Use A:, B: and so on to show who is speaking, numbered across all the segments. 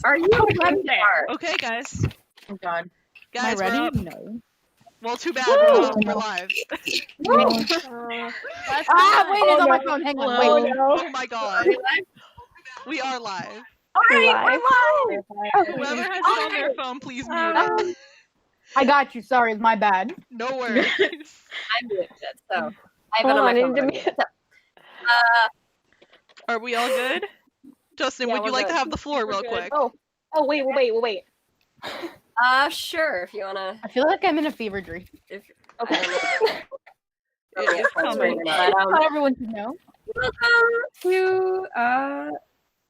A: Are you ready?
B: Okay, guys.
C: Oh God.
B: Guys,
D: Am I
B: we're
D: ready?
B: up.
D: No.
B: Well, too bad. We're live.
D: Wait, it's on my phone. Hang on.
B: Hello.
D: Wait.
B: Oh my god. We are live.
A: Alright, we're live!
B: Whoever has it on their phone, please mute it.
D: I got you. Sorry, it's my bad.
B: No worries.
A: I'm muted, so I have
E: Hold
A: it on my
E: on, I
A: phone.
E: need to
A: but I'm
E: mute.
A: muted.
B: Are we all good? Justin,
E: Yeah,
B: would you
E: we're
B: like to
E: good.
B: have the floor
E: We're
B: real
E: good.
B: quick?
E: Oh, wait.
A: Sure, if you wanna.
D: I feel like I'm in a fever dream.
A: If,
E: Okay.
B: It's coming.
A: But,
D: Not everyone should know.
A: welcome to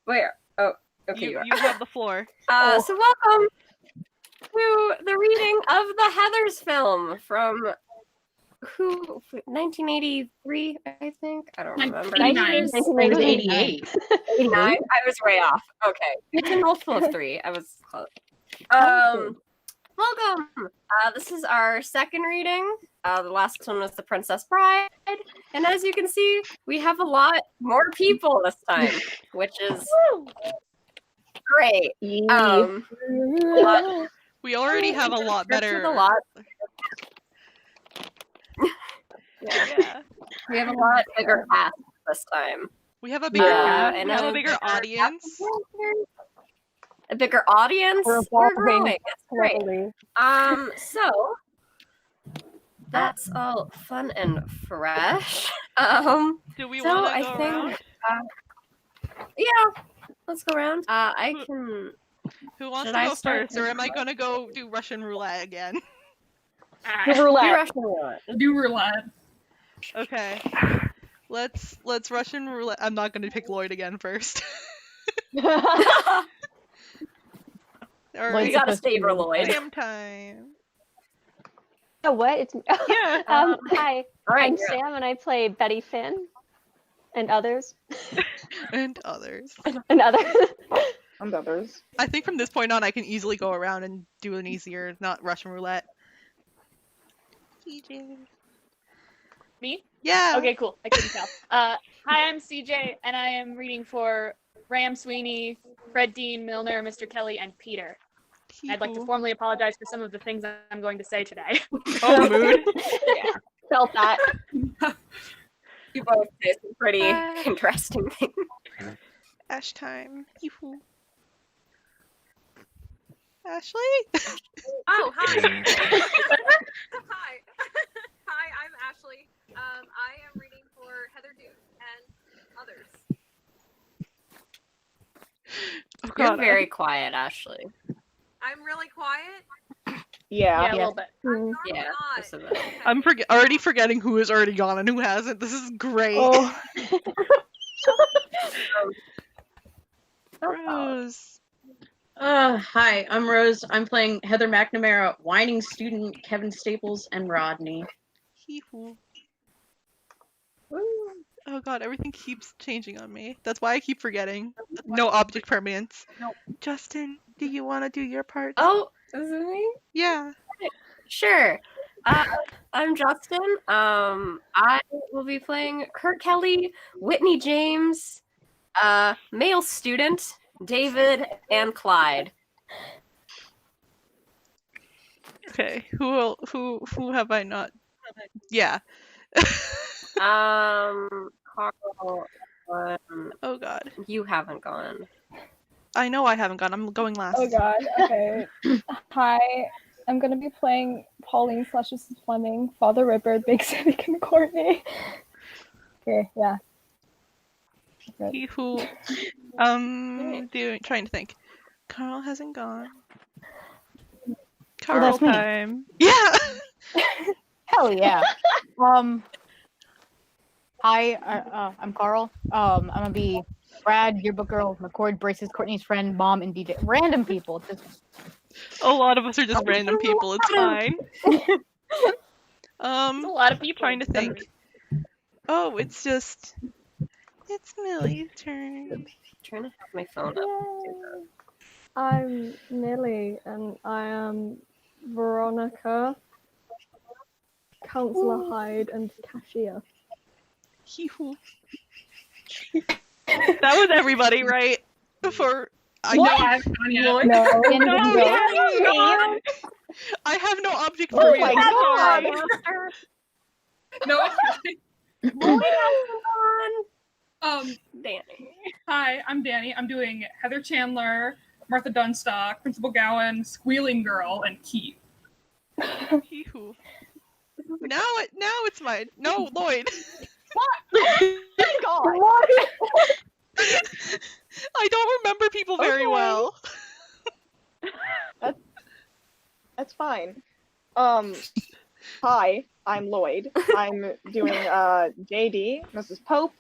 A: where? Oh, okay, you are.
B: You have the floor.
A: So welcome to the reading of the Heathers film from 1983, I think. I don't remember.
C: 1988.
A: 89. I was way off. Okay, it's a multiple of 3. I was close. Welcome. This is our second reading. The last one was The Princess Bride, and as you can see, we have a lot more people this time, which is great.
B: We already have a lot
A: This is
B: better.
A: a lot.
B: Yeah.
A: We have a lot bigger cast this time.
B: We have a bigger,
A: and
B: we have a bigger audience.
A: A bigger audience. We're growing. It's great.
E: Totally.
A: So that's all fun and fresh.
B: Do we
A: So
B: want to
A: I
B: go
A: think,
B: around?
A: Yeah, let's go around. I can.
B: Who wants
A: should
B: to
A: I
B: go
A: start?
B: first, or am I gonna go do Russian roulette again?
E: The
A: Do
E: roulette.
A: Russian roulette.
C: Do roulette.
B: Okay. Let's Russian roulette. I'm not gonna pick Lloyd again first.
A: We
B: Alright.
A: gotta savor Lloyd.
B: Sam time.
E: Oh, what? It's me.
B: Yeah.
E: Hi,
A: All right,
E: I'm
A: you're up.
E: Sam, and I play Betty Finn, and others,
B: And others.
E: and others.
D: And others.
B: I think from this point on, I can easily go around and do an easier, not Russian roulette. CJ.
F: Me?
B: Yeah.
F: Okay, cool. I couldn't tell. Hi, I'm CJ, and I am reading for Ram Sweeney, Fred Dean, Milner, Mr. Kelly, and Peter. I'd like to formally apologize for some of the things I'm going to say today.
B: Oh, mood.
E: Felt that.
A: You both say some pretty interesting things.
B: Ash time. Yoo-hoo. Ashley?
G: Oh, hi. Hi. Hi, I'm Ashley. I am reading for Heather Duke and others.
B: Oh,
A: You're
B: God.
A: very quiet, Ashley.
G: I'm really quiet.
F: Yeah, a
D: Yeah.
F: little bit.
G: I'm normally
A: Yeah,
G: not.
A: just a bit.
G: Okay.
B: I'm already forgetting who has already gone and who hasn't. This is great.
E: Oh.
B: Rose.
C: Hi, I'm Rose. I'm playing Heather McNamara, whining student, Kevin Staples, and Rodney.
B: Hee-hoo. Oh god, everything keeps changing on me. That's why I keep forgetting. No object permanence.
C: Nope.
B: Justin, do you want to do your part?
A: Oh, is it me?
B: Yeah.
A: Sure. I'm Justin. I will be playing Kurt Kelly, Whitney James, male student, David, and Clyde.
B: Okay. Who have I not? Yeah.
A: Carl,
B: Oh god.
A: you haven't gone.
B: I know I haven't gone. I'm going last.
H: Oh god, okay. Hi, I'm gonna be playing Pauline / Mrs. Fleming, Father Ripper, Big Civic, and Courtney. Okay, yeah. Good.
B: He who trying to think. Carl hasn't gone. Carl
D: that's me.
B: time. Yeah.
D: Hell yeah. Hi, I'm Carl. I'm gonna be Brad, yearbook girl, McCord, Braces, Courtney's friend, mom, and DJ. Random people. Just
B: A lot of us are just random people. It's fine.
F: There's a lot of people.
B: Trying to think. Oh, it's Millie's turn.
A: I'm trying to have my phone up.
H: I'm Millie, and I am Veronica, Counselor Hyde, and Cashier.
B: Hee-hoo. That was everybody, right? For I know.
I: I haven't gone yet.
C: Lloyd?
H: No.
D: Danny
B: No,
D: didn't go.
B: yeah, I have no object for
H: Oh
B: you.
H: my god.
I: No.
A: Lloyd has
I: Um.
A: Danny.
I: Hi, I'm Danny. I'm doing Heather Chandler, Martha Dunstock, Principal Gowan, Squealing Girl, and Keith.
B: Hee-hoo. Now it's mine. No, Lloyd.
H: God.
B: I don't remember people very
H: Okay.
B: well.
H: That's fine. Hi, I'm Lloyd. I'm doing JD, Mrs. Pope,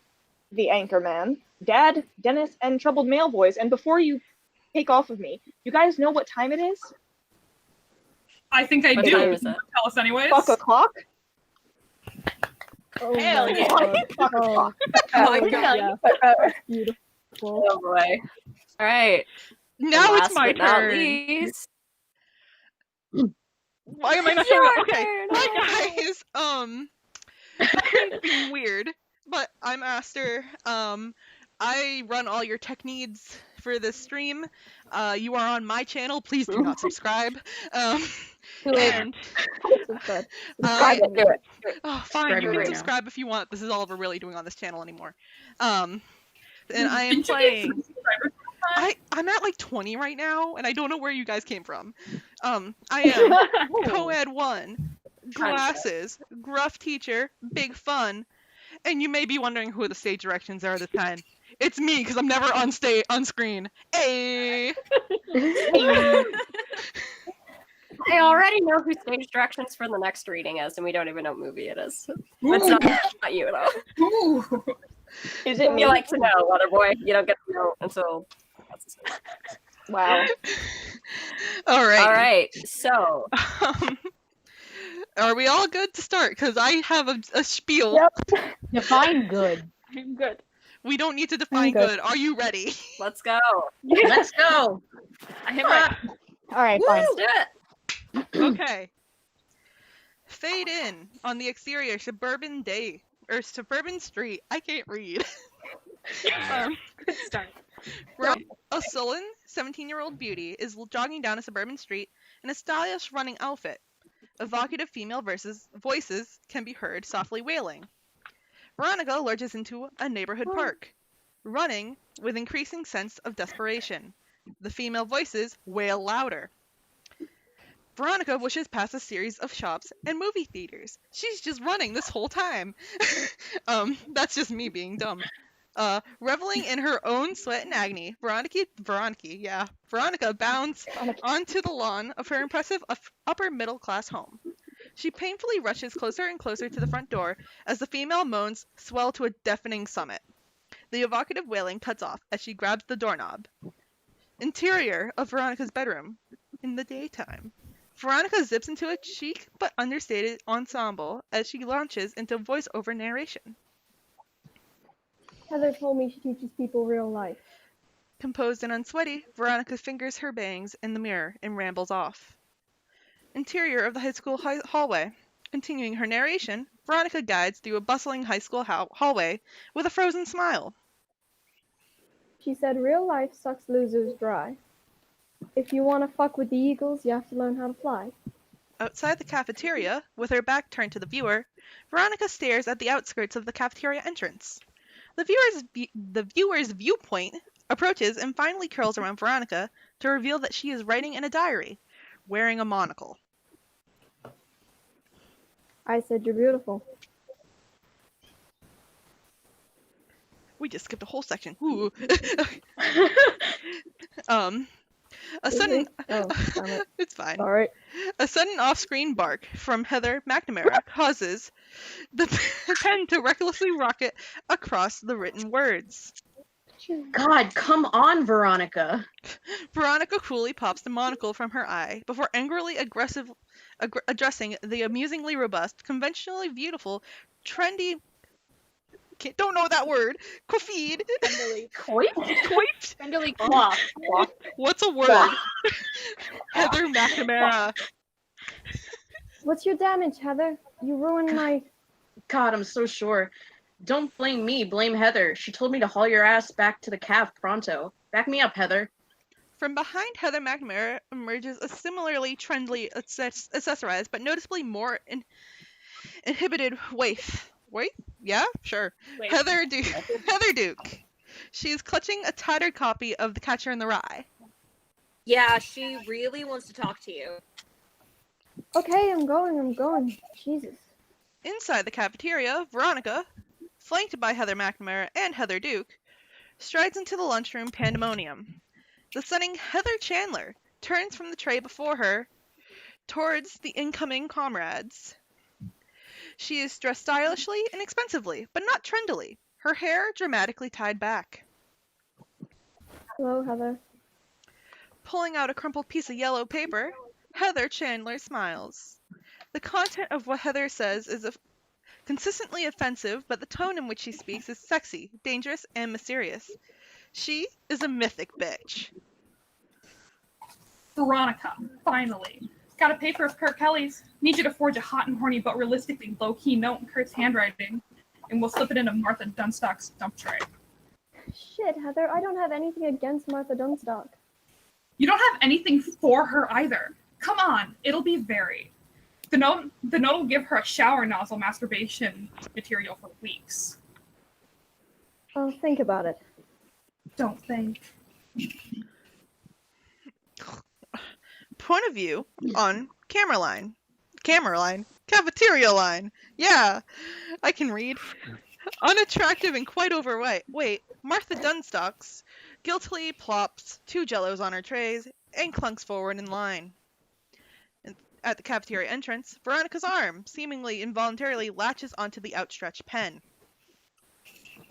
H: the Anchorman, Dad, Dennis, and Troubled Male Voice. And before you take off of me, you guys know what time it is?
I: I think I
A: What
I: do.
A: time is it?
I: Tell us anyways.
H: Fuck o'clock.
D: Oh
F: Hell
D: my
F: yeah.
D: God.
H: Fuck o'clock.
A: Oh my
F: God.
H: Beautiful.
A: Oh boy. All right.
B: Now
A: Last
B: it's my
A: but not
B: turn.
A: least,
B: Why am I not
A: Your
B: showing up? Okay.
A: turn.
B: Hi guys. It's being weird, but I'm Aster. I run all your tech needs for this stream. You are on my channel. Please do not subscribe. And
H: Subscribe.
B: I-
H: Do it.
B: oh, fine.
C: Subscribe
B: You can
C: right now.
B: subscribe if you want. This is all we're really doing on this channel anymore. And I am playing. I'm at like 20 right now, and I don't know where you guys came from. I am co-ed 1, glasses, gruff teacher, big fun, and you may be wondering who the stage directions are this time. It's me, because I'm never on screen. Hey!
A: I already know who stage directions for the next reading is, and we don't even know what movie it is. It's not you, though.
I: Ooh.
H: Is it me?
A: You like to know, Waterboy. You don't get to know until.
H: Wow.
B: All right.
A: All right. So,
B: Are we all good to start? Because I have a spiel.
H: Yep.
D: Define good.
F: I'm good.
B: We don't need to define
H: good.
B: good. Are you ready?
A: let's go.
C: Let's go.
F: I hit my.
D: All right, fine.
A: Let's do it.
B: Okay. Fade in on the exterior suburban street. I can't read.
F: Good start.
B: A sullen 17-year-old beauty is jogging down a suburban street in a stylish running outfit. Evocative female voices can be heard softly wailing. Veronica lurches into a neighborhood park, running with increasing sense of desperation. The female voices wail louder. Veronica wishes past a series of shops and movie theaters. She's just running this whole time. That's just me being dumb. Reveling in her own sweat and agony, Veronica bounds onto the lawn of her impressive upper middle class home. She painfully rushes closer and closer to the front door as the female moans swell to a deafening summit. The evocative wailing cuts off as she grabs the doorknob. Interior of Veronica's bedroom in the daytime. Veronica zips into a chic but understated ensemble as she launches into voice-over narration.
H: Heather told me she teaches people real life.
B: Composed and unsweaty, Veronica fingers her bangs in the mirror and rambles off. Interior of the high school hallway. Continuing her narration, Veronica guides through a bustling high school hallway with a frozen smile.
H: She said real life sucks losers dry. If you want to fuck with the Eagles, you have to learn how to fly.
B: Outside the cafeteria, with her back turned to the viewer, Veronica stares at the outskirts of the cafeteria entrance. The viewer's viewpoint approaches and finally curls around Veronica to reveal that she is writing in a diary, wearing a monocle.
H: I said you're beautiful.
B: We just skipped a whole section. Ooh. A sudden
H: Oh, damn it.
B: it's fine.
H: All right.
B: A sudden off-screen bark from Heather McNamara causes the pen to recklessly rocket across the written words.
C: God, come on, Veronica.
B: Veronica coolly pops the monocle from her eye before angrily addressing the amusingly robust, conventionally beautiful, trendy. Don't know that word. Coifed. Coifed.
F: Benderly
B: What's a word? Heather McNamara.
H: What's your damage, Heather? You ruined my.
C: God, I'm so sure. Don't blame me, blame Heather. She told me to haul your ass back to the caf pronto. Back me up, Heather.
B: From behind Heather McNamara emerges a similarly trendily accessorized but noticeably more inhibited waif. Waif? Yeah, sure.
F: Wait.
B: Heather Duke. Heather Duke. She's clutching a tattered copy of The Catcher in the Rye.
G: Yeah, she really wants to talk to you.
E: Okay, I'm going. Jesus.
B: Inside the cafeteria, Veronica, flanked by Heather McNamara and Heather Duke, strides into the lunchroom pandemonium. The stunning Heather Chandler turns from the tray before her towards the incoming comrades. She is dressed stylishly and expensively, but not trendily, her hair dramatically tied back.
E: Hello, Heather.
B: Pulling out a crumpled piece of yellow paper, Heather Chandler smiles. The content of what Heather says is consistently offensive, but the tone in which she speaks is sexy, dangerous, and mysterious. She is a mythic bitch.
I: Veronica, finally. Got a paper of Kurt Kelly's. Need you to forge a hot and horny but realistically low-key note in Kurt's handwriting, and we'll slip it into Martha Dunstock's dump tray.
E: Shit, Heather, I don't have anything against Martha Dunstock.
I: You don't have anything for her either. Come on, it'll be very. The note will give her a shower nozzle masturbation material for weeks.
E: I'll think about it.
I: Don't think.
B: Point of view on camera line. Cafeteria line. Yeah, I can read. Unattractive and quite overweight. Wait, Martha Dunstocks guiltily plops 2 jellos on her trays and clunks forward in line. At the cafeteria entrance, Veronica's arm, seemingly involuntarily, latches onto the outstretched pen.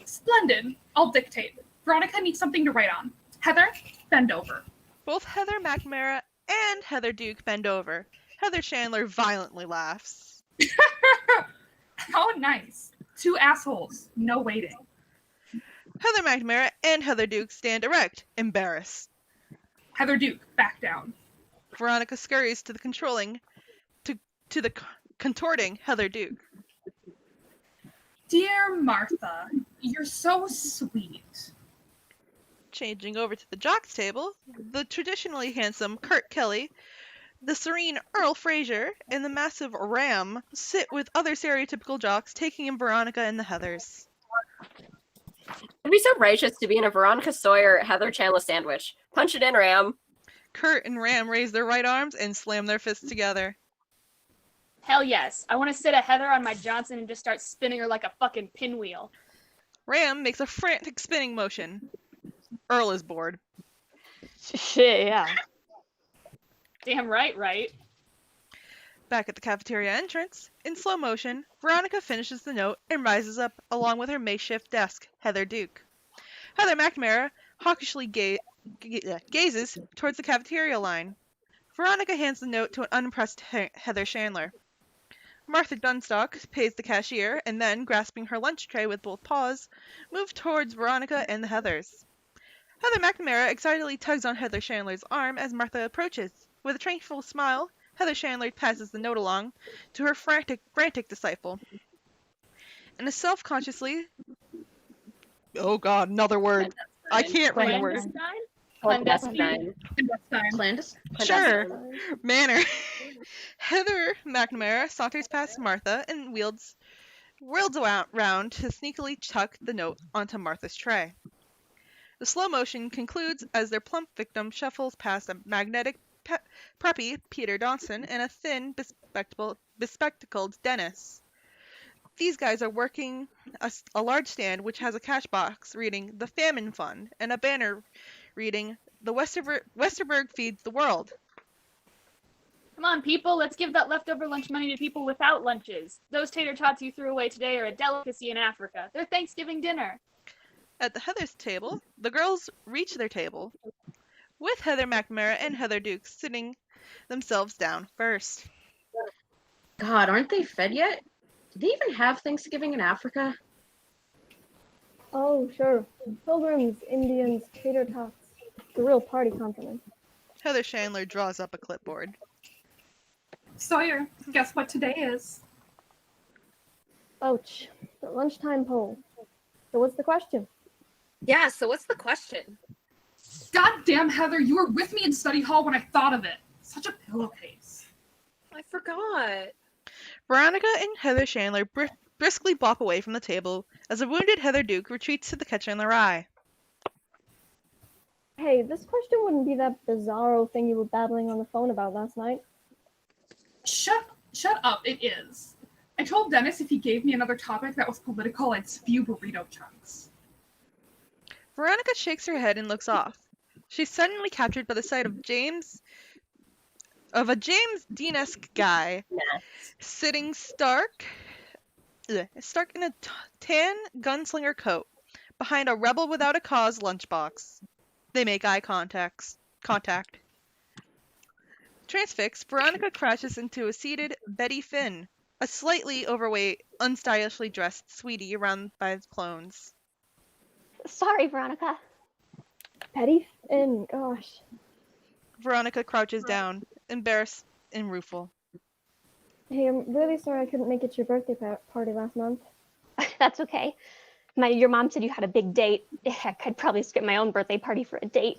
I: Splendid. I'll dictate. Veronica needs something to write on. Heather, bend over.
B: Both Heather McNamara and Heather Duke bend over. Heather Chandler violently laughs.
I: How nice. 2 assholes. No waiting.
B: Heather McNamara and Heather Duke stand erect, embarrassed.
I: Heather Duke, back down.
B: Veronica scurries to the contorting Heather Duke.
I: Dear Martha, you're so sweet.
B: Changing over to the jocks table, the traditionally handsome Kurt Kelly, the serene Earl Fraser, and the massive Ram sit with other stereotypical jocks, taking in Veronica and the Heathers.
A: It'd be so righteous to be in a Veronica Sawyer Heather Chandler sandwich. Punch it in, Ram.
B: Kurt and Ram raise their right arms and slam their fists together.
F: Hell yes. I want to sit a Heather on my Johnson and just start spinning her like a fucking pinwheel.
B: Ram makes a frantic spinning motion. Earl is bored.
E: Shit, yeah.
F: Damn right.
B: Back at the cafeteria entrance, in slow motion, Veronica finishes the note and rises up along with her makeshift desk, Heather Duke. Heather McNamara hawkishly gazes towards the cafeteria line. Veronica hands the note to an unimpressed Heather Chandler. Martha Dunstock pays the cashier and then, grasping her lunch tray with both paws, moves towards Veronica and the Heathers. Heather McNamara excitedly tugs on Heather Chandler's arm as Martha approaches. With a tranquil smile, Heather Chandler passes the note along to her frantic disciple. And self-consciously... Oh god, another word. I can't read words.
A: Clandestine.
B: Sure. Manner. Heather McNamara saunters past Martha and whirls around to sneakily tuck the note onto Martha's tray. The slow motion concludes as their plump victim shuffles past a magnetic, preppy Peter Dawson and a thin, bespectacled Dennis. These guys are working a large stand which has a cash box reading The Famine Fund and a banner reading The Westerberg Feeds the World.
F: Come on, people, let's give that leftover lunch money to people without lunches. Those tater tots you threw away today are a delicacy in Africa. They're Thanksgiving dinner.
B: At the Heather's table, the girls reach their table, with Heather McNamara and Heather Duke sitting themselves down first.
C: God, aren't they fed yet? Do they even have Thanksgiving in Africa?
E: Oh, sure. Pilgrims, Indians, tater tots. The real party continent.
B: Heather Chandler draws up a clipboard.
I: Sawyer, guess what today is?
E: Ouch. The lunchtime poll. So what's the question?
G: Yeah, so what's the question?
I: God damn, Heather, you were with me in study hall when I thought of it. Such a pillowcase.
G: I forgot.
B: Veronica and Heather Chandler briskly bop away from the table as a wounded Heather Duke retreats to the catcher in the rye.
E: Hey, this question wouldn't be that bizarro thing you were battling on the phone about last night.
I: Shut up, it is. I told Dennis if he gave me another topic that was political, I'd spew burrito chunks.
B: Veronica shakes her head and looks off. She's suddenly captured by the sight of a James Dean-esque guy sitting stark in a tan gunslinger coat behind a rebel without a cause lunchbox. They make eye contact. Transfixed, Veronica crashes into a seated Betty Finn, a slightly overweight, unstylishly dressed sweetie around by clones.
J: Sorry, Veronica.
E: Betty Finn, gosh.
B: Veronica crouches down, embarrassed and rueful.
E: Hey, I'm really sorry I couldn't make it to your birthday party last month.
J: That's okay. Your mom said you had a big date. Heck, I'd probably skip my own birthday party for a date.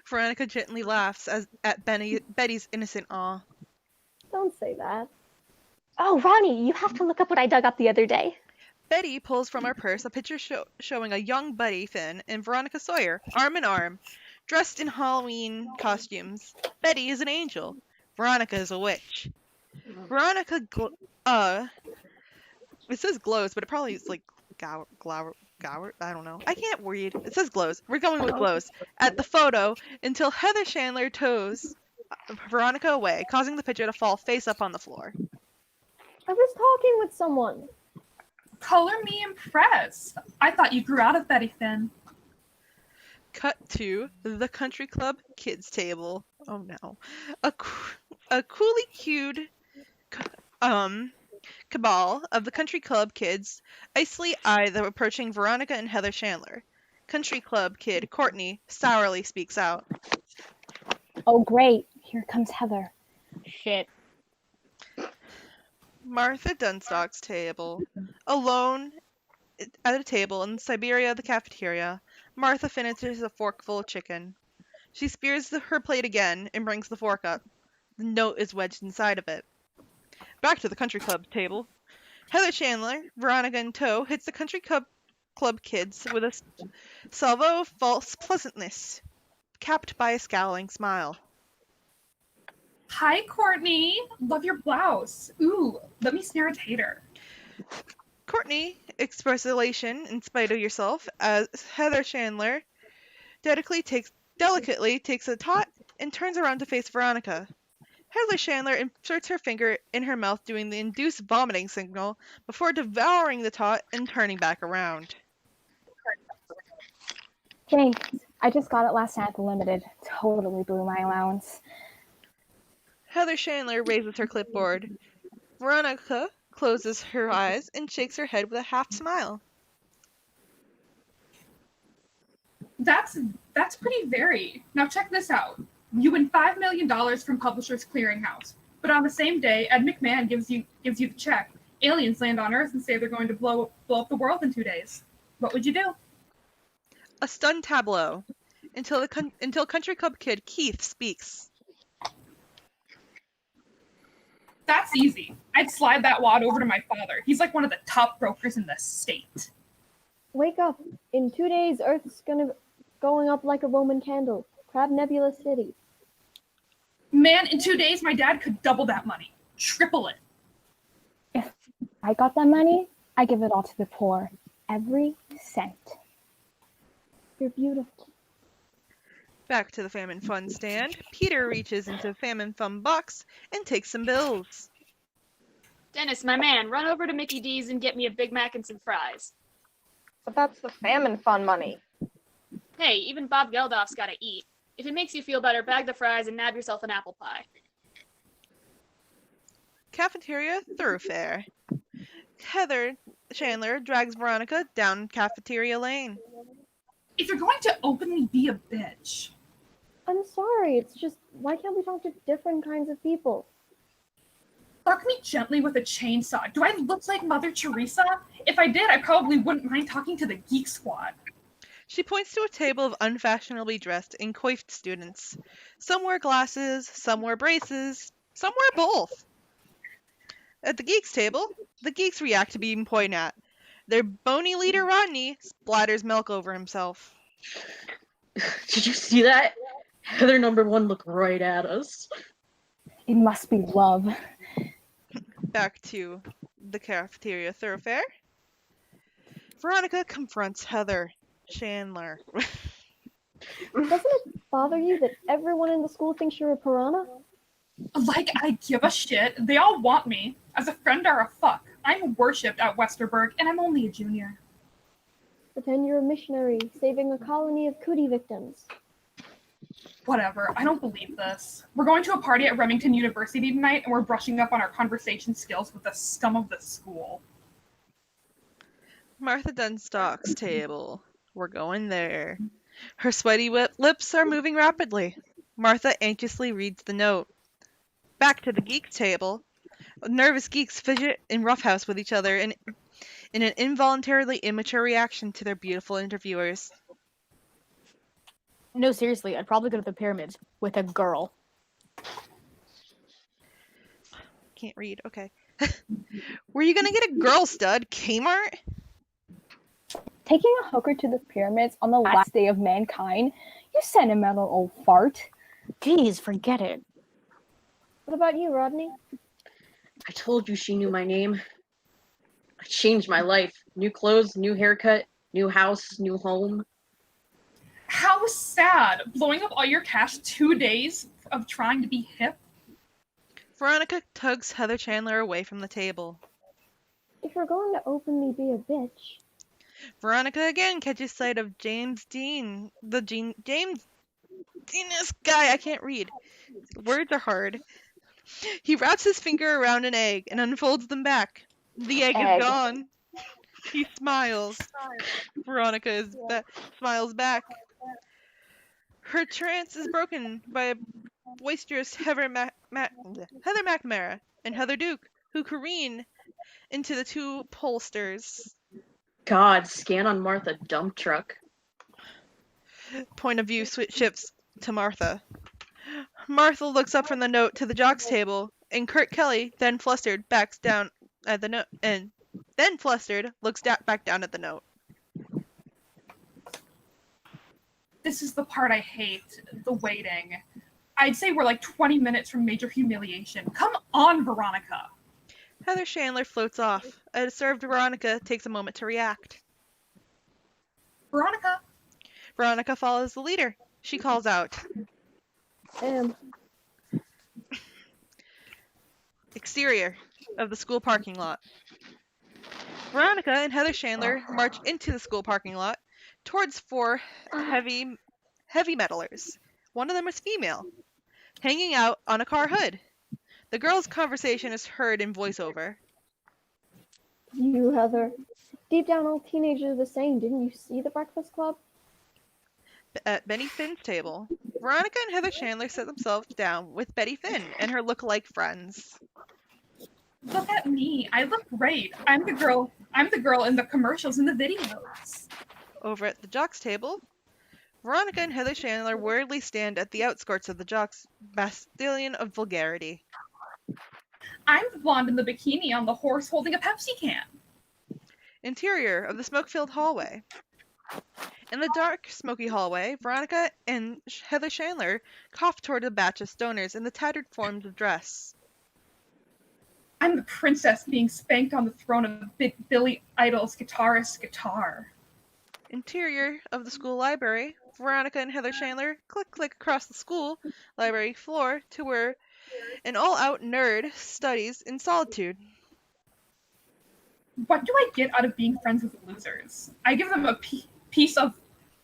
B: Veronica gently laughs at Betty's innocent awe.
E: Don't say that.
J: Oh, Ronnie, you have to look up what I dug up the other day.
B: Betty pulls from her purse a picture showing a young Betty Finn and Veronica Sawyer, arm in arm, dressed in Halloween costumes. Betty is an angel. Veronica is a witch. Veronica, it says glows, but it probably is like glower, I don't know. I can't read. It says glows. We're going with glows. At the photo until Heather Chandler tows Veronica away, causing the picture to fall face up on the floor.
E: I was talking with someone.
I: Color me impressed. I thought you grew out of Betty Finn.
B: Cut to the country club kids table. Oh no. A coolly cued cabal of the country club kids icily eye the approaching Veronica and Heather Chandler. Country club kid Courtney sourly speaks out.
D: Oh, great. Here comes Heather. Shit.
B: Martha Dunstock's table. Alone at a table in Siberia, the cafeteria, Martha finishes a forkful of chicken. She spears her plate again and brings the fork up. The note is wedged inside of it. Back to the country club table. Heather Chandler, Veronica in tow, hits the country club kids with a salvo of false pleasantness, capped by a scowling smile.
I: Hi, Courtney. Love your blouse. Ooh, let me snare a tater.
B: Courtney expresses elation in spite of yourself as Heather Chandler delicately takes a tot and turns around to face Veronica. Heather Chandler inserts her finger in her mouth doing the induced vomiting signal before devouring the tot and turning back around.
D: Thanks. I just got it last night at the Limited. Totally blew my allowance.
B: Heather Chandler raises her clipboard. Veronica closes her eyes and shakes her head with a half smile.
I: That's pretty varied. Now check this out. You win $5 million from Publishers Clearinghouse, but on the same day, Ed McMahon gives you the check. Aliens land on Earth and say they're going to blow up the world in 2 days. What would you do?
B: A stunned tableau until country club kid Keith speaks.
I: That's easy. I'd slide that wad over to my father. He's like one of the top brokers in the state.
E: Wake up. In 2 days, Earth's going up like a Roman candle. Crab Nebula City.
I: Man, in 2 days, my dad could double that money. Triple it.
D: If I got that money, I give it all to the poor. Every cent.
E: You're beautiful.
B: Back to the Famine Fun stand. Peter reaches into Famine Fun box and takes some bills.
F: Dennis, my man, run over to Mickey D's and get me a Big Mac and some fries.
H: But that's the Famine Fun money.
F: Hey, even Bob Geldof's gotta eat. If it makes you feel better, bag the fries and nab yourself an apple pie.
B: Cafeteria thoroughfare. Heather Chandler drags Veronica down cafeteria lane.
I: If you're going to openly be a bitch.
E: I'm sorry. It's just, why can't we talk to different kinds of people?
I: Fuck me gently with a chainsaw. Do I look like Mother Teresa? If I did, I probably wouldn't mind talking to the Geek Squad.
B: She points to a table of unfashionably dressed and coiffed students. Some wear glasses, some wear braces, some wear both. At the geeks table, the geeks react to being pointed at. Their bony leader Rodney splatters milk over himself.
C: Did you see that? Heather number 1 looked right at us.
D: It must be love.
B: Back to the cafeteria thoroughfare. Veronica confronts Heather Chandler.
E: Doesn't it bother you that everyone in the school thinks you're a piranha?
I: Like, I give a shit. They all want me. As a friend or a fuck. I'm worshipped at Westerberg, and I'm only a junior.
E: Pretend you're a missionary, saving a colony of cootie victims.
I: Whatever, I don't believe this. We're going to a party at Remington University tonight, and we're brushing up on our conversation skills with the scum of the school.
B: Martha Dunstock's table. We're going there. Her sweaty lips are moving rapidly. Martha anxiously reads the note. Back to the geeks table. Nervous geeks fidget and roughhouse with each other in an involuntarily immature reaction to their beautiful interviewers.
D: No, seriously, I'd probably go to the pyramids with a girl.
B: Can't read, okay. Were you gonna get a girl stud, Kmart?
K: Taking a hooker to the pyramids on the last day of mankind? You sentimental old fart.
D: Jeez, forget it.
E: What about you, Rodney?
C: I told you she knew my name. I changed my life. New clothes, new haircut, new house, new home.
I: How sad! Blowing up all your cash 2 days of trying to be hip?
B: Veronica tugs Heather Chandler away from the table.
E: If you're going to openly be a bitch.
B: Veronica again catches sight of James Dean. James Dean, this guy, I can't read. Words are hard. He wraps his finger around an egg and unfolds them back. The egg is gone. He smiles. Veronica smiles back. Her trance is broken by a boisterous Heather McNamara and Heather Duke, who careen into the two pollsters.
C: God, scan on Martha dump truck.
B: Point of view shifts to Martha. Martha looks up from the note to the jocks table, and Kurt Kelly, then flustered, backs down at the note, and then flustered looks back down at the note.
I: This is the part I hate, the waiting. I'd say we're like 20 minutes from major humiliation. Come on, Veronica.
B: Heather Chandler floats off. A served Veronica takes a moment to react.
I: Veronica.
B: Veronica follows the leader. She calls out. Exterior of the school parking lot. Veronica and Heather Chandler march into the school parking lot towards four heavy metalers. One of them is female, hanging out on a car hood. The girls' conversation is heard in voiceover.
E: You, Heather. Deep down, all teenagers are the same. Didn't you see The Breakfast Club?
B: At Betty Finn's table, Veronica and Heather Chandler sit themselves down with Betty Finn and her look-alike friends.
I: Look at me. I look great. I'm the girl in the commercials and the videos.
B: Over at the jocks table, Veronica and Heather Chandler weirdly stand at the outskirts of the jocks' bastion of vulgarity.
I: I'm the blonde in the bikini on the horse holding a Pepsi can.
B: Interior of the smoke-filled hallway. In the dark, smoky hallway, Veronica and Heather Chandler cough toward a batch of stoners in the tattered forms of dress.
I: I'm the princess being spanked on the throne of Big Billy Idol's guitarist's guitar.
B: Interior of the school library, Veronica and Heather Chandler click across the school library floor to where an all-out nerd studies in solitude.
I: What do I get out of being friends with losers? I give them a piece of...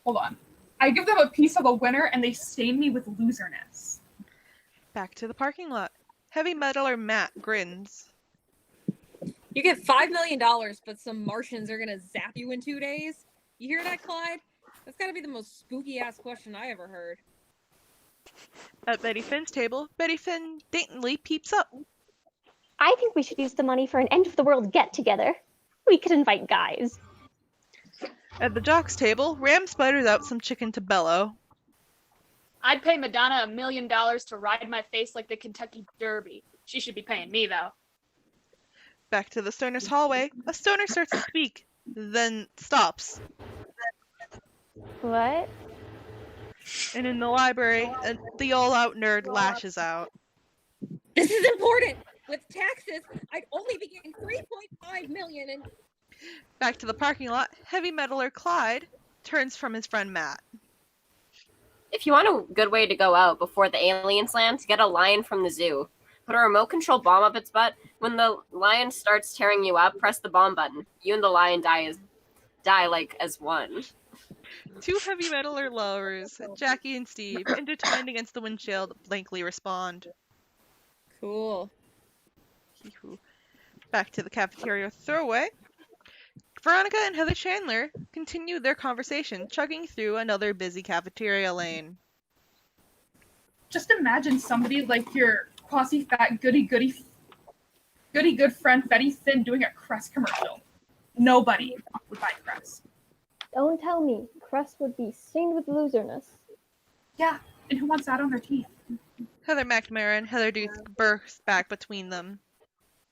I: Hold on. I give them a piece of a winner and they stain me with loserness.
B: Back to the parking lot. Heavy metaler Matt grins.
L: You get $5 million, but some Martians are gonna zap you in 2 days? You hear that, Clyde? That's gotta be the most spooky-ass question I ever heard.
B: At Betty Finn's table, Betty Finn daintily peeps up.
J: I think we should use the money for an end-of-the-world get-together. We could invite guys.
B: At the jocks table, Ram spiders out some chicken to Bello.
F: I'd pay Madonna $1 million to ride my face like the Kentucky Derby. She should be paying me, though.
B: Back to the Stoner's hallway, a stoner starts to speak, then stops.
E: What?
B: And in the library, the all-out nerd lashes out.
L: This is important. With taxes, I'd only be getting 3.5 million and
B: Back to the parking lot, heavy metaler Clyde turns from his friend Matt.
A: If you want a good way to go out before the aliens land, get a lion from the zoo. Put a remote control bomb up its butt. When the lion starts tearing you up, press the bomb button. You and the lion die as one.
B: Two heavy metaler lovers, Jackie and Steve, intertwined against the windshield, blankly respond.
L: Cool.
B: Back to the cafeteria throwaway. Veronica and Heather Chandler continue their conversation, chugging through another busy cafeteria lane.
I: Just imagine somebody like your quasi-fat goody good friend Betty Finn doing a Crest commercial. Nobody would buy Crest.
E: Don't tell me. Crest would be stained with loserness.
I: Yeah, and who wants that on their teeth?
B: Heather McNamara and Heather Duke burst back between them.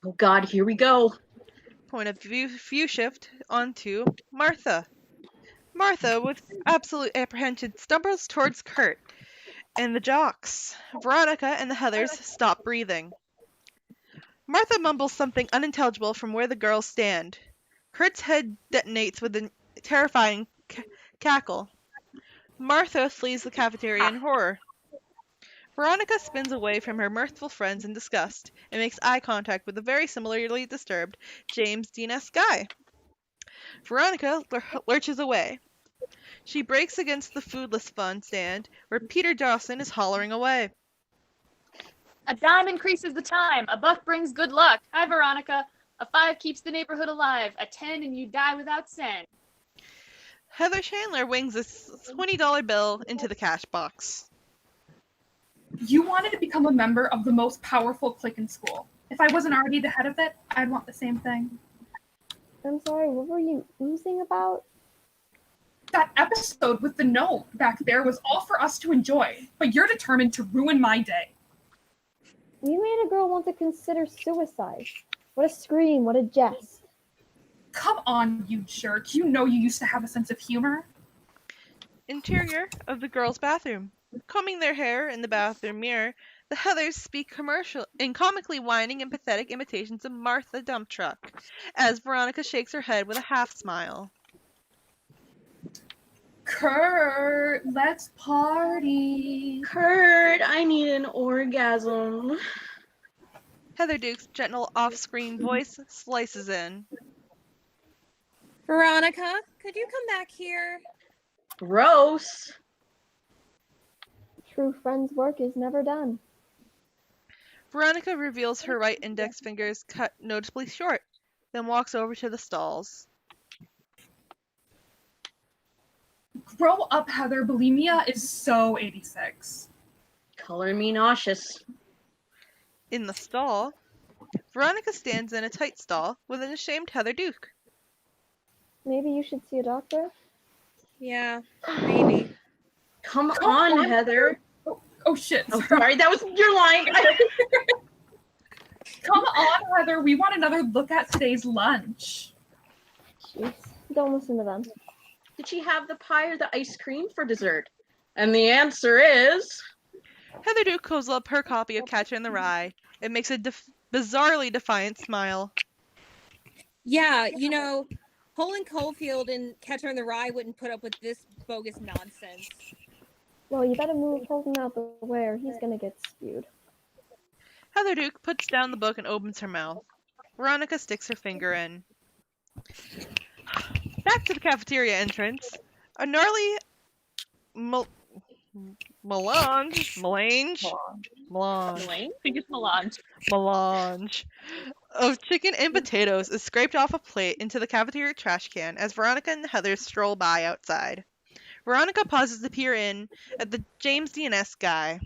C: Oh God, here we go.
B: Point of view shift onto Martha. Martha, with absolute apprehension, stumbles towards Kurt and the jocks. Veronica and the Heathers stop breathing. Martha mumbles something unintelligible from where the girls stand. Kurt's head detonates with a terrifying cackle. Martha flees the cafeteria in horror. Veronica spins away from her mirthful friends in disgust and makes eye contact with the very similarly disturbed James Dean S. Guy. Veronica lurches away. She breaks against the foodless fun stand where Peter Dawson is hollering away.
F: A dime increases the time. A buck brings good luck. Hi, Veronica. A 5 keeps the neighborhood alive. A 10 and you die without sin.
B: Heather Chandler wings a $20 bill into the cash box.
I: You wanted to become a member of the most powerful clique in school. If I wasn't already the head of it, I'd want the same thing.
E: I'm sorry, what were you oozing about?
I: That episode with the note back there was all for us to enjoy, but you're determined to ruin my day.
E: You made a girl want to consider suicide. What a scream, what a jest.
I: Come on, you jerk. You know you used to have a sense of humor.
B: Interior of the girls' bathroom. Combing their hair in the bathroom mirror, the Heathers speak in comically whining and pathetic imitations of Martha Dump Truck, as Veronica shakes her head with a half smile.
I: Kurt, let's party.
C: Kurt, I need an orgasm.
B: Heather Duke's gentle off-screen voice slices in.
L: Veronica, could you come back here?
C: Gross.
E: True friend's work is never done.
B: Veronica reveals her right index fingers cut noticeably short, then walks over to the stalls.
I: Grow up, Heather. Bulimia is so 86.
C: Color me nauseous.
B: In the stall, Veronica stands in a tight stall with an ashamed Heather Duke.
E: Maybe you should see a doctor?
L: Yeah, maybe.
C: Come on, Heather.
I: Oh shit.
C: Oh, sorry, that was your line.
I: Come on, Heather. We want another look at today's lunch.
E: Jeez, don't listen to them.
C: Did she have the pie or the ice cream for dessert? And the answer is...
B: Heather Duke pulls up her copy of Catcher in the Rye and makes a bizarrely defiant smile.
L: Yeah, you know, Holden Caulfield and Catcher in the Rye wouldn't put up with this bogus nonsense.
E: Well, you better move Holden out the way or he's gonna get spewed.
B: Heather Duke puts down the book and opens her mouth. Veronica sticks her finger in. Back to the cafeteria entrance. A gnarly melange
F: I think it's melange.
B: of chicken and potatoes is scraped off a plate into the cafeteria trash can as Veronica and Heather stroll by outside. Veronica pauses to peer in at the James Dean S. Guy.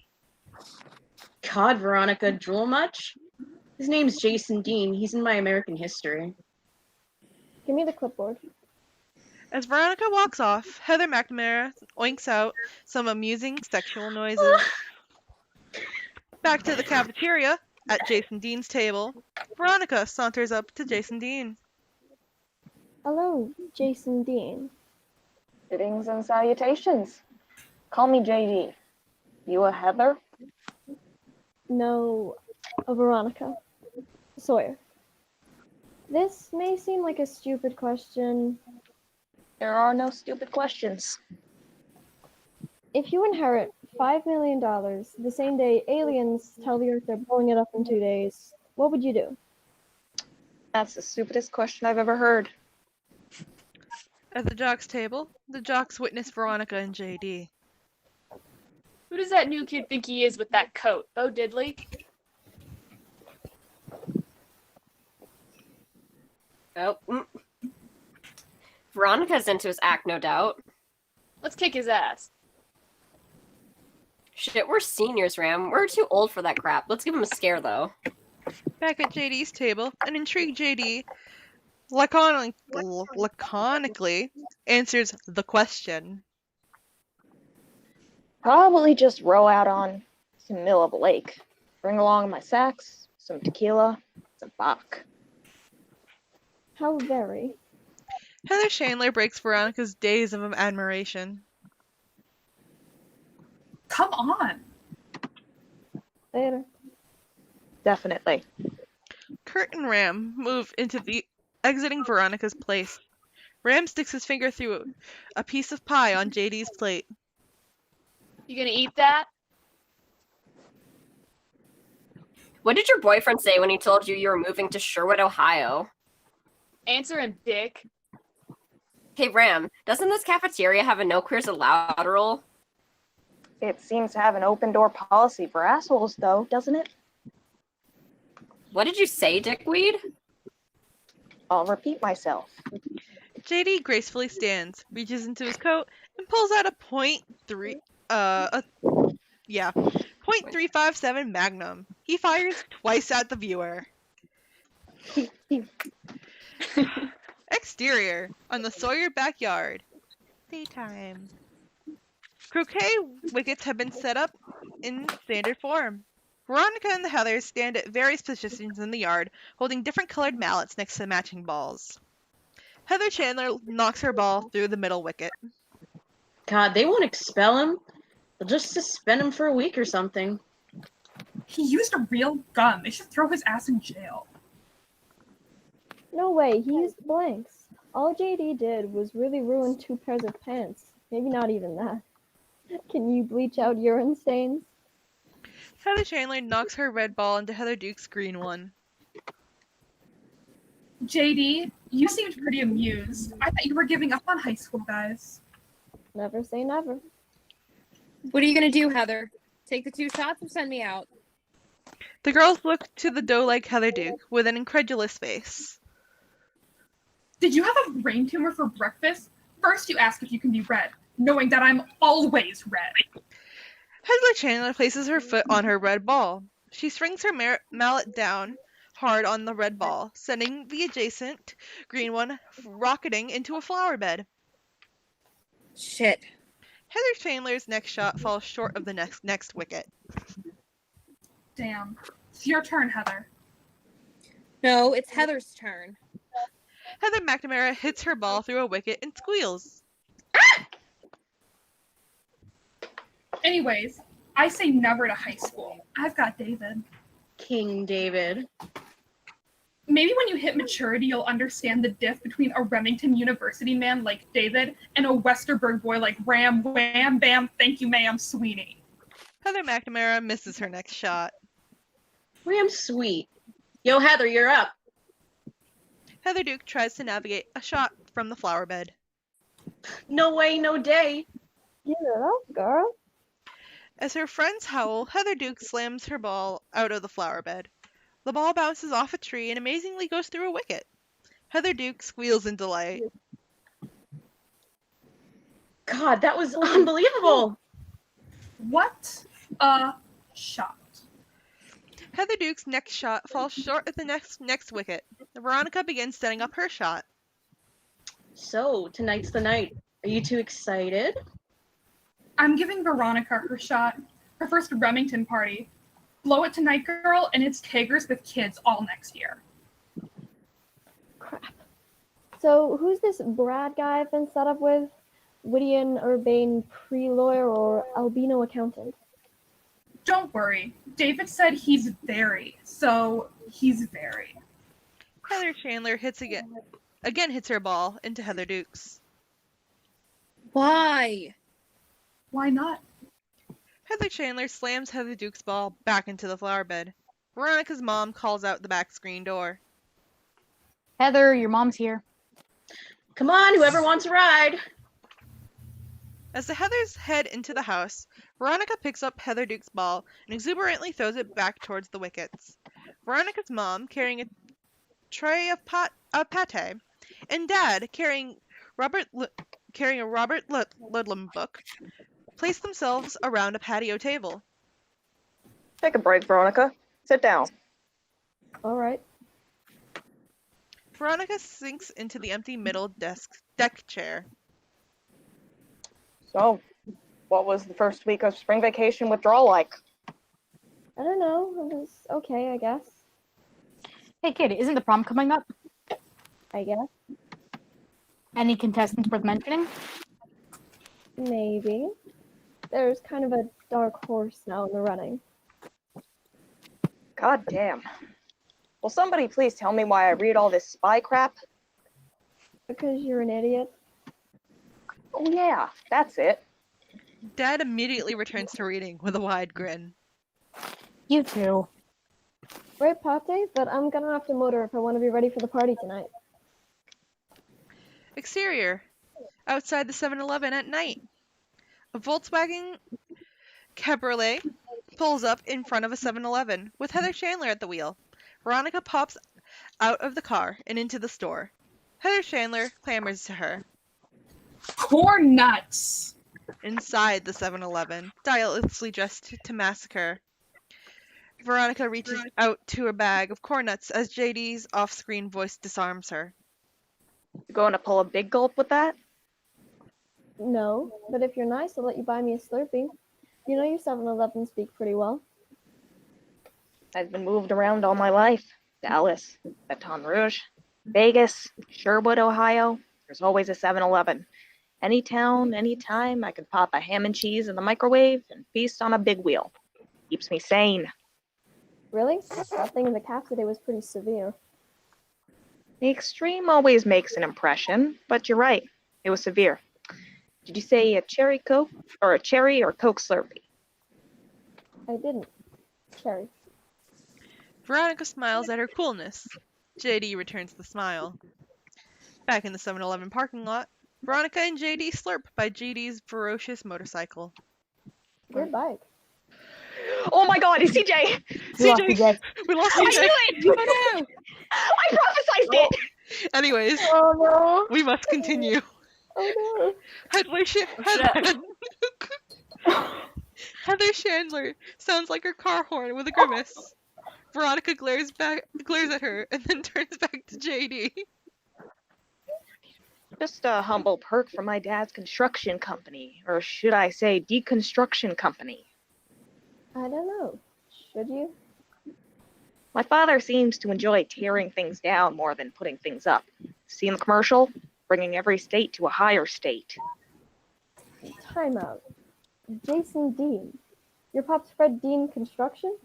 C: God, Veronica, drool much? His name's Jason Dean. He's in my American history.
E: Give me the clipboard.
B: As Veronica walks off, Heather McNamara oinks out some amusing sexual noises. Back to the cafeteria, at Jason Dean's table, Veronica saunters up to Jason Dean.
E: Hello, Jason Dean.
H: Greetings and salutations. Call me JD. You a Heather?
E: No, a Veronica. Sawyer. This may seem like a stupid question.
H: There are no stupid questions.
E: If you inherit $5 million the same day aliens tell the Earth they're blowing it up in 2 days, what would you do?
H: That's the stupidest question I've ever heard.
B: At the jocks table, the jocks witness Veronica and JD.
F: Who does that new kid think he is with that coat? Bo Diddley?
A: Oh. Veronica's into his act, no doubt.
F: Let's kick his ass.
A: Shit, we're seniors, Ram. We're too old for that crap. Let's give him a scare, though.
B: Back at JD's table, an intrigued JD laconically answers the question.
H: Probably just row out on some middle of a lake. Bring along my sacks, some tequila, some bach.
E: How very.
B: Heather Chandler breaks Veronica's daze of admiration.
I: Come on.
E: Later.
H: Definitely.
B: Kurt and Ram move into the exiting Veronica's place. Ram sticks his finger through a piece of pie on JD's plate.
F: You gonna eat that?
A: What did your boyfriend say when he told you were moving to Sherwood, Ohio?
F: Answer him, dick.
A: Hey, Ram, doesn't this cafeteria have a no queers allowed rule?
H: It seems to have an open door policy for assholes, though, doesn't it?
A: What did you say, dickweed?
H: I'll repeat myself.
B: JD gracefully stands, reaches into his coat, and pulls out a .357 Magnum. He fires twice at the viewer. Exterior, on the Sawyer backyard. Daytime. Croquet wickets have been set up in standard form. Veronica and the Heathers stand at various positions in the yard, holding different colored mallets next to matching balls. Heather Chandler knocks her ball through the middle wicket.
C: God, they won't expel him. They'll just suspend him for a week or something.
I: He used a real gun. They should throw his ass in jail.
E: No way, he used blanks. All JD did was really ruin 2 pairs of pants. Maybe not even that. Can you bleach out urine stains?
B: Heather Chandler knocks her red ball into Heather Duke's green one.
I: JD, you seemed pretty amused. I thought you were giving up on high school, guys.
E: Never say never.
L: What are you gonna do, Heather? Take the 2 shots or send me out?
B: The girls look to the doe-like Heather Duke with an incredulous face.
I: Did you have a brain tumor for breakfast? First you ask if you can be red, knowing that I'm always red.
B: Heather Chandler places her foot on her red ball. She swings her mallet down hard on the red ball, sending the adjacent green one rocketing into a flower bed.
L: Shit.
B: Heather Chandler's next shot falls short of the next wicket.
I: Damn. It's your turn, Heather.
L: No, it's Heather's turn.
B: Heather McNamara hits her ball through a wicket and squeals.
I: Anyways, I say never to high school. I've got David.
C: King David.
I: Maybe when you hit maturity, you'll understand the diff between a Remington University man like David and a Westerberg boy like Ram, Wham, Bam, thank you, ma'am, Sweeney.
B: Heather McNamara misses her next shot.
C: Ram sweet. Yo, Heather, you're up.
B: Heather Duke tries to navigate a shot from the flower bed.
C: No way, no day.
E: Get it up, girl.
B: As her friends howl, Heather Duke slams her ball out of the flower bed. The ball bounces off a tree and amazingly goes through a wicket. Heather Duke squeals in delight.
C: God, that was unbelievable.
I: What a shot.
B: Heather Duke's next shot falls short of the next wicket. Veronica begins setting up her shot.
C: So, tonight's the night. Are you two excited?
I: I'm giving Veronica her shot. Her first Remington party. Blow it tonight, girl, and it's keggers with kids all next year.
E: Crap. So, who's this Brad guy I've been set up with? Whittian Urbane pre-lawyer or albino accountant?
I: Don't worry. David said he's very, so he's very.
B: Heather Chandler again hits her ball into Heather Dukes.
L: Why?
I: Why not?
B: Heather Chandler slams Heather Dukes' ball back into the flower bed. Veronica's mom calls out the back screen door.
D: Heather, your mom's here.
C: Come on, whoever wants a ride.
B: As the Heathers head into the house, Veronica picks up Heather Duke's ball and exuberantly throws it back towards the wickets. Veronica's mom, carrying a tray of pate, and Dad, carrying a Robert Ludlum book, place themselves around a patio table.
H: Take a break, Veronica. Sit down.
E: All right.
B: Veronica sinks into the empty middle deck chair.
H: So, what was the first week of spring vacation withdrawal like?
E: I don't know. It was okay, I guess.
D: Hey kid, isn't the prom coming up?
E: I guess.
D: Any contestants worth mentioning?
E: Maybe. There's kind of a dark horse now in the running.
H: God damn. Will somebody please tell me why I read all this spy crap?
E: Because you're an idiot.
H: Oh yeah, that's it.
B: Dad immediately returns to reading with a wide grin.
D: You too.
E: Great pop day, but I'm gonna have to motor if I want to be ready for the party tonight.
B: Exterior. Outside the 7-Eleven at night. A Volkswagen Cabriolet pulls up in front of a 7-Eleven with Heather Chandler at the wheel. Veronica pops out of the car and into the store. Heather Chandler clamors to her.
I: Corn nuts!
B: Inside the 7-Eleven, stylistically dressed to massacre. Veronica reaches out to a bag of corn nuts as JD's off-screen voice disarms her.
H: You going to pull a big gulp with that?
E: No, but if you're nice, I'll let you buy me a Slurpee. You know your 7-Eleven speak pretty well.
H: I've been moved around all my life. Dallas, Baton Rouge, Vegas, Sherwood, Ohio. There's always a 7-Eleven. Any town, any time, I can pop a ham and cheese in the microwave and feast on a big wheel. Keeps me sane.
E: Really? That thing in the cap today was pretty severe.
H: The extreme always makes an impression, but you're right. It was severe. Did you say a cherry Coke or a cherry or Coke Slurpee?
E: I didn't. Cherry.
B: Veronica smiles at her coolness. JD returns the smile. Back in the 7-Eleven parking lot, Veronica and JD slurp by JD's ferocious motorcycle.
E: Good bike.
H: Oh my god, it's CJ! CJ!
B: We lost
H: I
B: CJ!
H: knew it!
L: Oh no!
H: I prophesized it!
B: Anyways,
E: Oh no!
B: we must continue.
E: Oh
B: Heather Chandler sounds like her car horn with a grimace. Veronica glares at her and then turns back to JD.
H: Just a humble perk from my dad's construction company, or should I say deconstruction company.
E: I don't know. Should you?
H: My father seems to enjoy tearing things down more than putting things up. See in the commercial? Bringing every state to a higher state.
E: Time out. Jason Dean. Your pop's Fred Dean Construction?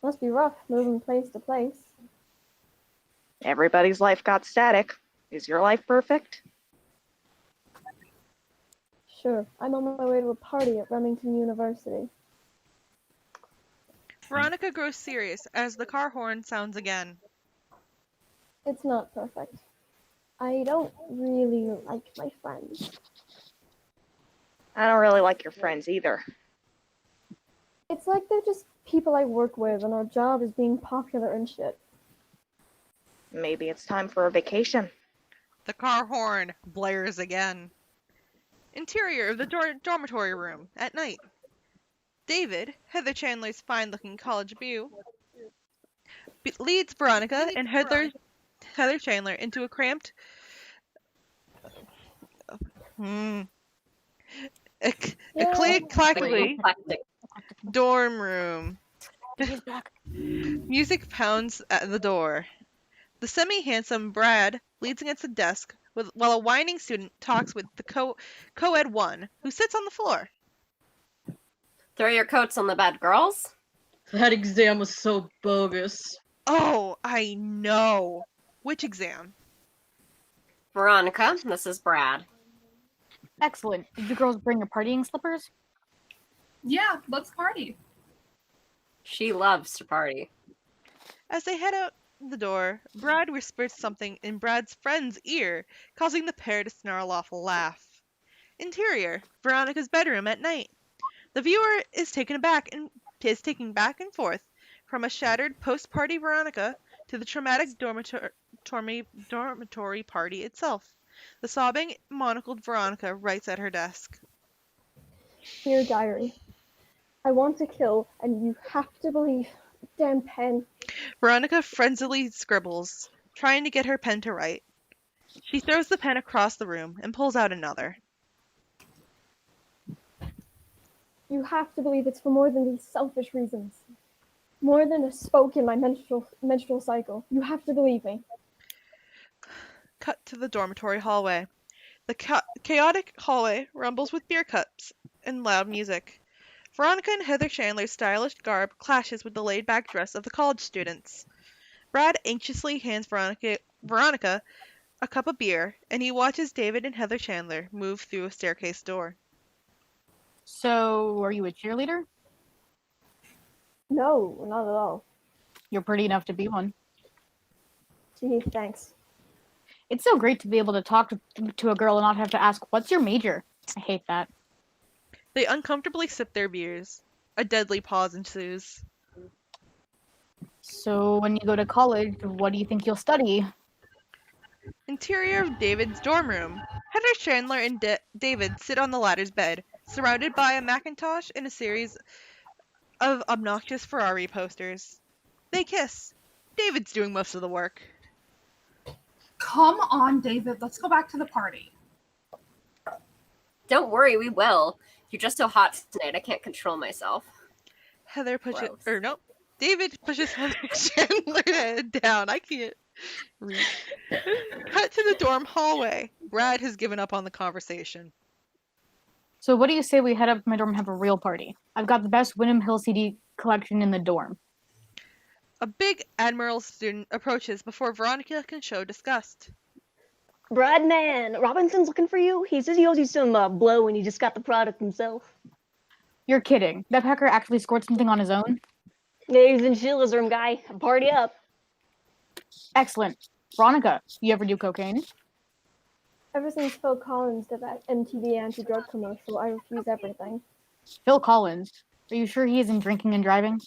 E: Must be rough moving place to place.
H: Everybody's life got static. Is your life perfect?
E: Sure. I'm on my way to a party at Remington University.
B: Veronica grows serious as the car horn sounds again.
E: It's not perfect. I don't really like my friends.
H: I don't really like your friends either.
E: It's like they're just people I work with and our job is being popular and shit.
H: Maybe it's time for a vacation.
B: The car horn blares again. Interior of the dormitory room at night. David, Heather Chandler's fine-looking college beau, leads Veronica and Heather Chandler into a cramped Hmm.
E: Yay.
B: Eclectically,
A: Eclectic.
B: dorm room. Music pounds at the door. The semi-handsome Brad leans against the desk while a whining student talks with the co-ed one, who sits on the floor.
A: Throw your coats on the bed, girls.
C: That exam was so bogus.
B: Oh, I know. Which exam?
A: Veronica, this is Brad.
D: Excellent. Did you girls bring your partying slippers?
I: Yeah, let's party.
A: She loves to party.
B: As they head out the door, Brad whispers something in Brad's friend's ear, causing the pair to snarl off a laugh. Interior, Veronica's bedroom at night. The viewer is taken back and forth from a shattered post-party Veronica to the traumatic dormitory party itself. The sobbing, monocled Veronica writes at her desk.
E: Dear diary, I want to kill, and you have to believe. Damn pen.
B: Veronica frenziedly scribbles, trying to get her pen to write. She throws the pen across the room and pulls out another.
E: You have to believe it's for more than these selfish reasons. More than a spoke in my menstrual cycle. You have to believe me.
B: Cut to the dormitory hallway. The chaotic hallway rumbles with beer cups and loud music. Veronica and Heather Chandler's stylish garb clashes with the laid-back dress of the college students. Brad anxiously hands Veronica a cup of beer, and he watches David and Heather Chandler move through a staircase door.
D: So, are you a cheerleader?
E: No, not at all.
D: You're pretty enough to be one.
E: Gee, thanks.
D: It's so great to be able to talk to a girl and not have to ask, what's your major? I hate that.
B: They uncomfortably sip their beers. A deadly pause ensues.
D: So, when you go to college, what do you think you'll study?
B: Interior of David's dorm room. Heather Chandler and David sit on the latter's bed, surrounded by a Macintosh and a series of obnoxious Ferrari posters. They kiss. David's doing most of the work.
I: Come on, David. Let's go back to the party.
A: Don't worry, we will. You're just so hot tonight, I can't control myself.
B: Heather pushes,
A: Gross.
B: David pushes Heather Chandler down. I can't read. Cut to the dorm hallway. Brad has given up on the conversation.
D: So, what do you say we head up to my dorm and have a real party? I've got the best Wyndham Hill CD collection in the dorm.
B: A big Admiral student approaches before Veronica can show disgust.
J: Brad man, Robinson's looking for you. He says he owes you some blow and he just got the product himself.
D: You're kidding. That hacker actually scored something on his own?
J: Yeah, he's in Sheila's room, guy. Party up.
D: Excellent. Veronica, you ever do cocaine?
E: Ever since Phil Collins did that MTV anti-drug commercial, I refuse everything.
D: Phil Collins. Are you sure he isn't drinking and driving?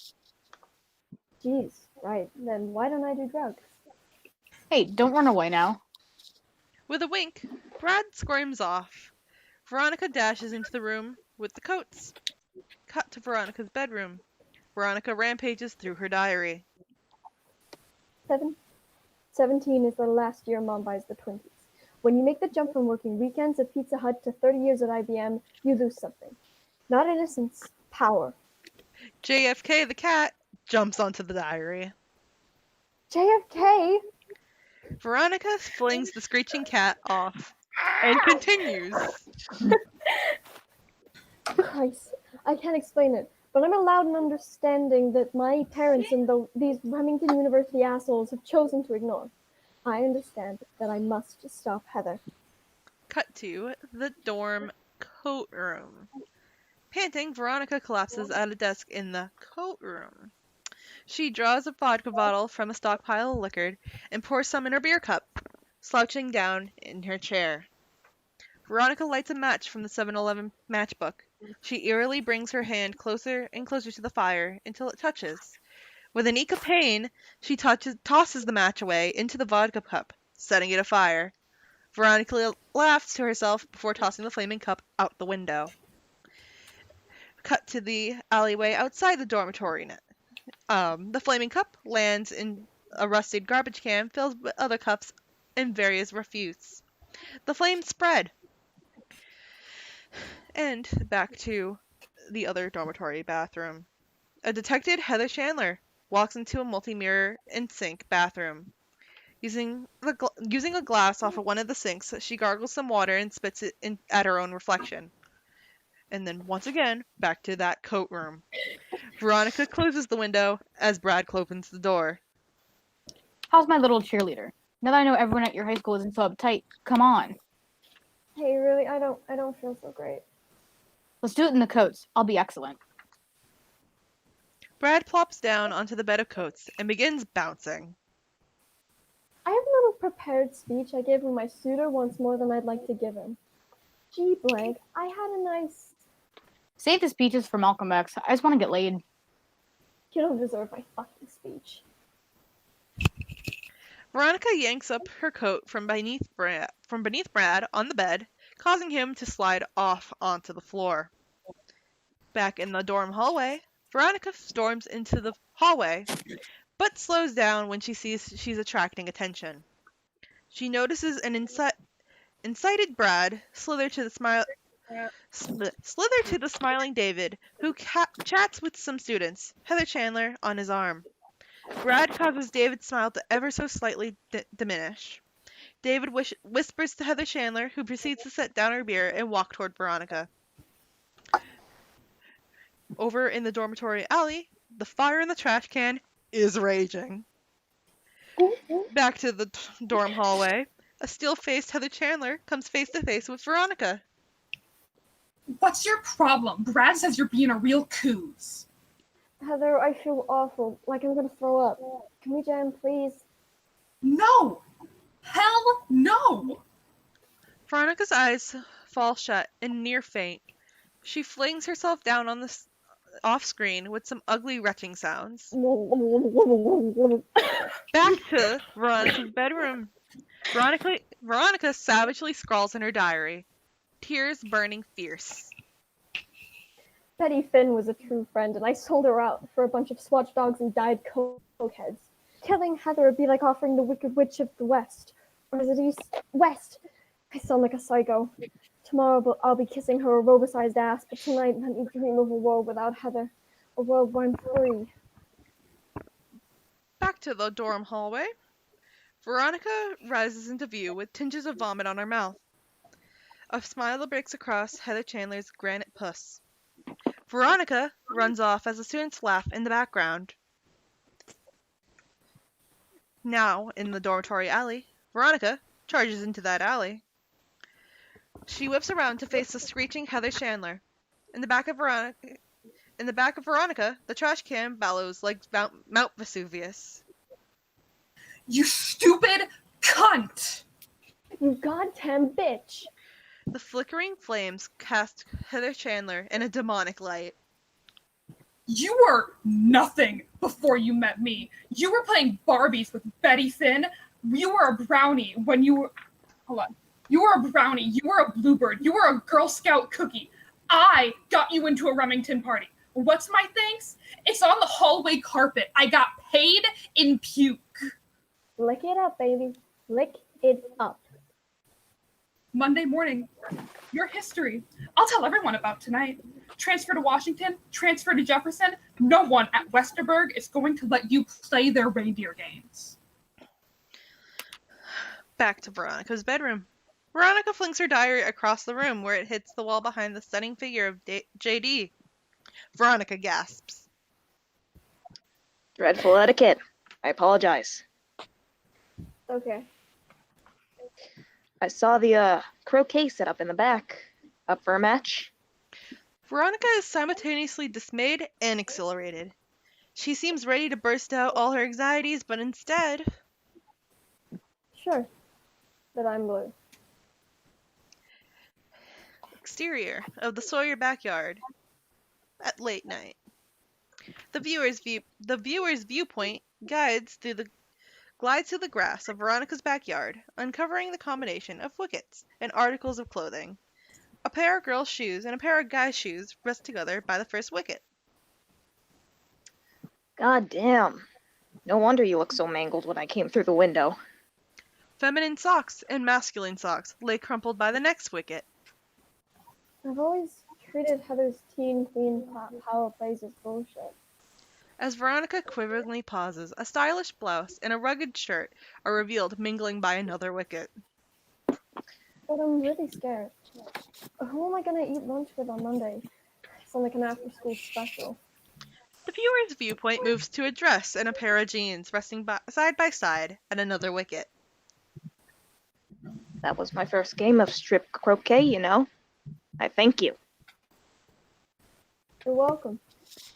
E: Jeez, right. Then why don't I do drugs?
D: Hey, don't run away now.
B: With a wink, Brad squirms off. Veronica dashes into the room with the coats. Cut to Veronica's bedroom. Veronica rampages through her diary.
E: 17 is the last year Mom buys the Twinkies. When you make the jump from working weekends at Pizza Hut to 30 years at IBM, you lose something. Not innocence, power.
B: JFK the cat jumps onto the diary.
E: JFK?
B: Veronica flings the screeching cat off and continues.
E: Christ, I can't explain it, but I'm allowed an understanding that my parents and these Remington University assholes have chosen to ignore. I understand that I must stop Heather.
B: Cut to the dorm coat room. Panting, Veronica collapses at a desk in the coat room. She draws a vodka bottle from a stockpile of liquor and pours some in her beer cup, slouching down in her chair. Veronica lights a match from the 7-Eleven matchbook. She eerily brings her hand closer and closer to the fire until it touches. With an eek of pain, she tosses the match away into the vodka cup, setting it afire. Veronica laughs to herself before tossing the flaming cup out the window. Cut to the alleyway outside the dormitory. The flaming cup lands in a rusted garbage can filled with other cups and various refuse. The flames spread. And back to the other dormitory bathroom. A detected Heather Chandler walks into a multi-mirror and sink bathroom. Using a glass off of one of the sinks, she gargles some water and spits it at her own reflection. And then once again, back to that coat room. Veronica closes the window as Brad opens the door.
D: How's my little cheerleader? Now that I know everyone at your high school isn't so uptight, come on.
E: Hey, really, I don't feel so great.
D: Let's do it in the coats. I'll be excellent.
B: Brad plops down onto the bed of coats and begins bouncing.
E: I have a little prepared speech I gave my suitor once more than I'd like to give him. Gee blank, I had a nice...
D: Save the speeches for Malcolm X. I just want to get laid.
E: You don't deserve my fucking speech.
B: Veronica yanks up her coat from beneath Brad on the bed, causing him to slide off onto the floor. Back in the dorm hallway, Veronica storms into the hallway, but slows down when she sees she's attracting attention. She notices an incited Brad slither to the smiling David, who chats with some students, Heather Chandler on his arm. Brad causes David's smile to ever so slightly diminish. David whispers to Heather Chandler, who proceeds to set down her beer and walk toward Veronica. Over in the dormitory alley, the fire in the trash can is raging. Back to the dorm hallway, a still-faced Heather Chandler comes face to face with Veronica.
I: What's your problem? Brad says you're being a real coos.
E: Heather, I feel awful, like I'm gonna throw up. Can we jam, please?
I: No! Hell no!
B: Veronica's eyes fall shut and near faint. She flings herself down on the off-screen with some ugly retching sounds. Back to Veronica's bedroom. Veronica savagely scrawls in her diary, tears burning fierce.
E: Betty Finn was a true friend, and I sold her out for a bunch of swatch dogs and dyed cokeheads. Killing Heather would be like offering the Wicked Witch of the West. Or is it East? West! I sound like a psycho. Tomorrow I'll be kissing her aerobicized ass, but tonight let me dream of a world without Heather. A world where I'm free.
B: Back to the dorm hallway. Veronica rises into view with tinges of vomit on her mouth. A smile breaks across Heather Chandler's granite puss. Veronica runs off as the students laugh in the background. Now, in the dormitory alley, Veronica charges into that alley. She whips around to face the screeching Heather Chandler. In the back of Veronica, the trash can bellows like Mount Vesuvius.
I: You stupid cunt!
E: You goddamn bitch!
B: The flickering flames cast Heather Chandler in a demonic light.
I: You were nothing before you met me. You were playing Barbies with Betty Finn. You were a brownie when you were... Hold on. You were a brownie. You were a bluebird. You were a Girl Scout cookie. I got you into a Remington party. What's my thanks? It's on the hallway carpet. I got paid in puke.
E: Lick it up, baby. Lick it up.
I: Monday morning, your history. I'll tell everyone about tonight. Transfer to Washington, transfer to Jefferson. No one at Westerberg is going to let you play their reindeer games.
B: Back to Veronica's bedroom. Veronica flings her diary across the room where it hits the wall behind the stunning figure of JD. Veronica gasps.
H: Dreadful etiquette. I apologize.
E: Okay.
H: I saw the croquet set up in the back. Up for a match?
B: Veronica is simultaneously dismayed and exhilarated. She seems ready to burst out all her anxieties, but instead...
E: Sure. But I'm blue.
B: Exterior of the Sawyer backyard. At late night. The viewer's viewpoint glides through the grass of Veronica's backyard, uncovering the combination of wickets and articles of clothing. A pair of girls' shoes and a pair of guys' shoes rest together by the first wicket.
H: God damn. No wonder you look so mangled when I came through the window.
B: Feminine socks and masculine socks lay crumpled by the next wicket.
E: I've always treated Heather's teen queen power plays as bullshit.
B: As Veronica quiveringly pauses, a stylish blouse and a rugged shirt are revealed mingling by another wicket.
E: But I'm really scared. Who am I gonna eat lunch with on Monday? It's like an after-school special.
B: The viewer's viewpoint moves to a dress and a pair of jeans resting side by side at another wicket.
H: That was my first game of strip croquet, you know. I thank you.
E: You're welcome.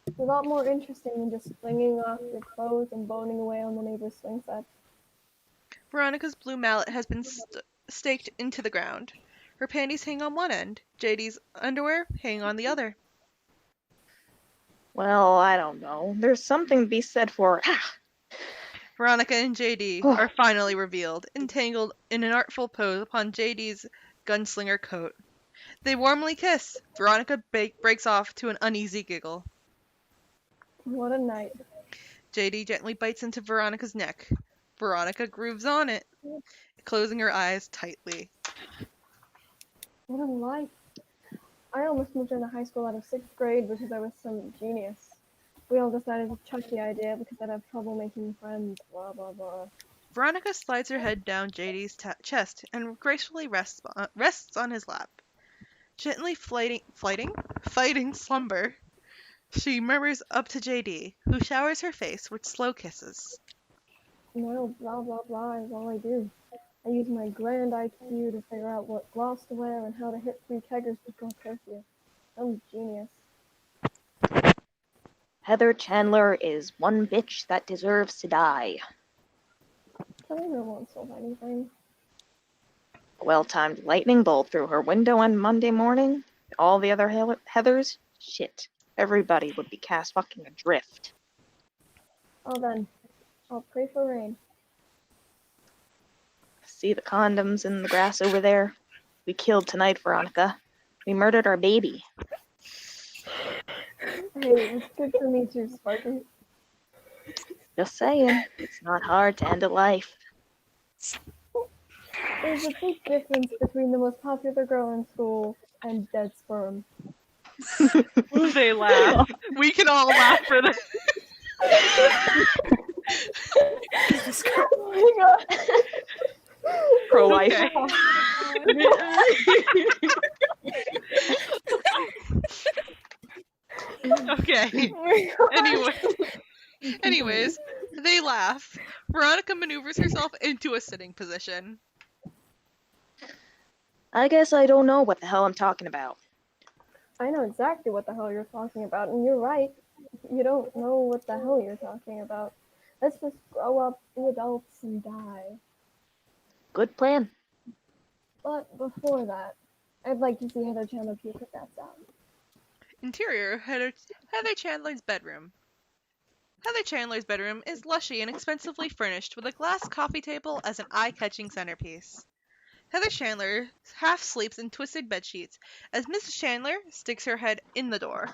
E: It's a lot more interesting than just flinging off your clothes and boning away on the neighbor's swing set.
B: Veronica's blue mallet has been staked into the ground. Her panties hang on one end, JD's underwear hang on the other.
H: Well, I don't know. There's something to be said for
B: Veronica and JD are finally revealed, entangled in an artful pose upon JD's gunslinger coat. They warmly kiss. Veronica breaks off to an uneasy giggle.
E: What a night.
B: JD gently bites into Veronica's neck. Veronica grooves on it, closing her eyes tightly.
E: What a life. I almost moved into high school out of 6th grade because I was some genius. We all decided to chuck the idea because I'd have trouble making friends, blah, blah, blah.
B: Veronica slides her head down JD's chest and gracefully rests on his lap. Gently fighting slumber, she murmurs up to JD, who showers her face with slow kisses.
E: No, blah, blah, blah is all I do. I use my grand IQ to figure out what gloss to wear and how to hit 3 keggers before curfew. I'm a genius.
H: Heather Chandler is one bitch that deserves to die.
E: Kelly won't solve anything.
H: A well-timed lightning bolt through her window on Monday morning. All the other Heathers? Shit. Everybody would be cast fucking adrift.
E: Oh then, I'll pray for rain.
H: See the condoms in the grass over there? We killed tonight, Veronica. We murdered our baby.
E: Hey, it's good for me too, Sparky.
H: Just saying, it's not hard to end a life.
E: There's a big difference between the most popular girl in school and dead sperm.
B: They laugh. We can all laugh for this.
E: Oh my god.
H: Pro-life.
B: Okay. Anyways, they laugh. Veronica maneuvers herself into a sitting position.
H: I guess I don't know what the hell I'm talking about.
E: I know exactly what the hell you're talking about, and you're right. You don't know what the hell you're talking about. Let's just grow up, be adults, and die.
H: Good plan.
E: But before that, I'd like to see Heather Chandler puke her guts out.
B: Interior, Heather Chandler's bedroom. Heather Chandler's bedroom is lushy and expensively furnished with a glass coffee table as an eye-catching centerpiece. Heather Chandler half sleeps in twisted bedsheets as Mrs. Chandler sticks her head in the door.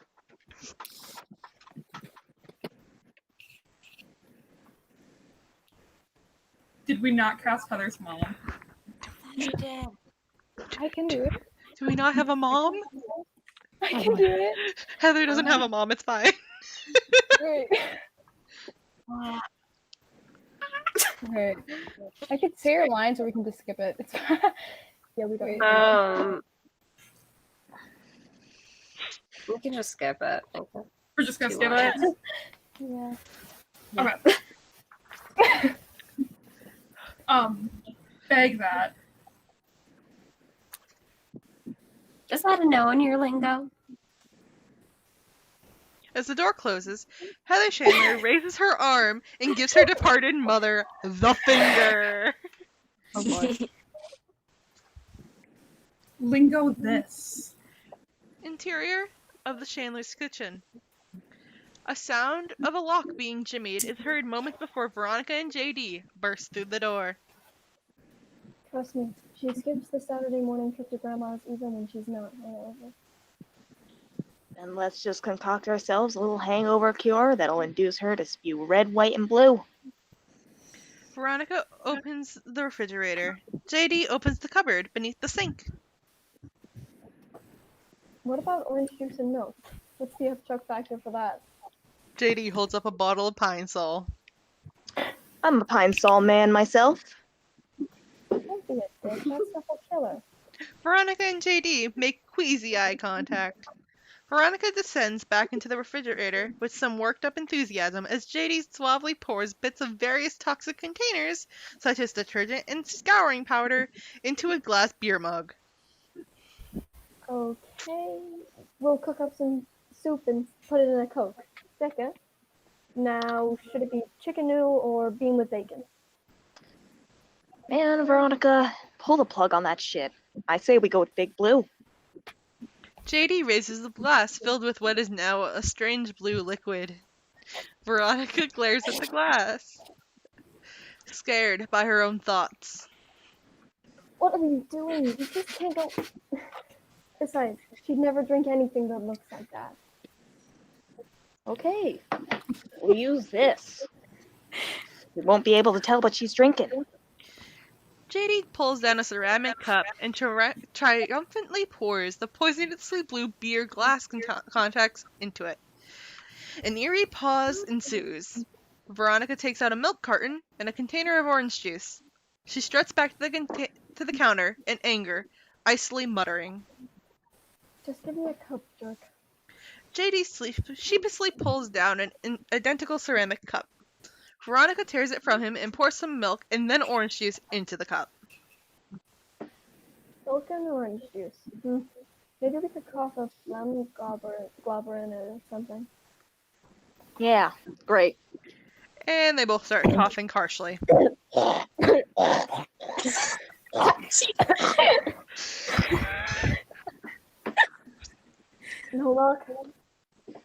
I: Did we not cast Heather's mom?
K: You did. I can do it.
B: Do we not have a mom?
K: I can do it.
B: Heather doesn't have a mom, it's fine.
K: Wait. Okay. I could say your lines or we can just skip it. It's
E: Yeah, we don't.
A: We can just skip it.
I: We're just gonna skip it.
K: Yeah.
I: Okay. Beg that.
A: Is that a no in your lingo?
B: As the door closes, Heather Chandler raises her arm and gives her departed mother the finger.
I: Oh boy. Lingo this.
B: Interior of the Chandler's kitchen. A sound of a lock being jimmied is heard moments before Veronica and JD burst through the door.
E: Trust me, she skips the Saturday morning trip to Grandma's even when she's not hungover.
H: And let's just concoct ourselves a little hangover cure that'll induce her to spew red, white, and blue.
B: Veronica opens the refrigerator. JD opens the cupboard beneath the sink.
E: What about orange juice and milk? What's the upchuck factor for that?
B: JD holds up a bottle of Pine Sol.
H: I'm a Pine Sol man myself.
E: Don't be a dick. That stuff will kill her.
B: Veronica and JD make queasy eye contact. Veronica descends back into the refrigerator with some worked up enthusiasm as JD suavely pours bits of various toxic containers, such as detergent and scouring powder, into a glass beer mug.
E: Okay. We'll cook up some soup and put it in a Coke. Second. Now, should it be chicken noodle or bean with bacon?
H: Man, Veronica, pull the plug on that shit. I say we go with Big Blue.
B: JD raises the glass filled with what is now a strange blue liquid. Veronica glares at the glass, scared by her own thoughts.
E: What are you doing? You just can't go. Besides, she'd never drink anything that looks like that.
H: Okay, we'll use this. We won't be able to tell what she's drinking.
B: JD pulls down a ceramic cup and triumphantly pours the poisonously blue beer glass contacts into it. An eerie pause ensues. Veronica takes out a milk carton and a container of orange juice. She struts back to the counter in anger, icily muttering.
E: Just give me a cup, jerk.
B: JD sheepishly pulls down an identical ceramic cup. Veronica tears it from him and pours some milk and then orange juice into the cup.
E: Milk and orange juice. Maybe we could cough a lemon globber in it or something.
H: Yeah, great.
B: And they both start coughing harshly.
E: No luck?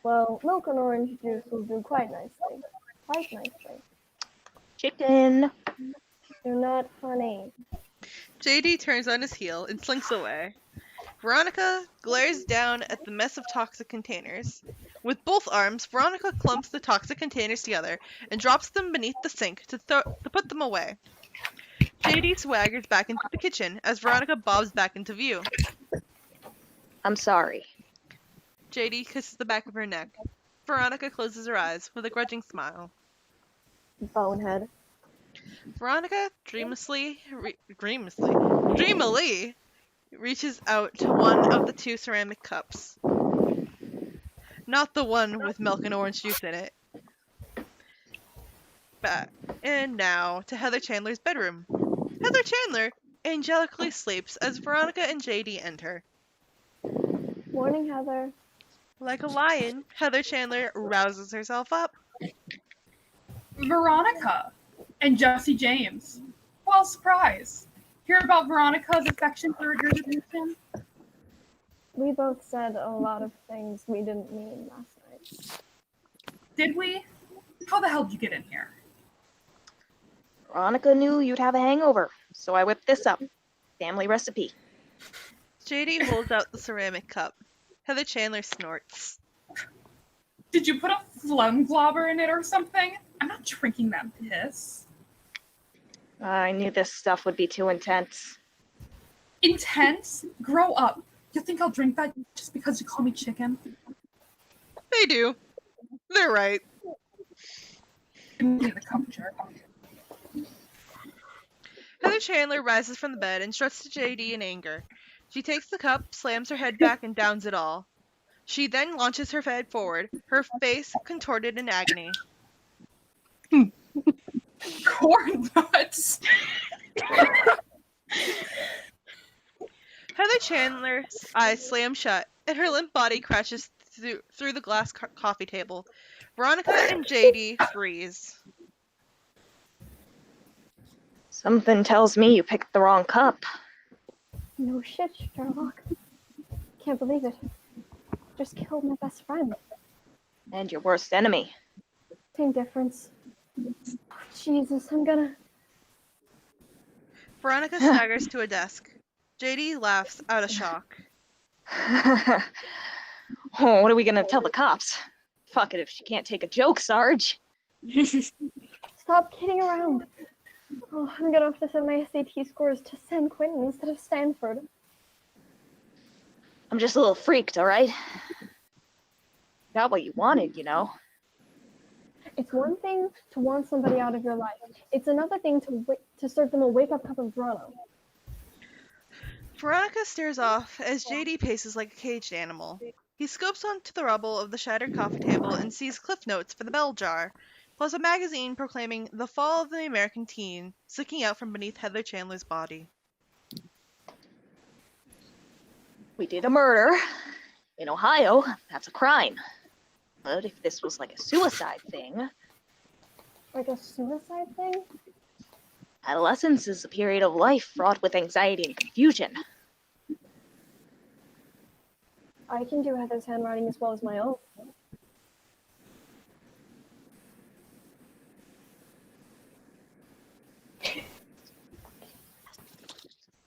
E: Well, milk and orange juice will do quite nicely. Quite nicely.
H: Chicken.
E: You're not funny.
B: JD turns on his heel and slinks away. Veronica glares down at the mess of toxic containers. With both arms, Veronica clumps the toxic containers together and drops them beneath the sink to put them away. JD swaggers back into the kitchen as Veronica bobs back into view.
H: I'm sorry.
B: JD kisses the back of her neck. Veronica closes her eyes with a grudging smile.
E: Bonehead.
B: Veronica dreamily reaches out to one of the two ceramic cups. Not the one with milk and orange juice in it. And now to Heather Chandler's bedroom. Heather Chandler angelically sleeps as Veronica and JD enter.
E: Morning, Heather.
B: Like a lion, Heather Chandler rouses herself up.
I: Veronica and Jesse James. Well, surprise. Hear about Veronica's affection for regurgitation?
E: We both said a lot of things we didn't mean last night.
I: Did we? How the hell did you get in here?
H: Veronica knew you'd have a hangover, so I whipped this up. Family recipe.
B: JD holds out the ceramic cup. Heather Chandler snorts.
I: Did you put a phlegm globber in it or something? I'm not drinking that piss.
H: I knew this stuff would be too intense.
I: Intense? Grow up. You think I'll drink that just because you call me chicken?
B: They do. They're right.
I: Give me the cup, jerk.
B: Heather Chandler rises from the bed and struts to JD in anger. She takes the cup, slams her head back, and downs it all. She then launches her head forward, her face contorted in agony.
I: Corn nuts!
B: Heather Chandler's eyes slam shut, and her limp body crashes through the glass coffee table. Veronica and JD freeze.
H: Something tells me you picked the wrong cup.
E: No shit, Sherlock. Can't believe it. Just killed my best friend.
H: And your worst enemy.
E: Same difference. Oh, Jesus, I'm gonna...
B: Veronica staggers to a desk. JD laughs out of shock.
H: Oh, what are we gonna tell the cops? Fuck it if she can't take a joke, Sarge.
E: Stop kidding around. Oh, I'm gonna have to send my SAT scores to San Quentin instead of Stanford.
H: I'm just a little freaked, alright? Got what you wanted, you know.
E: It's one thing to want somebody out of your life. It's another thing to serve them a wake-up cup of Verano.
B: Veronica stares off as JD paces like a caged animal. He scopes onto the rubble of the shattered coffee table and sees cliff notes for the bell jar, plus a magazine proclaiming the fall of the American teen sticking out from beneath Heather Chandler's body.
H: We did a murder. In Ohio, that's a crime. But if this was like a suicide thing...
E: Like a suicide thing?
H: Adolescence is a period of life fraught with anxiety and confusion.
E: I can do Heather's handwriting as well as my own.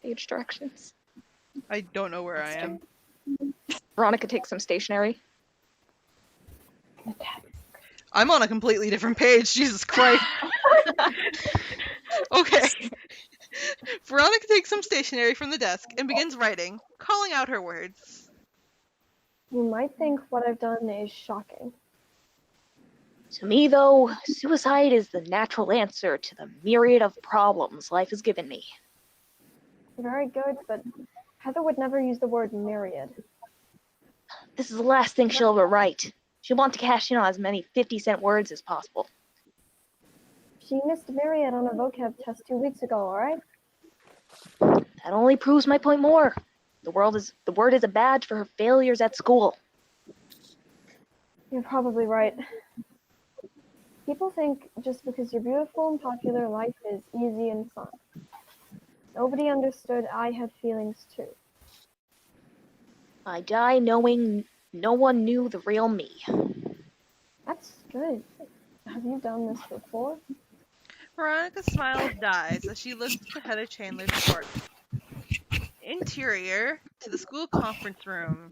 H: Page directions.
B: I don't know where I am.
H: Veronica takes some stationery.
B: I'm on a completely different page, Jesus Christ. Okay. Veronica takes some stationery from the desk and begins writing, calling out her words.
E: You might think what I've done is shocking.
H: To me, though, suicide is the natural answer to the myriad of problems life has given me.
E: Very good, but Heather would never use the word myriad.
H: This is the last thing she'll ever write. She'll want to cash in on as many 50-cent words as possible.
E: She missed myriad on a vocab test 2 weeks ago, alright?
H: That only proves my point more. The word is a badge for her failures at school.
E: You're probably right. People think just because you're beautiful and popular, life is easy and fun. Nobody understood I had feelings too.
H: I die knowing no one knew the real me.
E: That's good. Have you done this before?
B: Veronica's smile dies as she listens to Heather Chandler's report. Interior to the school conference room.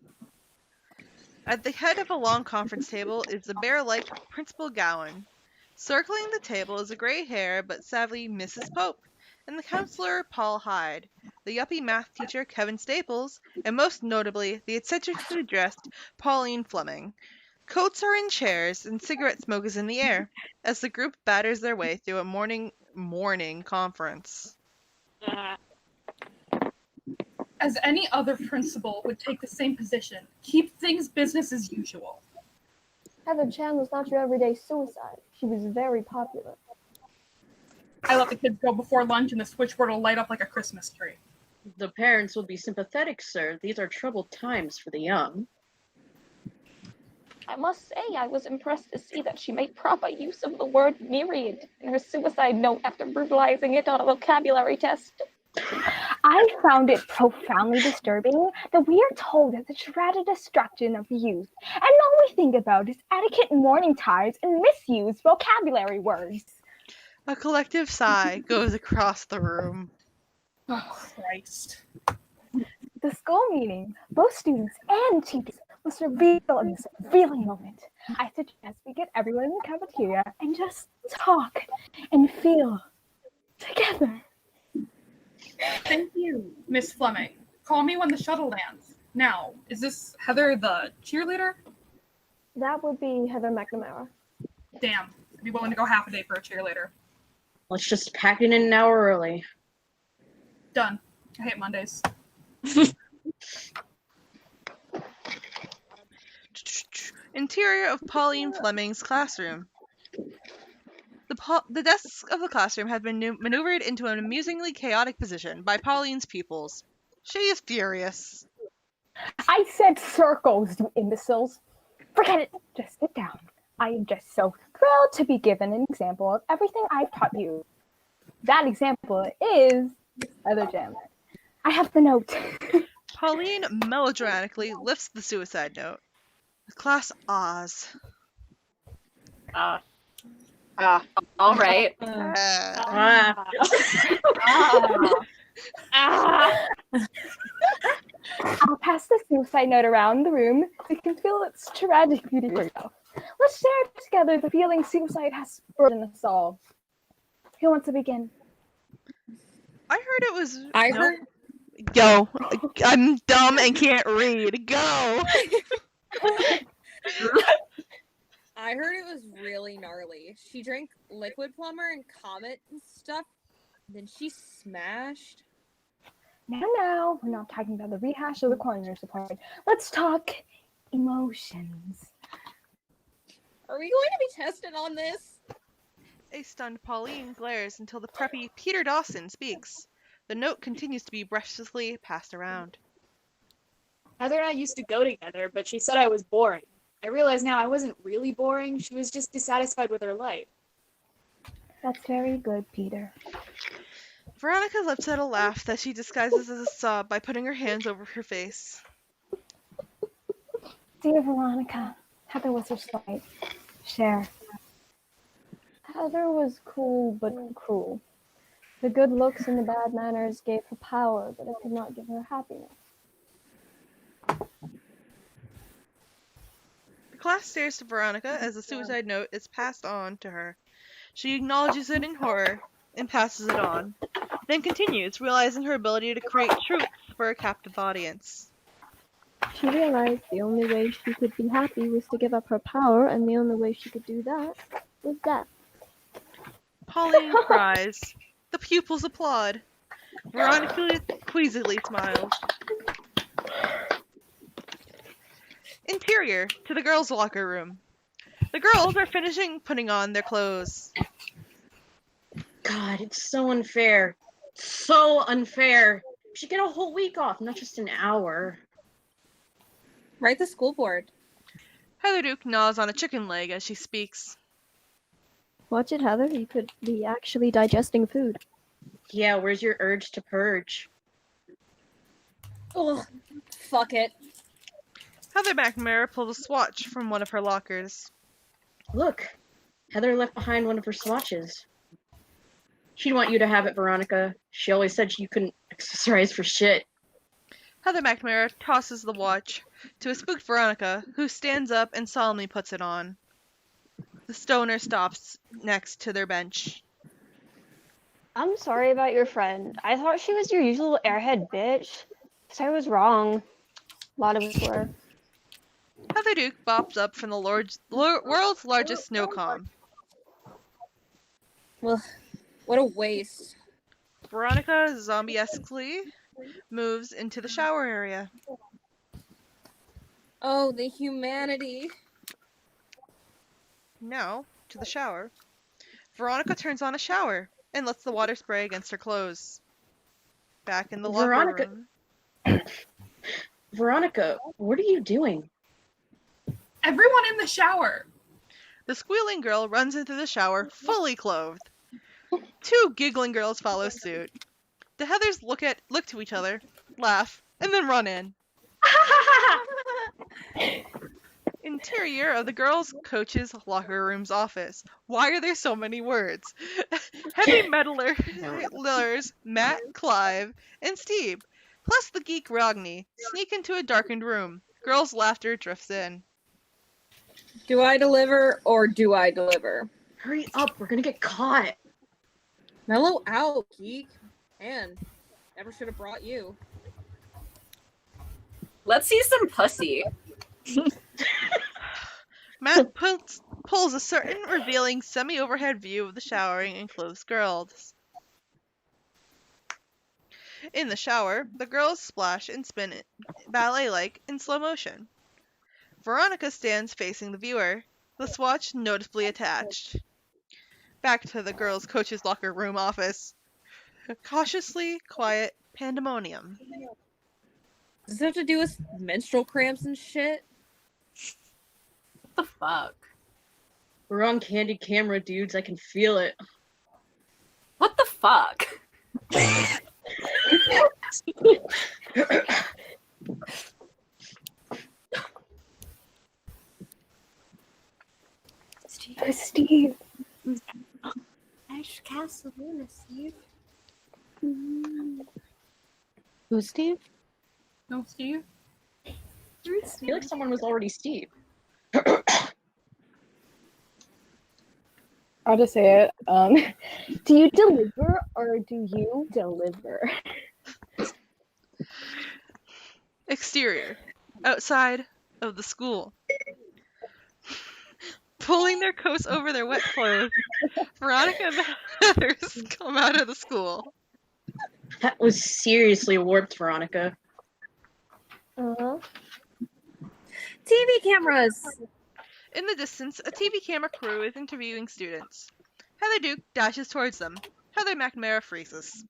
B: At the head of a long conference table is the bear-like Principal Gowan. Circling the table is a gray-haired but savvy Mrs. Pope, and the counselor Paul Hyde, the yuppie math teacher Kevin Staples, and most notably the eccentrically dressed Pauline Fleming. Coats are in chairs and cigarette smoke is in the air as the group batters their way through a morning conference.
I: As any other principal would take the same position, keep things business as usual.
E: Heather Chan was not your everyday suicide. She was very popular.
I: I let the kids go before lunch and the switchboard will light up like a Christmas tree.
C: The parents will be sympathetic, sir. These are troubled times for the young.
J: I must say I was impressed to see that she made proper use of the word myriad in her suicide note after brutalizing it on a vocabulary test.
K: I found it profoundly disturbing that we are told that the tragic destruction of youth, and all we think about is etiquette and morning ties and misused vocabulary words.
B: A collective sigh goes across the room.
I: Oh, Christ.
K: The school meeting, both students and teachers must reveal in this revealing moment. I suggest we get everyone in the cafeteria and just talk and feel together.
I: Thank you, Miss Fleming. Call me when the shuttle lands. Now, is this Heather the cheerleader?
E: That would be Heather McNamara.
I: Damn, I'd be willing to go half a day for a cheerleader.
C: Let's just pack it in an hour early.
I: Done. I hate Mondays.
B: Interior of Pauline Fleming's classroom. The desks of the classroom have been maneuvered into an amusingly chaotic position by Pauline's pupils. She is furious.
K: I said circles, you imbeciles. Forget it. Just sit down. I am just so thrilled to be given an example of everything I've taught you. That example is Heather Chandler. I have the note.
B: Pauline melodramatically lifts the suicide note. The class ahs.
A: All right.
K: I'll pass the suicide note around the room so you can feel its tragic beauty for yourself. Let's share together the feeling suicide has burdened us all. Who wants to begin?
B: I heard it was.
L: I heard.
B: Go. I'm dumb and can't read. Go.
L: I heard it was really gnarly. She drank Liquid Plumber and Comet and stuff. Then she smashed.
K: Now, we're not talking about the rehash of the coroner's report. Let's talk emotions.
L: Are we going to be tested on this?
B: A stunned Pauline glares until the preppy Peter Dawson speaks. The note continues to be breathlessly passed around.
F: Heather and I used to go together, but she said I was boring. I realize now I wasn't really boring. She was just dissatisfied with her life.
K: That's very good, Peter.
B: Veronica lets out a laugh that she disguises as a sob by putting her hands over her face.
K: Dear Veronica, Heather was her slight. Share.
E: Heather was cool but cruel. The good looks and the bad manners gave her power, but it could not give her happiness.
B: The class stares to Veronica as the suicide note is passed on to her. She acknowledges it in horror and passes it on, then continues, realizing her ability to create truths for a captive audience.
E: She realized the only way she could be happy was to give up her power, and the only way she could do that was death.
B: Pauline cries. The pupils applaud. Veronica queasily smiles. Interior, to the girls' locker room. The girls are finishing putting on their clothes.
C: God, it's so unfair. So unfair. We should get a whole week off, not just an hour.
L: Write the school board.
B: Heather Duke gnaws on a chicken leg as she speaks.
E: Watch it, Heather. You could be actually digesting food.
C: Yeah, where's your urge to purge?
L: Ugh, fuck it.
B: Heather McNamara pulls a swatch from one of her lockers.
C: Look, Heather left behind one of her swatches. She'd want you to have it, Veronica. She always said you couldn't accessorize for shit.
B: Heather McNamara tosses the watch to a spooked Veronica, who stands up and solemnly puts it on. The stoner stops next to their bench.
M: I'm sorry about your friend. I thought she was your usual airhead bitch. So I was wrong. A lot of us were.
B: Heather Duke bops up from the world's largest snowcom.
L: Well, what a waste.
B: Veronica zombie-esquely moves into the shower area.
L: Oh, the humanity.
B: Now, to the shower. Veronica turns on a shower and lets the water spray against her clothes. Back in the locker room.
C: Veronica, what are you doing?
I: Everyone in the shower.
B: The squealing girl runs into the shower, fully clothed. Two giggling girls follow suit. The Heathers look to each other, laugh, and then run in. Interior of the girls' coach's locker room's office. Why are there so many words? Heavy metalers Matt, Clive, and Steve, plus the geek Rogny, sneak into a darkened room. Girls' laughter drifts in.
L: Do I deliver or do I deliver?
C: Hurry up, we're gonna get caught.
L: Mellow out, geek. Man, never should have brought you.
A: Let's see some pussy.
B: Matt pulls a certain revealing semi-overhead view of the showering and clothed girls. In the shower, the girls splash and spin ballet-like in slow motion. Veronica stands facing the viewer, the swatch noticeably attached. Back to the girls' coach's locker room office. Cautiously quiet pandemonium.
L: Does it have to do with menstrual cramps and shit?
A: What the fuck?
C: We're on candid camera, dudes. I can feel it.
A: What the fuck?
K: Steve.
E: I should cast the Luna, Steve.
D: Who's Steve?
I: No, Steve?
C: I feel like someone was already Steve.
K: I'll just say it. Do you deliver or do you deliver?
B: Exterior. Outside of the school. Pulling their coats over their wet clothes, Veronica and the Heathers come out of the school.
C: That was seriously warped, Veronica.
E: Uh-huh.
L: TV cameras.
B: In the distance, a TV camera crew is interviewing students. Heather Duke dashes towards them. Heather McNamara freezes.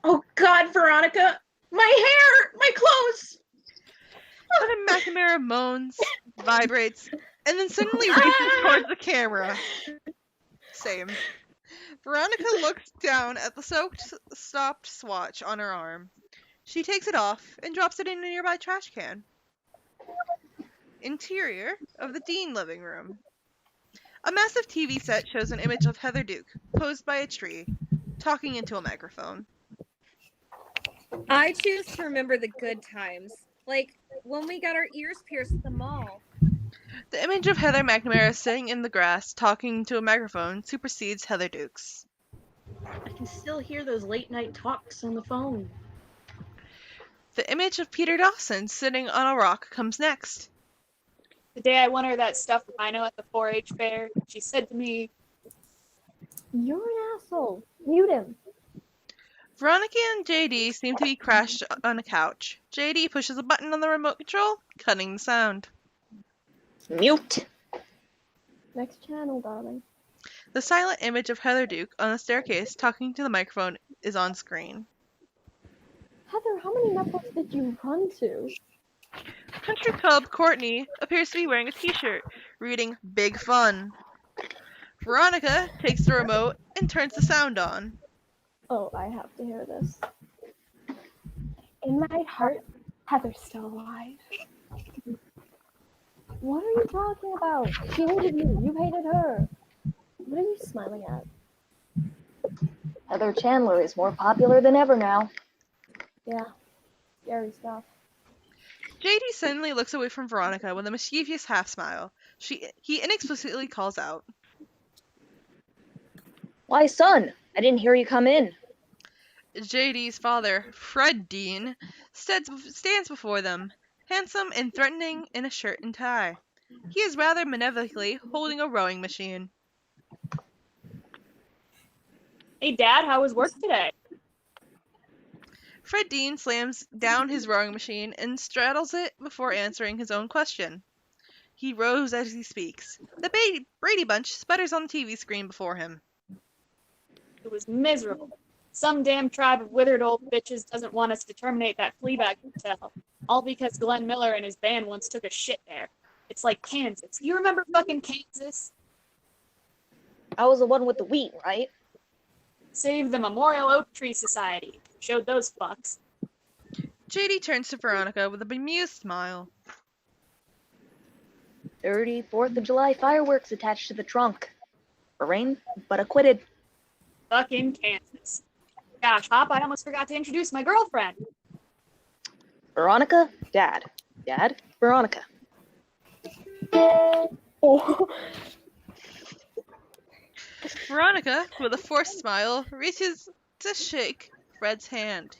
C: Oh God, Veronica! My hair! My clothes!
B: Heather McNamara moans, vibrates, and then suddenly races towards the camera. Same. Veronica looks down at the stopped swatch on her arm. She takes it off and drops it in a nearby trash can. Interior of the Dean living room. A massive TV set shows an image of Heather Duke, posed by a tree, talking into a microphone.
L: I choose to remember the good times, like when we got our ears pierced at the mall.
B: The image of Heather McNamara sitting in the grass, talking to a microphone, supersedes Heather Duke's.
C: I can still hear those late night talks on the phone.
B: The image of Peter Dawson sitting on a rock comes next.
F: The day I won her that stuffed rhino at the 4-H fair, she said to me,
E: "You're an asshole. Mute him."
B: Veronica and JD seem to be crashed on a couch. JD pushes a button on the remote control, cutting the sound.
H: Mute.
E: Next channel, darling.
B: The silent image of Heather Duke on the staircase talking to the microphone is on screen.
E: Heather, how many networks did you run to?
B: Country Club Courtney appears to be wearing a t-shirt, reading Big Fun. Veronica takes the remote and turns the sound on.
E: Oh, I have to hear this.
K: In my heart, Heather's still alive.
E: What are you talking about? She hated you. You hated her. What are you smiling at?
J: Heather Chandler is more popular than ever now.
E: Yeah, scary stuff.
B: JD suddenly looks away from Veronica with a mischievous half-smile. He inexplicably calls out.
J: Why, son, I didn't hear you come in.
B: JD's father, Fred Dean, stands before them, handsome and threatening in a shirt and tie. He is rather malevolently holding a rowing machine.
F: "Hey, Dad, how was work today?"
B: Fred Dean slams down his rowing machine and straddles it before answering his own question. He rows as he speaks. The Brady Bunch sputters on the TV screen before him.
F: "It was miserable. Some damn tribe of withered old bitches doesn't want us to terminate that Fleabag hotel. All because Glenn Miller and his band once took a shit there. It's like Kansas. You remember fucking Kansas?"
J: I was the one with the wheat, right?
F: Save the Memorial Oak Tree Society. Showed those fucks.
B: JD turns to Veronica with a bemused smile.
J: 30 4th of July fireworks attached to the trunk. Arraigned, but acquitted.
F: Fucking Kansas. Gosh, Hop, I almost forgot to introduce my girlfriend.
J: Veronica, Dad. Dad, Veronica.
K: Oh.
B: Veronica, with a forced smile, reaches to shake Fred's hand.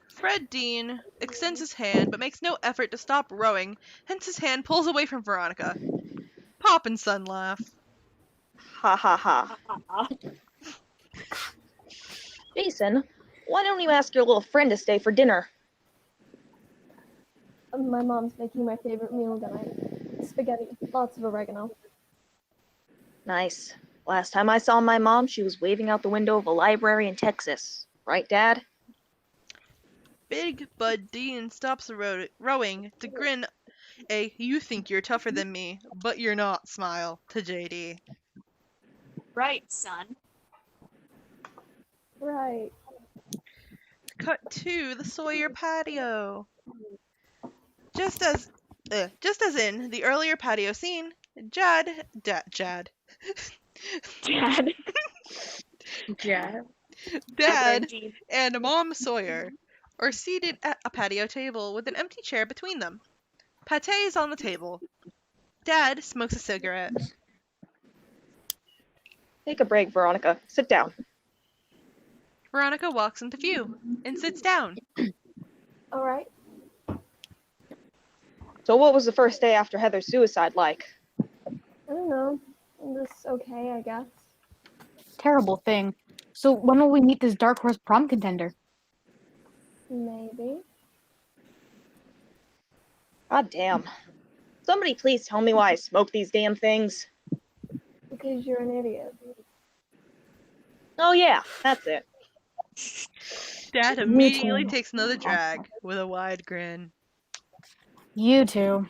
B: Fred Dean extends his hand but makes no effort to stop rowing, hence his hand pulls away from Veronica. Pop and Son laugh.
H: Ha ha ha.
J: Jason, why don't you ask your little friend to stay for dinner?
E: My mom's making my favorite meal tonight. Spaghetti, lots of oregano.
J: Nice. Last time I saw my mom, she was waving out the window of a library in Texas. Right, Dad?
B: Big Bud Dean stops rowing to grin a "you think you're tougher than me, but you're not" smile to JD.
F: Right, son.
E: Right.
B: Cut to the Sawyer patio. Just as in the earlier patio scene, Dad
J: Dad.
B: Dad and Mom Sawyer are seated at a patio table with an empty chair between them. Pate is on the table. Dad smokes a cigarette.
H: Take a break, Veronica. Sit down.
B: Veronica walks into view and sits down.
E: All right.
H: So what was the first day after Heather's suicide like?
E: I don't know. Just okay, I guess.
D: Terrible thing. So when will we meet this dark horse prom contender?
E: Maybe.
H: God damn. Somebody please tell me why I smoke these damn things.
E: Because you're an idiot.
H: Oh yeah, that's it.
B: Dad immediately takes another drag with a wide grin.
D: You too.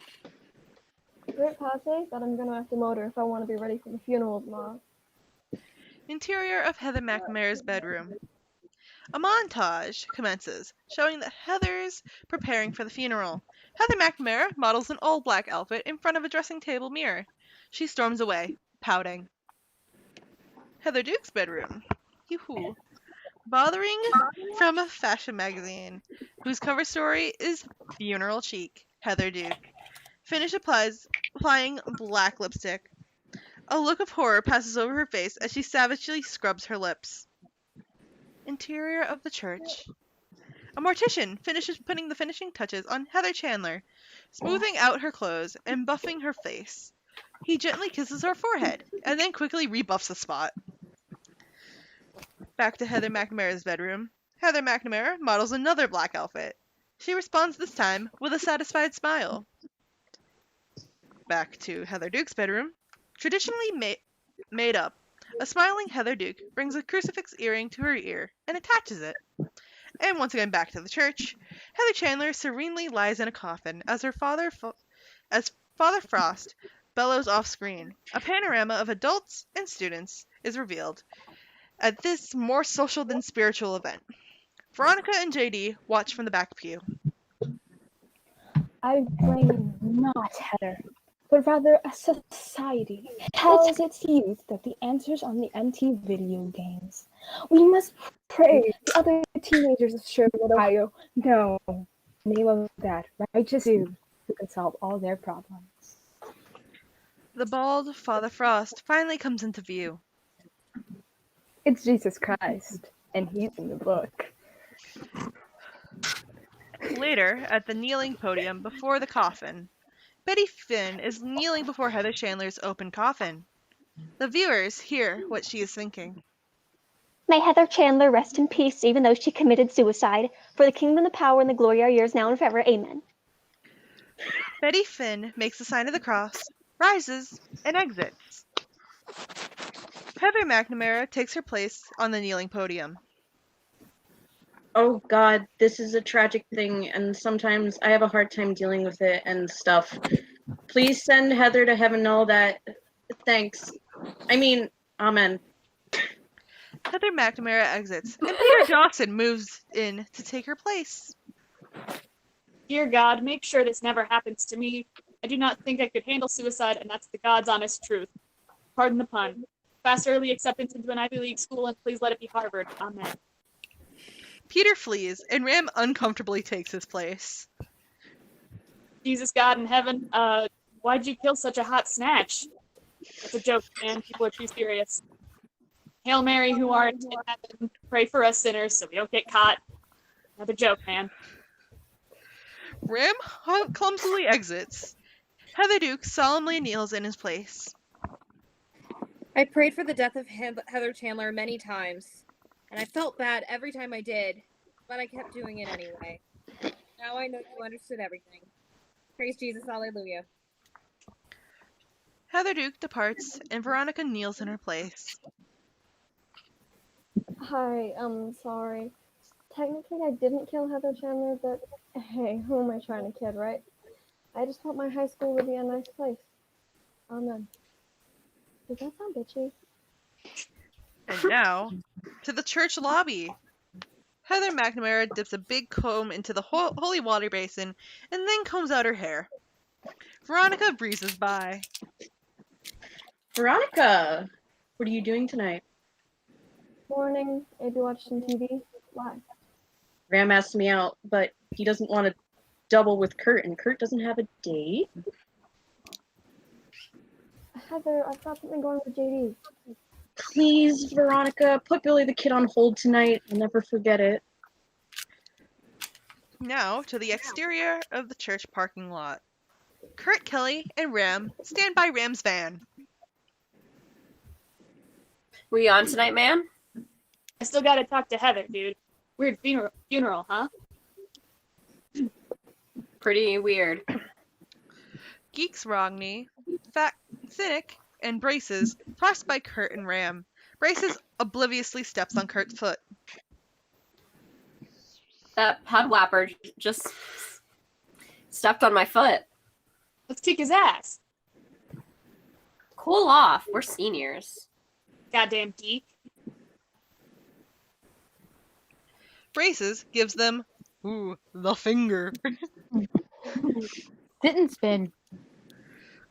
E: Great party, but I'm gonna have to motor if I want to be ready for the funeral tomorrow.
B: Interior of Heather McNamara's bedroom. A montage commences, showing that Heather's preparing for the funeral. Heather McNamara models an all-black outfit in front of a dressing table mirror. She storms away, pouting. Heather Duke's bedroom. Yoo-hoo. Bothering from a fashion magazine, whose cover story is Funeral Chic, Heather Duke. Finish applying black lipstick. A look of horror passes over her face as she savagely scrubs her lips. Interior of the church. A mortician finishes putting the finishing touches on Heather Chandler, smoothing out her clothes and buffing her face. He gently kisses her forehead, and then quickly rebuffs the spot. Back to Heather McNamara's bedroom. Heather McNamara models another black outfit. She responds this time with a satisfied smile. Back to Heather Duke's bedroom. Traditionally made up, a smiling Heather Duke brings a crucifix earring to her ear and attaches it. And once again back to the church. Heather Chandler serenely lies in a coffin as Father Frost bellows off screen. A panorama of adults and students is revealed at this more social than spiritual event. Veronica and JD watch from the back pew.
K: I blame not Heather, but rather a society that tells its youth that the answers on the empty video games. We must pray the other teenagers of Sherwood, Ohio know the name of that righteous dude who can solve all their problems.
B: The bald Father Frost finally comes into view.
K: It's Jesus Christ, and he's in the book.
B: Later, at the kneeling podium before the coffin, Betty Finn is kneeling before Heather Chandler's open coffin. The viewers hear what she is thinking.
M: May Heather Chandler rest in peace, even though she committed suicide. For the kingdom, the power, and the glory are yours now and forever. Amen.
B: Betty Finn makes the sign of the cross, rises, and exits. Heather McNamara takes her place on the kneeling podium.
C: Oh god, this is a tragic thing, and sometimes I have a hard time dealing with it and stuff. Please send Heather to heaven and all that. Thanks. I mean, amen.
B: Heather McNamara exits, and Peter Dawson moves in to take her place.
F: Dear God, make sure this never happens to me. I do not think I could handle suicide, and that's the God's honest truth. Pardon the pun. Fast early acceptance into an Ivy League school, and please let it be Harvard. Amen.
B: Peter flees, and Ram uncomfortably takes his place.
F: Jesus, God in heaven, why'd you kill such a hot snatch? That's a joke, man. People are too serious. Hail Mary, who art in heaven, pray for us sinners so we don't get caught. Another joke, man.
B: Ram clumsily exits. Heather Duke solemnly kneels in his place.
L: I prayed for the death of Heather Chandler many times, and I felt bad every time I did, but I kept doing it anyway. Now I know you understood everything. Praise Jesus, hallelujah.
B: Heather Duke departs, and Veronica kneels in her place.
E: Hi, I'm sorry. Technically, I didn't kill Heather Chandler, but hey, who am I trying to kid, right? I just thought my high school would be a nice place. Amen. Does that sound bitchy?
B: And now, to the church lobby. Heather McNamara dips a big comb into the holy water basin and then combs out her hair. Veronica breezes by.
C: Veronica, what are you doing tonight?
E: Morning, maybe watch some TV. Why?
C: Ram asked me out, but he doesn't want to double with Kurt, and Kurt doesn't have a date.
E: Heather, I've got something going with JD.
C: Please, Veronica, put Billy the Kid on hold tonight. I'll never forget it.
B: Now to the exterior of the church parking lot. Kurt, Kelly, and Ram stand by Ram's van.
A: We on tonight, man?
F: I still gotta talk to Heather, dude. Weird funeral, huh?
A: Pretty weird.
B: Geeks Rogny, Fat Cynic, and Braces tossed by Kurt and Ram. Braces obliviously steps on Kurt's foot.
A: That pudwapper just stepped on my foot.
F: Let's kick his ass.
A: Cool off. We're seniors.
F: Goddamn geek.
B: Braces gives them, the finger.
D: Sit and spin.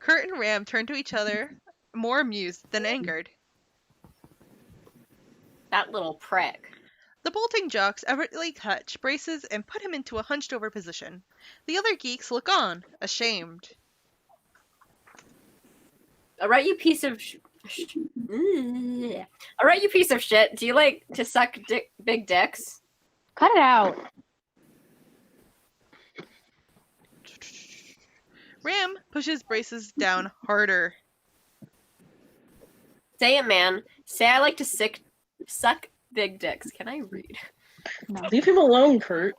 B: Kurt and Ram turn to each other, more amused than angered.
A: That little prick.
B: The bolting jocks effortlessly touch Braces and put him into a hunched over position. The other geeks look on, ashamed.
A: Alright, you piece of Alright, you piece of shit. Do you like to suck big dicks?
D: Cut it out.
B: Ram pushes Braces down harder.
A: Say it, man. Say I like to suck big dicks. Can I read?
D: No.
C: Leave him alone, Kurt.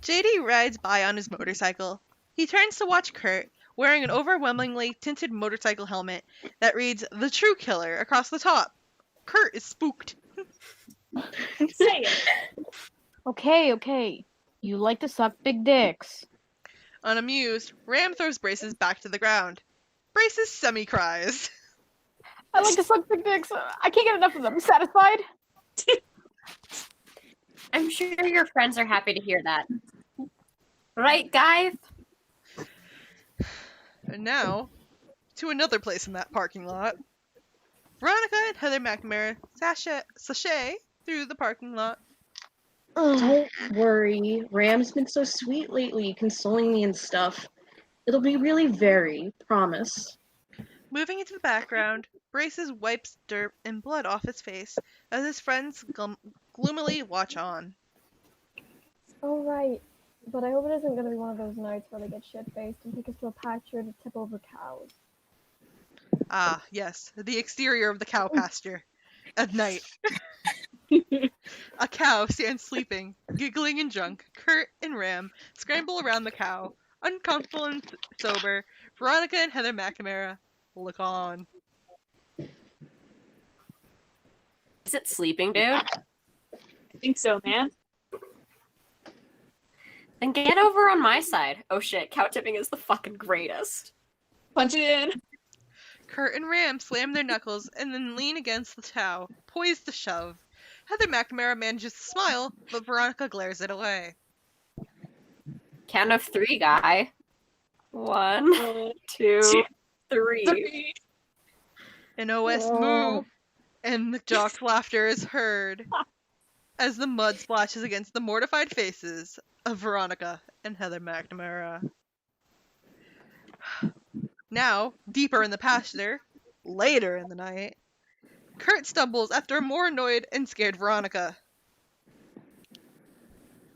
B: JD rides by on his motorcycle. He turns to watch Kurt, wearing an overwhelmingly tinted motorcycle helmet that reads "The True Killer" across the top. Kurt is spooked.
F: Say it.
D: Okay. You like to suck big dicks.
B: Unamused, Ram throws Braces back to the ground. Braces semi-cries.
D: I like to suck big dicks. I can't get enough of them. Satisfied?
A: I'm sure your friends are happy to hear that. Right, guys?
B: And now, to another place in that parking lot. Veronica and Heather McNamara sashay through the parking lot.
C: Don't worry. Ram's been so sweet lately, consoling me and stuff. It'll be really very, promise.
B: Moving into the background, Braces wipes dirt and blood off his face as his friends gloomily watch on.
E: Oh, right. But I hope it isn't going to be one of those nights where they get shit-faced and take us to a pasture to tip over cows.
B: Ah, yes, the exterior of the cow pasture. At night. A cow stands sleeping, giggling and drunk. Kurt and Ram scramble around the cow. Uncomfortable and sober, Veronica and Heather McNamara look on.
A: Is it sleeping, dude?
F: I think so, man.
A: Then get over on my side. Oh shit, cow tipping is the fucking greatest.
F: Punch it in.
B: Kurt and Ram slam their knuckles and then lean against the cow, poised to shove. Heather McNamara manages to smile, but Veronica glares it away.
A: Count of 3, guy. 1, 2, 3.
B: An OS moo, and the jock's laughter is heard as the mud splashes against the mortified faces of Veronica and Heather McNamara. Now, deeper in the pasture, later in the night, Kurt stumbles after a more annoyed and scared Veronica.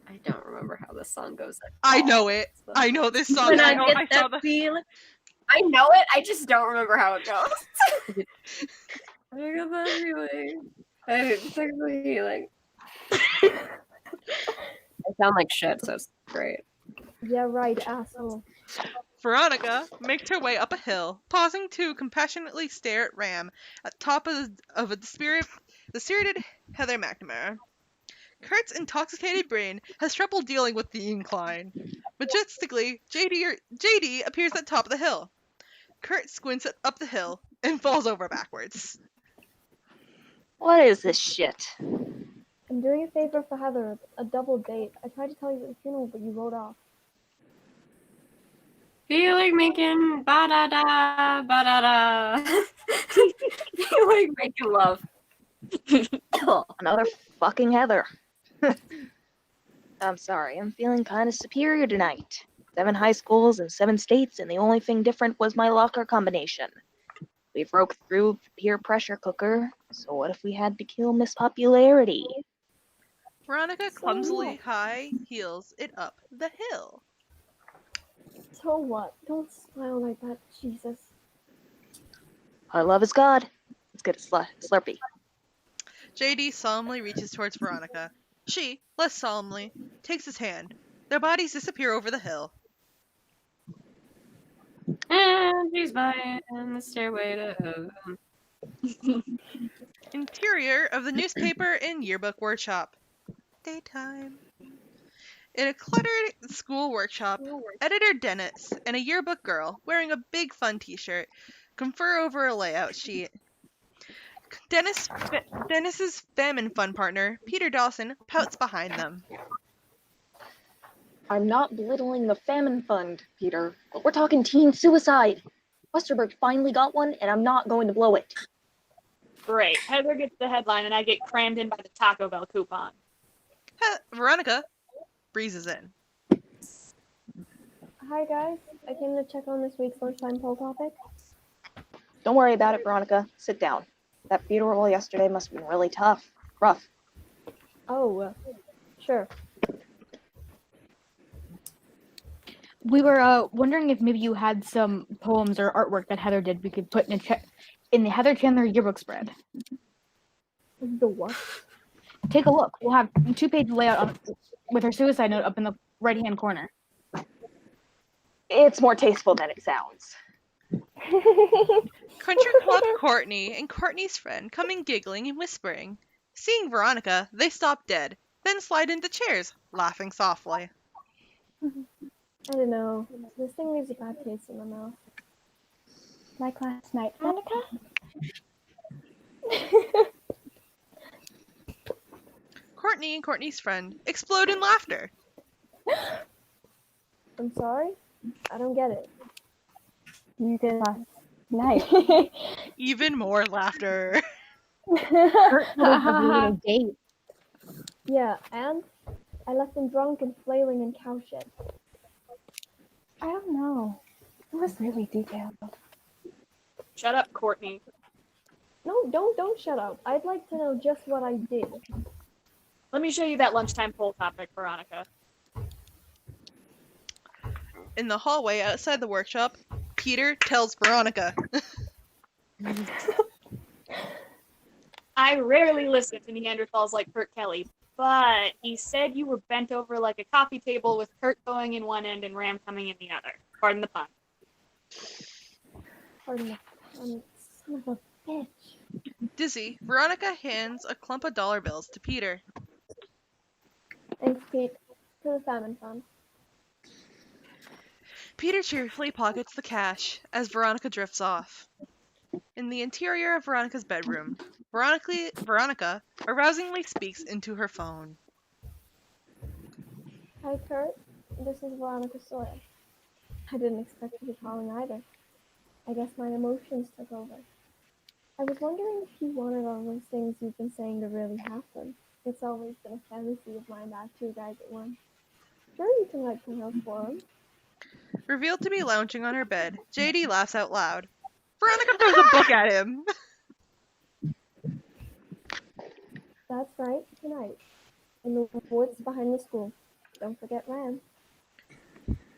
A: I don't remember how this song goes.
B: I know it. I know this song.
C: When
B: I
C: I
B: know.
C: get
B: I saw
C: that
B: the.
C: feeling.
A: I know it, I just don't remember how it goes. I got that feeling. It's like the feeling. I sound like shit, so it's great.
E: Yeah, right, asshole.
B: Veronica makes her way up a hill, pausing to compassionately stare at Ram at top of the spirited Heather McNamara. Kurt's intoxicated brain has trouble dealing with the incline. Majestically, JD appears at top of the hill. Kurt squints up the hill and falls over backwards.
J: What is this shit?
E: I'm doing a favor for Heather, a double date. I tried to tell you at the funeral, but you wrote off.
A: Feel like making ba-da-da, ba-da-da. Feel like making love.
J: Another fucking Heather. I'm sorry, I'm feeling kind of superior tonight. 7 high schools and 7 states, and the only thing different was my locker combination. We broke through the peer pressure cooker, so what if we had to kill Miss Popularity?
B: Veronica clumsily high heels it up the hill.
E: So what? Don't smile like that, Jesus.
J: Our love is God. Let's get a Slurpee.
B: JD solemnly reaches towards Veronica. She, less solemnly, takes his hand. Their bodies disappear over the hill.
A: And she's by the stairway to heaven.
B: Interior of the newspaper and yearbook workshop. Daytime. In a cluttered school workshop, editor Dennis and a yearbook girl, wearing a big fun t-shirt, confer over a layout sheet. Dennis's famine fun partner, Peter Dawson, pouts behind them.
J: I'm not belittling the famine fund, Peter, but we're talking teen suicide. Westerberg finally got one, and I'm not going to blow it.
F: Great. Heather gets the headline, and I get crammed in by the Taco Bell coupon.
B: Veronica breezes in.
E: Hi guys, I came to check on this week's lunchtime poll topic.
J: Don't worry about it, Veronica. Sit down. That funeral yesterday must have been really tough. Rough.
E: Oh, sure.
D: We were wondering if maybe you had some poems or artwork that Heather did we could put in the Heather Chandler yearbook spread.
E: The what?
D: Take a look. We'll have 2-page layout with her suicide note up in the right-hand corner.
J: It's more tasteful than it sounds.
B: Country Club Courtney and Courtney's friend come in giggling and whispering. Seeing Veronica, they stop dead, then slide into chairs, laughing softly.
E: I don't know. This thing leaves a bad taste in my mouth.
K: Like last night, Veronica?
B: Courtney and Courtney's friend explode in laughter.
E: I'm sorry? I don't get it.
K: You did last night.
B: Even more laughter.
D: Date.
E: Yeah, and I left him drunk and flailing in cowshed.
K: I don't know. It was really detailed.
F: Shut up, Courtney.
E: No, don't shut up. I'd like to know just what I did.
F: Let me show you that lunchtime poll topic, Veronica.
B: In the hallway outside the workshop, Peter tells Veronica.
F: I rarely listen to Neanderthals like Kurt Kelly, but he said you were bent over like a coffee table with Kurt going in one end and Ram coming in the other. Pardon the pun.
E: Pardon the pun. Son of a bitch.
B: Dizzy, Veronica hands a clump of dollar bills to Peter.
E: Thanks, Pete. To the famine fund.
B: Peter cheerfully pockets the cash as Veronica drifts off. In the interior of Veronica's bedroom, Veronica arousingly speaks into her phone.
E: Hi, Kurt. This is Veronica Sawyer. I didn't expect you to be calling either. I guess my emotions took over. I was wondering if you wanted all those things you've been saying to really happen. It's always been a fantasy of mine to have 2 guys at once. Sure, you can write some else for them.
B: Revealed to be lounging on her bed, JD laughs out loud. Veronica throws a book at him.
E: That's right, tonight. In the woods behind the school. Don't forget Ram.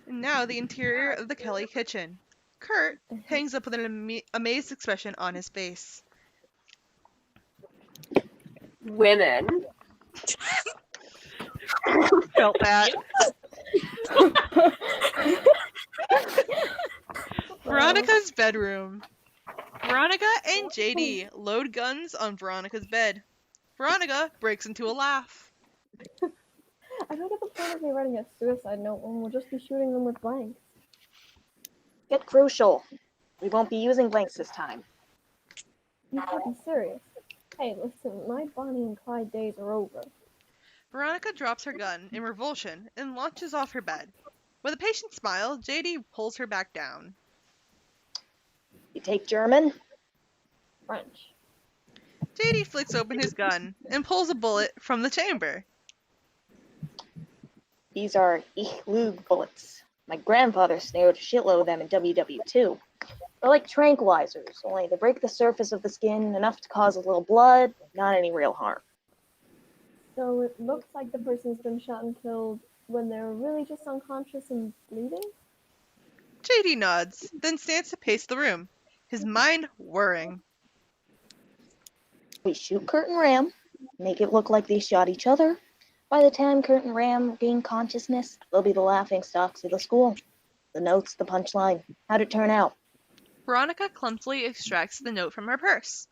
B: And now the interior of the Kelly kitchen. Kurt hangs up with an amazed expression on his face.
A: Women.
B: Felt that. Veronica's bedroom. Veronica and JD load guns on Veronica's bed. Veronica breaks into a laugh.
E: I don't get the point of me writing a suicide note when we'll just be shooting them with blanks.
J: Get crucial. We won't be using blanks this time.
E: You can't be serious. Hey, listen, my Bonnie and Clyde days are over.
B: Veronica drops her gun in revulsion and launches off her bed. With a patient smile, JD pulls her back down.
J: You take German?
E: French.
B: JD flicks open his gun and pulls a bullet from the chamber.
J: These are Ich Lüge bullets. My grandfather snared a shitload of them in WW2. They're like tranquilizers, only they break the surface of the skin enough to cause a little blood, not any real harm.
E: So it looks like the person's been shot and killed when they're really just unconscious and bleeding?
B: JD nods, then stands to pace the room, his mind whirring.
J: We shoot Kurt and Ram, make it look like they shot each other. By the time Kurt and Ram gain consciousness, they'll be the laughing stocks of the school. The note's the punchline. How'd it turn out?
B: Veronica clumsily extracts the note from her purse.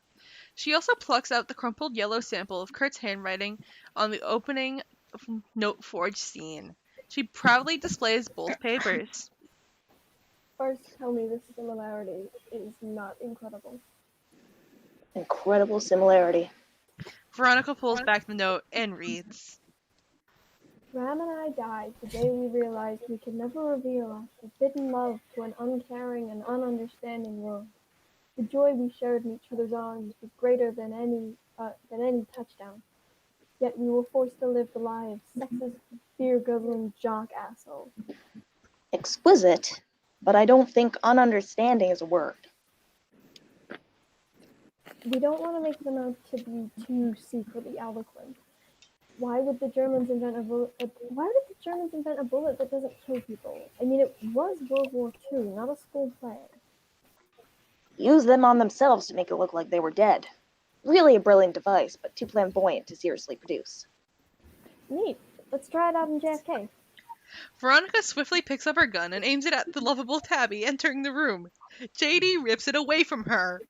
B: She also plucks out the crumpled yellow sample of Kurt's handwriting on the opening note forged scene. She proudly displays both papers.
E: First, tell me this similarity is not incredible.
J: Incredible similarity.
B: Veronica pulls back the note and reads.
E: Ram and I died the day we realized we could never reveal our forbidden love to an uncaring and ununderstanding world. The joy we shared in each other's arms was greater than any touchdown. Yet we were forced to live the lives sexist, beer-guzzling jock assholes.
J: Exquisite, but I don't think ununderstanding is a word.
E: We don't want to make them out to be too secretly eloquent. Why would the Germans invent a bullet? Why did the Germans invent a bullet that doesn't kill people? I mean, it was World War II, not a school play.
J: Use them on themselves to make it look like they were dead. Really a brilliant device, but too flamboyant to seriously produce.
E: Neat. Let's try it out in JFK.
B: Veronica swiftly picks up her gun and aims it at the lovable Tabby entering the room. JD rips it away from her.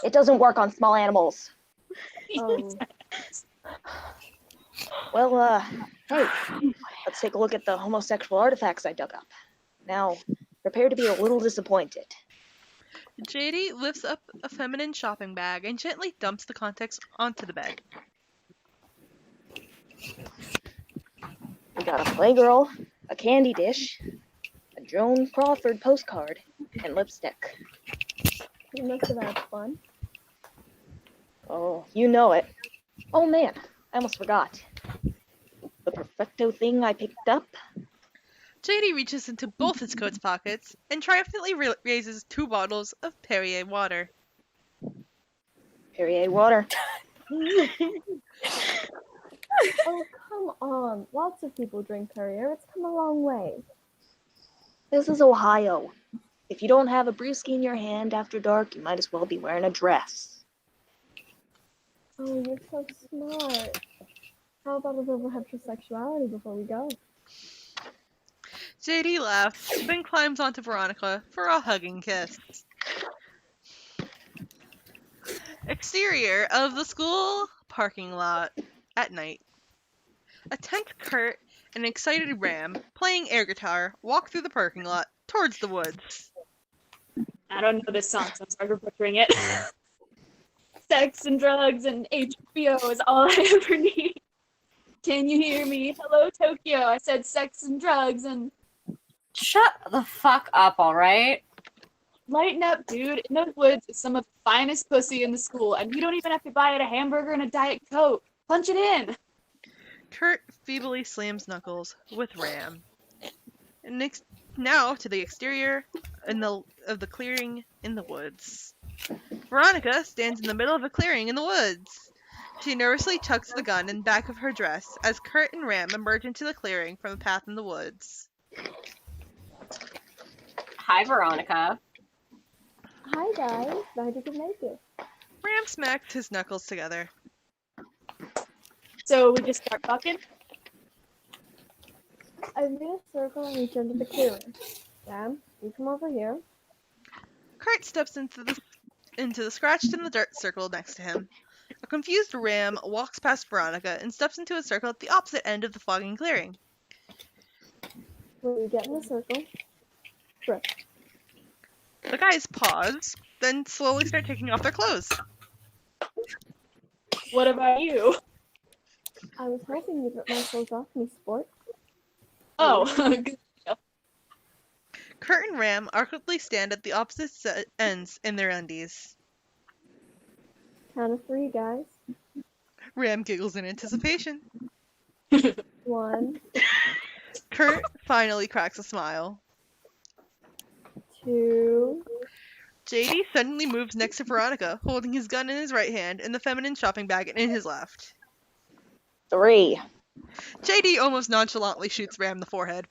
J: It doesn't work on small animals.
E: Oh.
J: Well, hey, let's take a look at the homosexual artifacts I dug up. Now, prepare to be a little disappointed.
B: JD lifts up a feminine shopping bag and gently dumps the contents onto the bed.
J: We got a Playgirl, a candy dish, a Joan Crawford postcard, and lipstick.
E: You must have had fun.
J: Oh, you know it. Oh man, I almost forgot. The perfecto thing I picked up.
B: JD reaches into both his coat's pockets and triumphantly raises 2 bottles of Perrier water.
J: Perrier water.
E: Oh, come on. Lots of people drink Perrier. It's come a long way.
J: This is Ohio. If you don't have a brewski in your hand after dark, you might as well be wearing a dress.
E: Oh, you're so smart. How about a little heterosexuality before we go?
B: JD laughs, then climbs onto Veronica for a hugging kiss. Exterior of the school parking lot at night. A tense Kurt and an excited Ram, playing air guitar, walk through the parking lot towards the woods.
F: I don't know this song, so I'm sorry for butchering it. Sex and drugs and HBO is all I ever need. Can you hear me? Hello, Tokyo. I said sex and drugs and...
A: Shut the fuck up, alright?
F: Lighten up, dude. In those woods is some of the finest pussy in the school, and you don't even have to buy it a hamburger and a Diet Coke. Punch it in.
B: Kurt feebly slams knuckles with Ram. And now to the exterior of the clearing in the woods. Veronica stands in the middle of a clearing in the woods. She nervously tucks the gun in the back of her dress as Kurt and Ram emerge into the clearing from the path in the woods.
A: Hi, Veronica.
E: Hi, guys. Glad you could make it.
B: Ram smacks his knuckles together.
F: So we just start fucking?
E: I made a circle on each end of the clearing. Sam, you come over here.
B: Kurt steps into the scratched in the dirt circle next to him. A confused Ram walks past Veronica and steps into a circle at the opposite end of the fogging clearing.
E: When you get in the circle, grip.
B: The guys pause, then slowly start taking off their clothes.
F: What about you?
E: I was hoping you'd rip my clothes off me, sport.
F: Oh,
B: Kurt and Ram awkwardly stand at the opposite ends in their undies.
E: Count of 3, guys.
B: Ram giggles in anticipation.
E: 1,
B: Kurt finally cracks a smile.
E: 2.
B: JD suddenly moves next to Veronica, holding his gun in his right hand and the feminine shopping bag in his left.
J: 3.
B: JD almost nonchalantly shoots Ram in the forehead.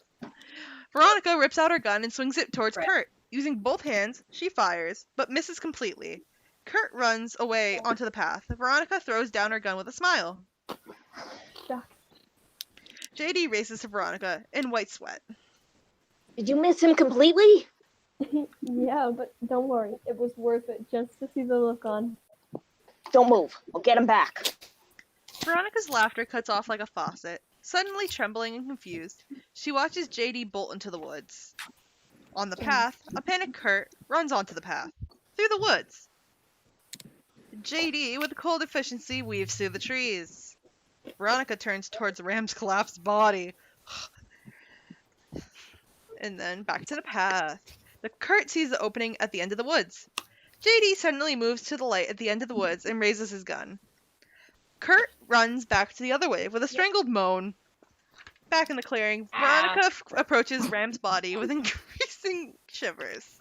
B: Veronica rips out her gun and swings it towards Kurt. Using both hands, she fires, but misses completely. Kurt runs away onto the path. Veronica throws down her gun with a smile. JD races to Veronica in white sweat.
J: Did you miss him completely?
E: Yeah, but don't worry. It was worth it just to see the look on.
J: Don't move. We'll get him back.
B: Veronica's laughter cuts off like a faucet. Suddenly trembling and confused, she watches JD bolt into the woods. On the path, a panicked Kurt runs onto the path, through the woods. JD, with cold efficiency, weaves through the trees. Veronica turns towards Ram's collapsed body. And then back to the path. The Kurt sees the opening at the end of the woods. JD suddenly moves to the light at the end of the woods and raises his gun. Kurt runs back to the other way with a strangled moan. Back in the clearing, Veronica approaches Ram's body with increasing shivers.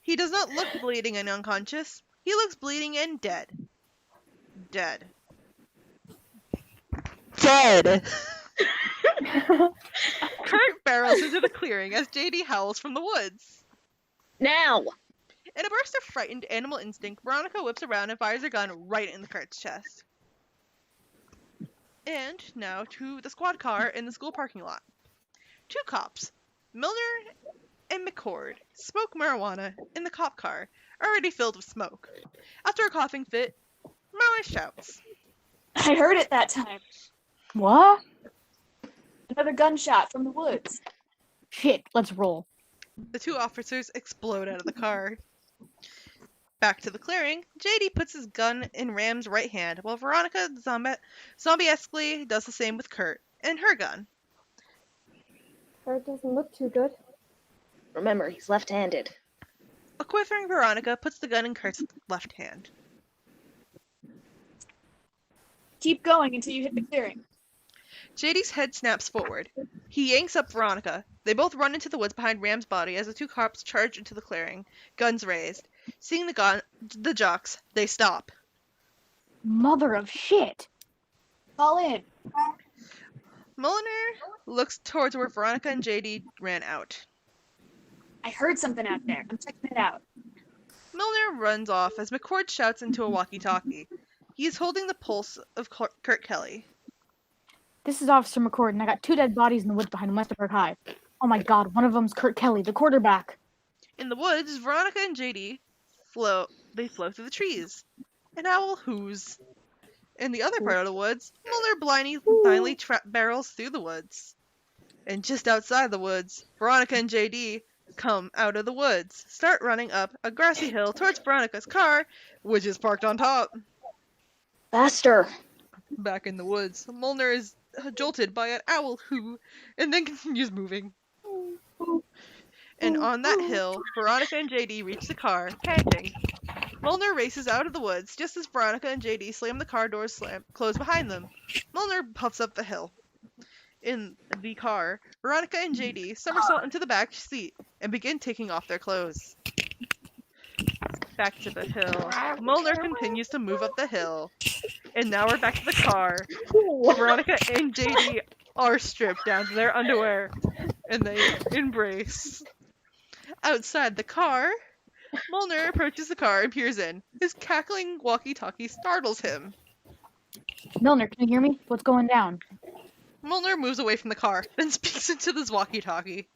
B: He does not look bleeding and unconscious. He looks bleeding and dead. Dead. Dead! Kurt barrels into the clearing as JD howls from the woods.
J: Now!
B: In a burst of frightened animal instinct, Veronica whips around and fires her gun right in the Kurt's chest. And now to the squad car in the school parking lot. Two cops, Milner and McCord, smoke marijuana in the cop car, already filled with smoke. After a coughing fit, Milner shouts.
F: I heard it that time.
D: What?
F: Another gunshot from the woods.
D: Shit, let's roll.
B: The two officers explode out of the car. Back to the clearing, JD puts his gun in Ram's right hand, while Veronica zombie-esquely does the same with Kurt and her gun.
E: Kurt doesn't look too good.
J: Remember, he's left-handed.
B: A quivering Veronica puts the gun in Kurt's left hand.
F: Keep going until you hit the clearing.
B: JD's head snaps forward. He yanks up Veronica. They both run into the woods behind Ram's body as the two cops charge into the clearing, guns raised. Seeing the jocks, they stop.
D: Mother of shit.
F: Call in.
B: Milner looks towards where Veronica and JD ran out.
F: I heard something out there. I'm checking it out.
B: Milner runs off as McCord shouts into a walkie-talkie. He is holding the pulse of Kurt Kelly.
D: This is Officer McCord, and I got two dead bodies in the woods behind Westerpark High. Oh my god, one of them's Kurt Kelly, the quarterback.
B: In the woods, Veronica and JD flow through the trees. An owl hoos. In the other part of the woods, Milner blindly barrels through the woods. And just outside the woods, Veronica and JD come out of the woods, start running up a grassy hill towards Veronica's car, which is parked on top.
J: Faster!
B: Back in the woods, Milner is jolted by an owl hoo, and then continues moving. And on that hill, Veronica and JD reach the car, panting. Milner races out of the woods just as Veronica and JD slam the car doors close behind them. Milner puffs up the hill. In the car, Veronica and JD somersault into the back seat and begin taking off their clothes. Back to the hill. Milner continues to move up the hill. And now we're back to the car. Veronica and JD are stripped down to their underwear. And they embrace. Outside the car, Milner approaches the car and peers in. His cackling walkie-talkie startles him.
D: Milner, can you hear me? What's going down?
B: Milner moves away from the car, then speaks into this walkie-talkie.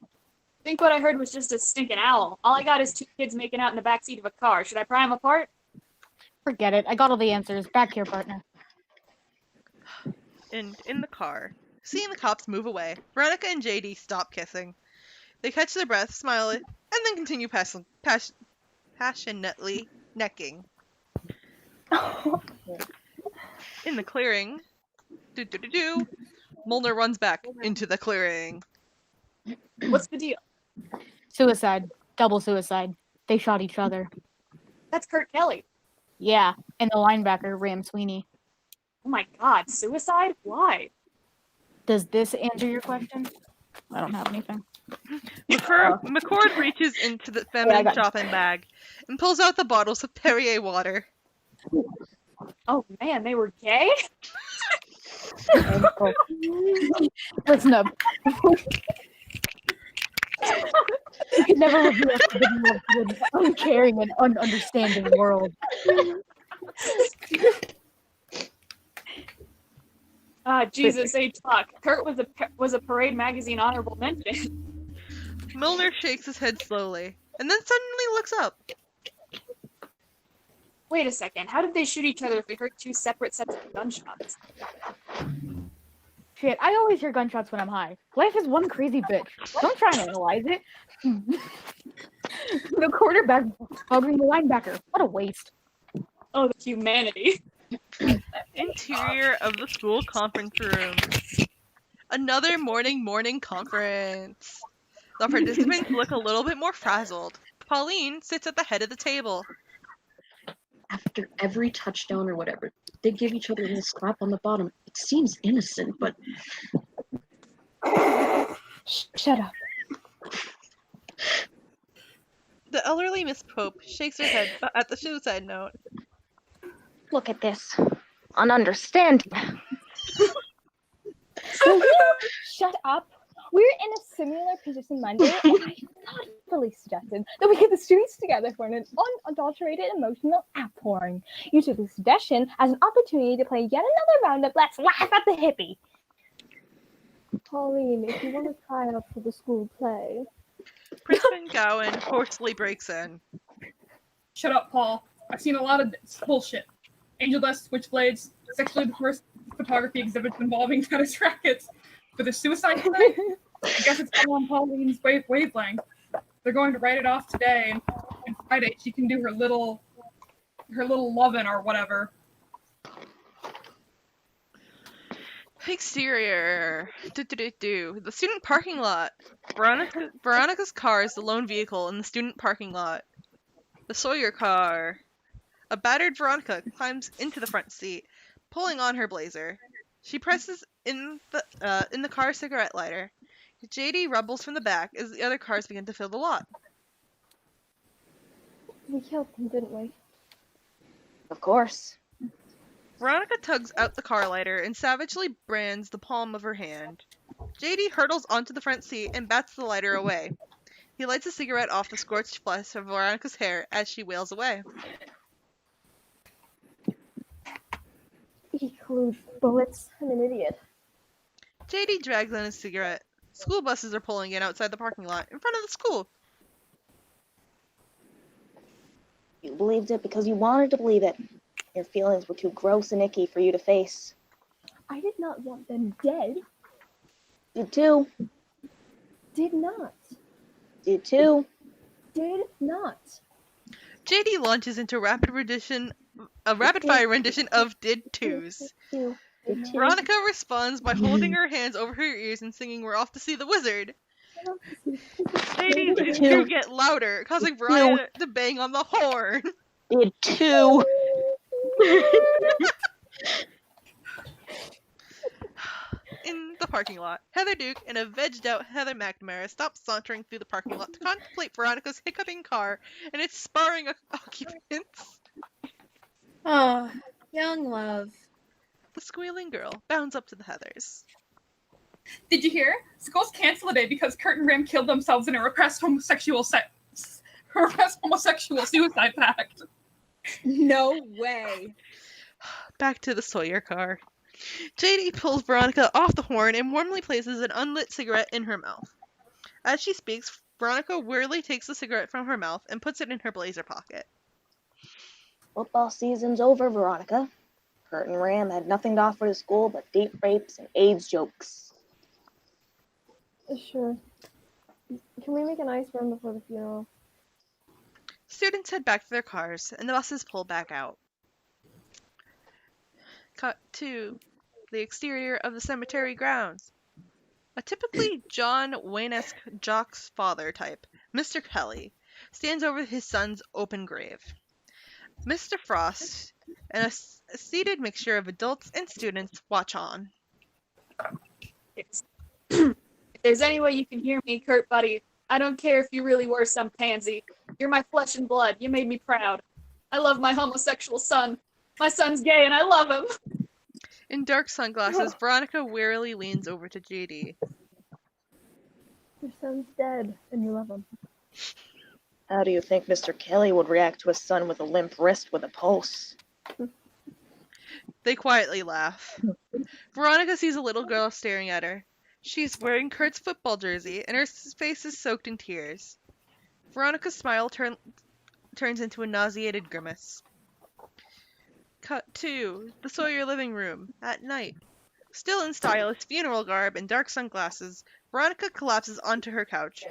F: I think what I heard was just a stinking owl. All I got is two kids making out in the backseat of a car. Should I pry them apart?
D: Forget it. I got all the answers. Back here, partner.
B: And in the car, seeing the cops move away, Veronica and JD stop kissing. They catch their breath, smile, and then continue passionately necking. In the clearing, Milner runs back into the clearing.
F: What's the deal?
D: Suicide. Double suicide. They shot each other.
F: That's Kurt Kelly.
D: Yeah, and the linebacker, Ram Sweeney.
F: Oh my god, suicide? Why?
D: Does this answer your question? I don't have anything.
B: McCord reaches into the feminine shopping bag and pulls out the bottles of Perrier water.
F: Oh man, they were gay?
D: Listen up. You could never reveal forbidden love to an uncaring and ununderstanding world.
F: Jesus H. Fuck. Kurt was a Parade magazine honorable mention.
B: Milner shakes his head slowly, and then suddenly looks up.
F: Wait a second. How did they shoot each other if we heard two separate sets of gunshots?
D: Shit, I always hear gunshots when I'm high. Life is one crazy bitch. Don't try and analyze it. The quarterback bugging the linebacker. What a waste.
F: Oh, the humanity.
B: Interior of the school conference room. Another morning conference. The participants look a little bit more frazzled. Pauline sits at the head of the table.
C: After every touchdown or whatever, they give each other a little slap on the bottom. It seems innocent, but
K: Shut up.
B: The elderly Miss Pope shakes her head at the suicide note.
J: Look at this. An understanding.
K: Will you shut up? We're in a similar position Monday, and I thoughtfully suggested that we get the students together for an unadulterated emotional outpouring. You took the suggestion as an opportunity to play yet another round of Let's Laugh at the Hippie.
E: Pauline, if you want to try out for the school play.
B: Princeton Gowan hoarsely breaks in.
I: Shut up, Paul. I've seen a lot of this bullshit. Angel dust, switchblades, sexually diverse photography exhibits involving tennis rackets. For the suicide play, I guess it's all on Pauline's wavelength. They're going to write it off today, and Friday she can do her little lovin' or whatever.
B: Exterior. The student parking lot. Veronica's car is the lone vehicle in the student parking lot. The Sawyer car. A battered Veronica climbs into the front seat, pulling on her blazer. She presses in the car's cigarette lighter. JD rumbles from the back as the other cars begin to fill the lot.
E: We killed them, didn't we?
J: Of course.
B: Veronica tugs out the car lighter and savagely brands the palm of her hand. JD hurtles onto the front seat and bats the lighter away. He lights a cigarette off the scorched flesh of Veronica's hair as she wails away.
E: He includes bullets. I'm an idiot.
B: JD drags on his cigarette. School buses are pulling in outside the parking lot, in front of the school.
J: You believed it because you wanted to believe it. Your feelings were too gross and icky for you to face.
E: I did not want them dead.
J: Did too.
E: Did not.
J: Did too.
E: Did not.
B: JD launches into a rapid-fire rendition of Did Twos. Veronica responds by holding her hands over her ears and singing We're Off to See the Wizard. JD's Did Two get louder, causing Veronica to bang on the horn.
J: Did too.
B: In the parking lot, Heather Duke and a vegged-out Heather McNamara stop sauntering through the parking lot to contemplate Veronica's hiccuping car and its sparring occupants.
L: Oh, young love.
B: The squealing girl bounds up to the Heathers.
I: Did you hear? School's canceled today because Kurt and Ram killed themselves in a repressed homosexual suicide pact.
L: No way.
B: Back to the Sawyer car. JD pulls Veronica off the horn and warmly places an unlit cigarette in her mouth. As she speaks, Veronica wearily takes the cigarette from her mouth and puts it in her blazer pocket.
J: Football season's over, Veronica. Kurt and Ram had nothing to offer to school but date rapes and AIDS jokes.
E: Sure. Can we make a nice run before the funeral?
B: Students head back to their cars, and the buses pull back out. Cut to the exterior of the cemetery grounds. A typically John Wayne-esque jock's father type, Mr. Kelly, stands over his son's open grave. Mr. Frost and a seated mixture of adults and students watch on.
F: If there's any way you can hear me, Kurt, buddy, I don't care if you really were some pansy. You're my flesh and blood. You made me proud. I love my homosexual son. My son's gay and I love him.
B: In dark sunglasses, Veronica wearily leans over to JD.
E: Your son's dead, and you love him.
H: How do you think Mr. Kelly would react to a son with a limp wrist with a pulse?
B: They quietly laugh. Veronica sees a little girl staring at her. She's wearing Kurt's football jersey, and her face is soaked in tears. Veronica's smile turns into a nauseated grimace. Cut 2. The Sawyer living room. At night. Still in stylish funeral garb and dark sunglasses, Veronica collapses onto her couch,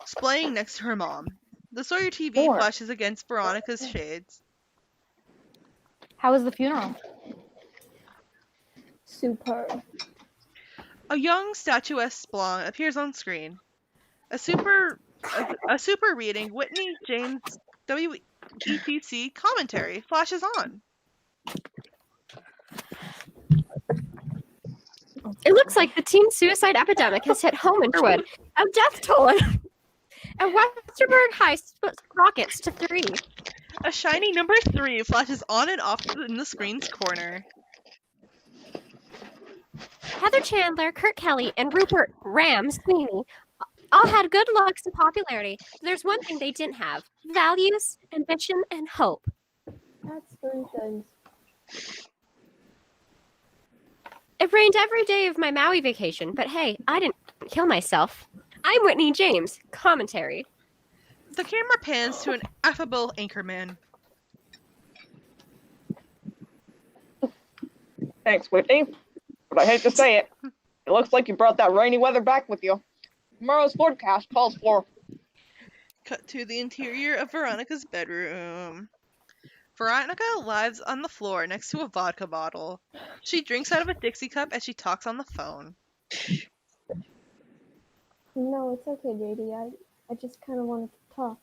B: splaying next to her mom. The Sawyer TV flashes against Veronica's shades.
D: How was the funeral?
E: Superb.
B: A young statuesque blonde appears on screen. A super reading Whitney James WETC commentary flashes on.
A: It looks like the teen suicide epidemic has hit home in Sherwood. A death toll at Westerberg High rockets to 3.
B: A shiny number 3 flashes on and off in the screen's corner.
A: Heather Chandler, Kurt Kelly, and Rupert Ram Sweeney all had good looks and popularity. There's one thing they didn't have: values, ambition, and hope.
E: That's 3 things.
A: It rained every day of my Maui vacation, but hey, I didn't kill myself. I'm Whitney James. Commentary.
B: The camera pans to an affable anchorman.
H: Thanks, Whitney. But I hate to say it. It looks like you brought that rainy weather back with you. Tomorrow's forecast calls for...
B: Cut to the interior of Veronica's bedroom. Veronica lies on the floor next to a vodka bottle. She drinks out of a Dixie cup as she talks on the phone.
E: No, it's okay, JD. I just kind of wanted to talk.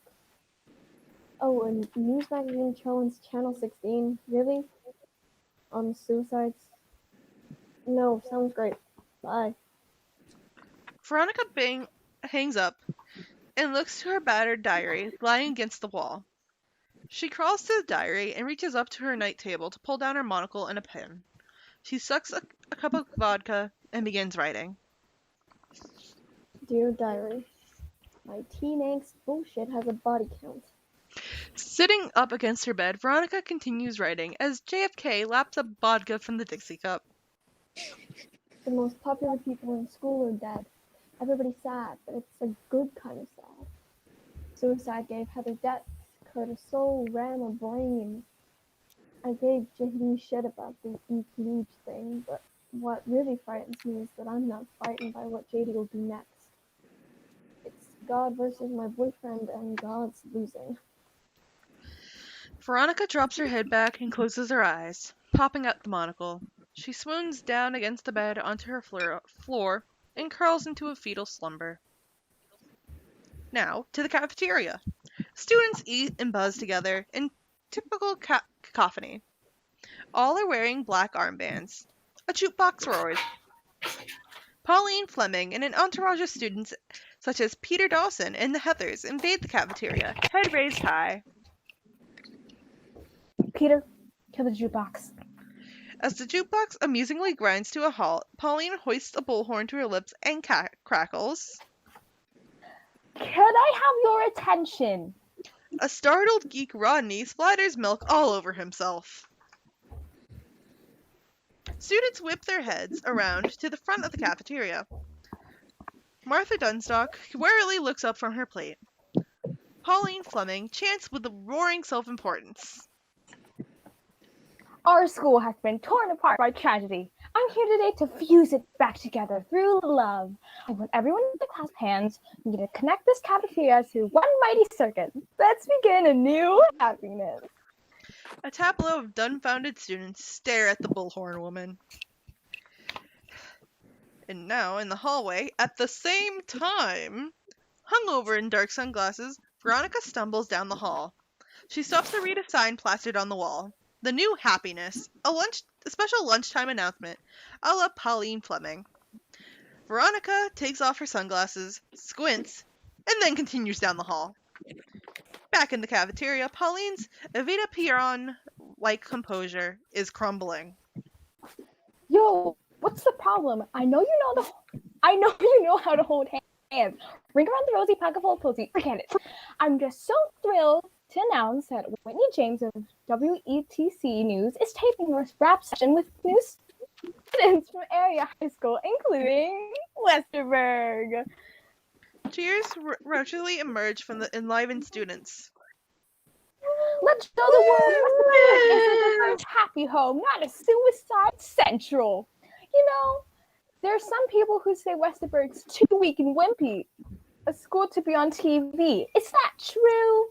E: Oh, and News Magazine Challenge Channel 16. Really? On suicides? No, sounds great. Bye.
B: Veronica hangs up and looks to her battered diary lying against the wall. She crawls to the diary and reaches up to her night table to pull down her monocle and a pen. She sucks a cup of vodka and begins writing.
E: Dear diary, my teen angst bullshit has a body count.
B: Sitting up against her bed, Veronica continues writing as JFK laps up vodka from the Dixie cup.
E: The most popular people in school are dead. Everybody's sad, but it's a good kind of sad. Suicide gave Heather death, Kurt a soul, Ram a brain. I gave JD shit about the eat leech thing, but what really frightens me is that I'm not frightened by what JD will do next. It's God versus my boyfriend, and God's losing.
B: Veronica drops her head back and closes her eyes, popping out the monocle. She swoons down against the bed onto her floor and curls into a fetal slumber. Now, to the cafeteria. Students eat and buzz together in typical cacophony. All are wearing black armbands. A jukebox roars. Pauline Fleming and an entourage of students such as Peter Dawson and the Heathers invade the cafeteria, head raised high.
K: Peter, kill the jukebox.
B: As the jukebox amusingly grinds to a halt, Pauline hoists a bullhorn to her lips and crackles.
K: Could I have your attention?
B: A startled geek Rodney splatters milk all over himself. Students whip their heads around to the front of the cafeteria. Martha Dunstock warily looks up from her plate. Pauline Fleming chants with a roaring self-importance.
K: Our school has been torn apart by tragedy. I'm here today to fuse it back together through love. I want everyone in the class hands. I'm going to connect this cafeteria to one mighty circuit. Let's begin a new happiness.
B: A tableau of dumbfounded students stare at the bullhorn woman. And now, in the hallway, at the same time, hungover in dark sunglasses, Veronica stumbles down the hall. She stops to read a sign plastered on the wall. The new happiness, a special lunchtime announcement, a la Pauline Fleming. Veronica takes off her sunglasses, squints, and then continues down the hall. Back in the cafeteria, Pauline's Evita Peron-like composure is crumbling.
K: Yo, what's the problem? I know you know how to hold hands. hands. Ring around the rosy pocket full of pussy. Forget it. I'm just so thrilled to announce that Whitney James of WETC News is taping a rap session with new students from area high school, including Westerberg.
B: Cheers raucously emerge from the enlivened students.
K: Let's show the world Westerberg is a diverse, happy home, not a suicide central. You know, there are some people who say Westerberg's too weak and wimpy. A school to be on TV. Is that true?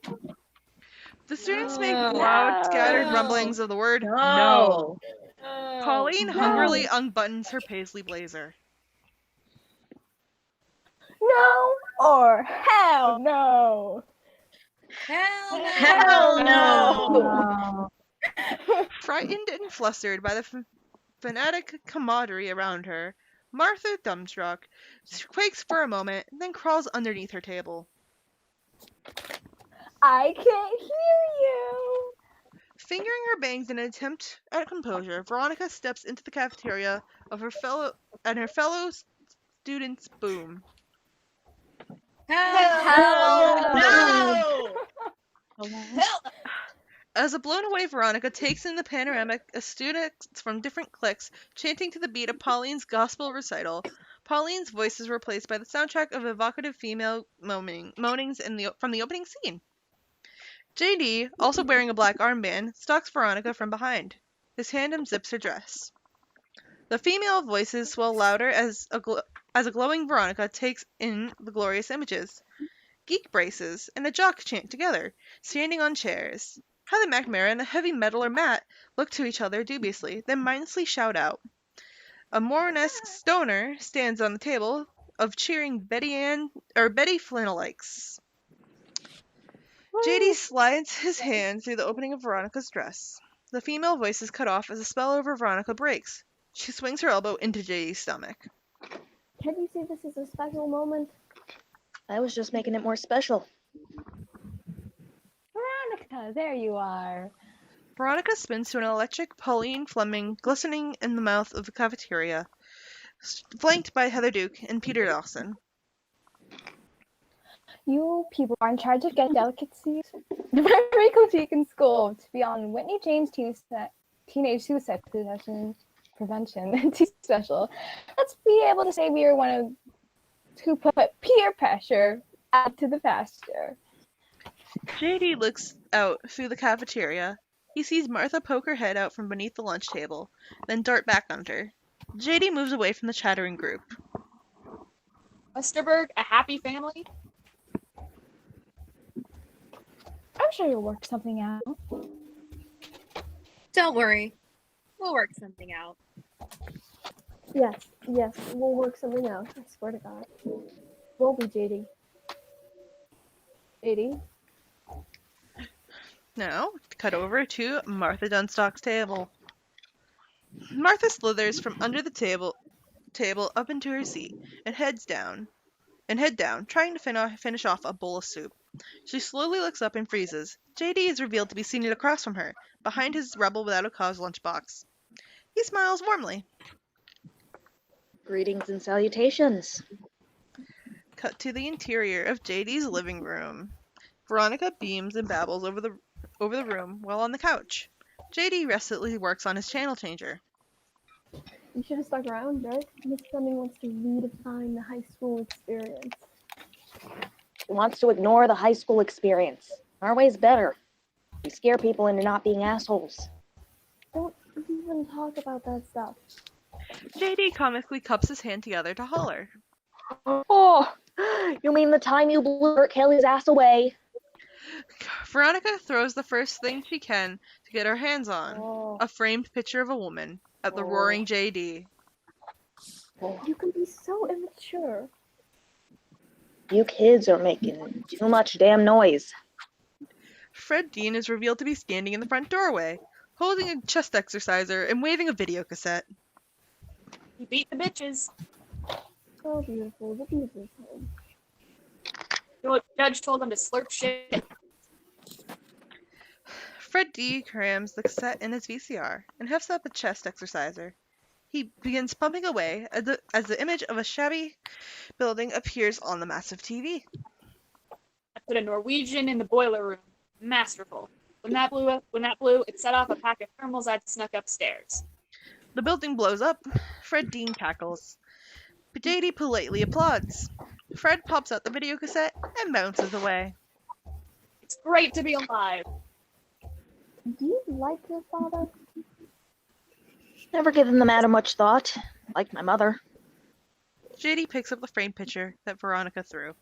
B: The students make loud, scattered rumblings of the word
C: No.
B: Pauline hungrily unbuttons her paisley blazer.
K: No or hell no.
C: Hell no.
B: Frightened and flustered by the fanatic camaraderie around her, Martha, dumbstruck, quakes for a moment, then crawls underneath her table.
K: I can't hear you.
B: Fingering her bangs in an attempt at composure, Veronica steps into the cafeteria of her fellow students boom.
L: Hell
C: no.
B: As a blown-away Veronica takes in the panoramic of students from different cliques chanting to the beat of Pauline's gospel recital, Pauline's voice is replaced by the soundtrack of evocative female moanings from the opening scene. JD, also wearing a black armband, stalks Veronica from behind. His hand unzips her dress. The female voices swell louder as a glowing Veronica takes in the glorious images. Geek braces and a jock chant together, standing on chairs. Heather McNamara and the heavy metaler Matt look to each other dubiously, then mindlessly shout out. A Moranesque stoner stands on the table of cheering Betty Flanalikes. JD slides his hand through the opening of Veronica's dress. The female voice is cut off as a spell over Veronica breaks. She swings her elbow into JD's stomach.
E: Can you see this as a special moment?
J: I was just making it more special.
K: Veronica, there you are.
B: Veronica spins to an electric Pauline Fleming glistening in the mouth of the cafeteria, flanked by Heather Duke and Peter Dawson.
K: You people are in charge of getting delicacies. Very critique in school to be on Whitney James Teenage Suicide Prevention special. Let's be able to say we are one of who put peer pressure out to the pasture.
B: JD looks out through the cafeteria. He sees Martha poke her head out from beneath the lunch table, then dart back on her. JD moves away from the chattering group.
F: Westerberg, a happy family?
K: I'm sure you'll work something out.
L: Don't worry. We'll work something out.
E: Yes, we'll work something out. I swear to God. We'll be JD. JD?
B: Now, cut over to Martha Dunstock's table. Martha slithers from under the table up into her seat and head down, trying to finish off a bowl of soup. She slowly looks up and freezes. JD is revealed to be seated across from her, behind his Rebel Without a Cause lunchbox. He smiles warmly.
J: Greetings and salutations.
B: Cut to the interior of JD's living room. Veronica beams and babbles over the room while on the couch. JD restlessly works on his channel changer.
E: You should have stuck around, right? Miss Fleming wants to redefine the high school experience.
J: She wants to ignore the high school experience. Our way's better. We scare people into not being assholes.
E: Don't even talk about that stuff.
B: JD comically cups his hand together to holler.
J: Oh, you mean the time you blew Bert Kelly's ass away?
B: Veronica throws the first thing she can to get her hands on, a framed picture of a woman, at the roaring JD.
E: You can be so immature.
J: You kids are making too much damn noise.
B: Fred Dean is revealed to be standing in the front doorway, holding a chest exerciser and waving a video cassette.
F: He beat the bitches.
E: So beautiful, the beautiful home.
F: The judge told him to slurp shit.
B: Fred D crams the cassette in his VCR and hefts up a chest exerciser. He begins pumping away as the image of a shabby building appears on the massive TV.
F: I put a Norwegian in the boiler room. Masterful. When that blew, it set off a pack of thermals I'd snuck upstairs.
B: The building blows up. Fred Dean cackles. JD politely applauds. Fred pops out the video cassette and bounces away.
F: It's great to be alive.
E: Do you like your father?
J: Never given the matter much thought, like my mother.
B: JD picks up the framed picture that Veronica threw.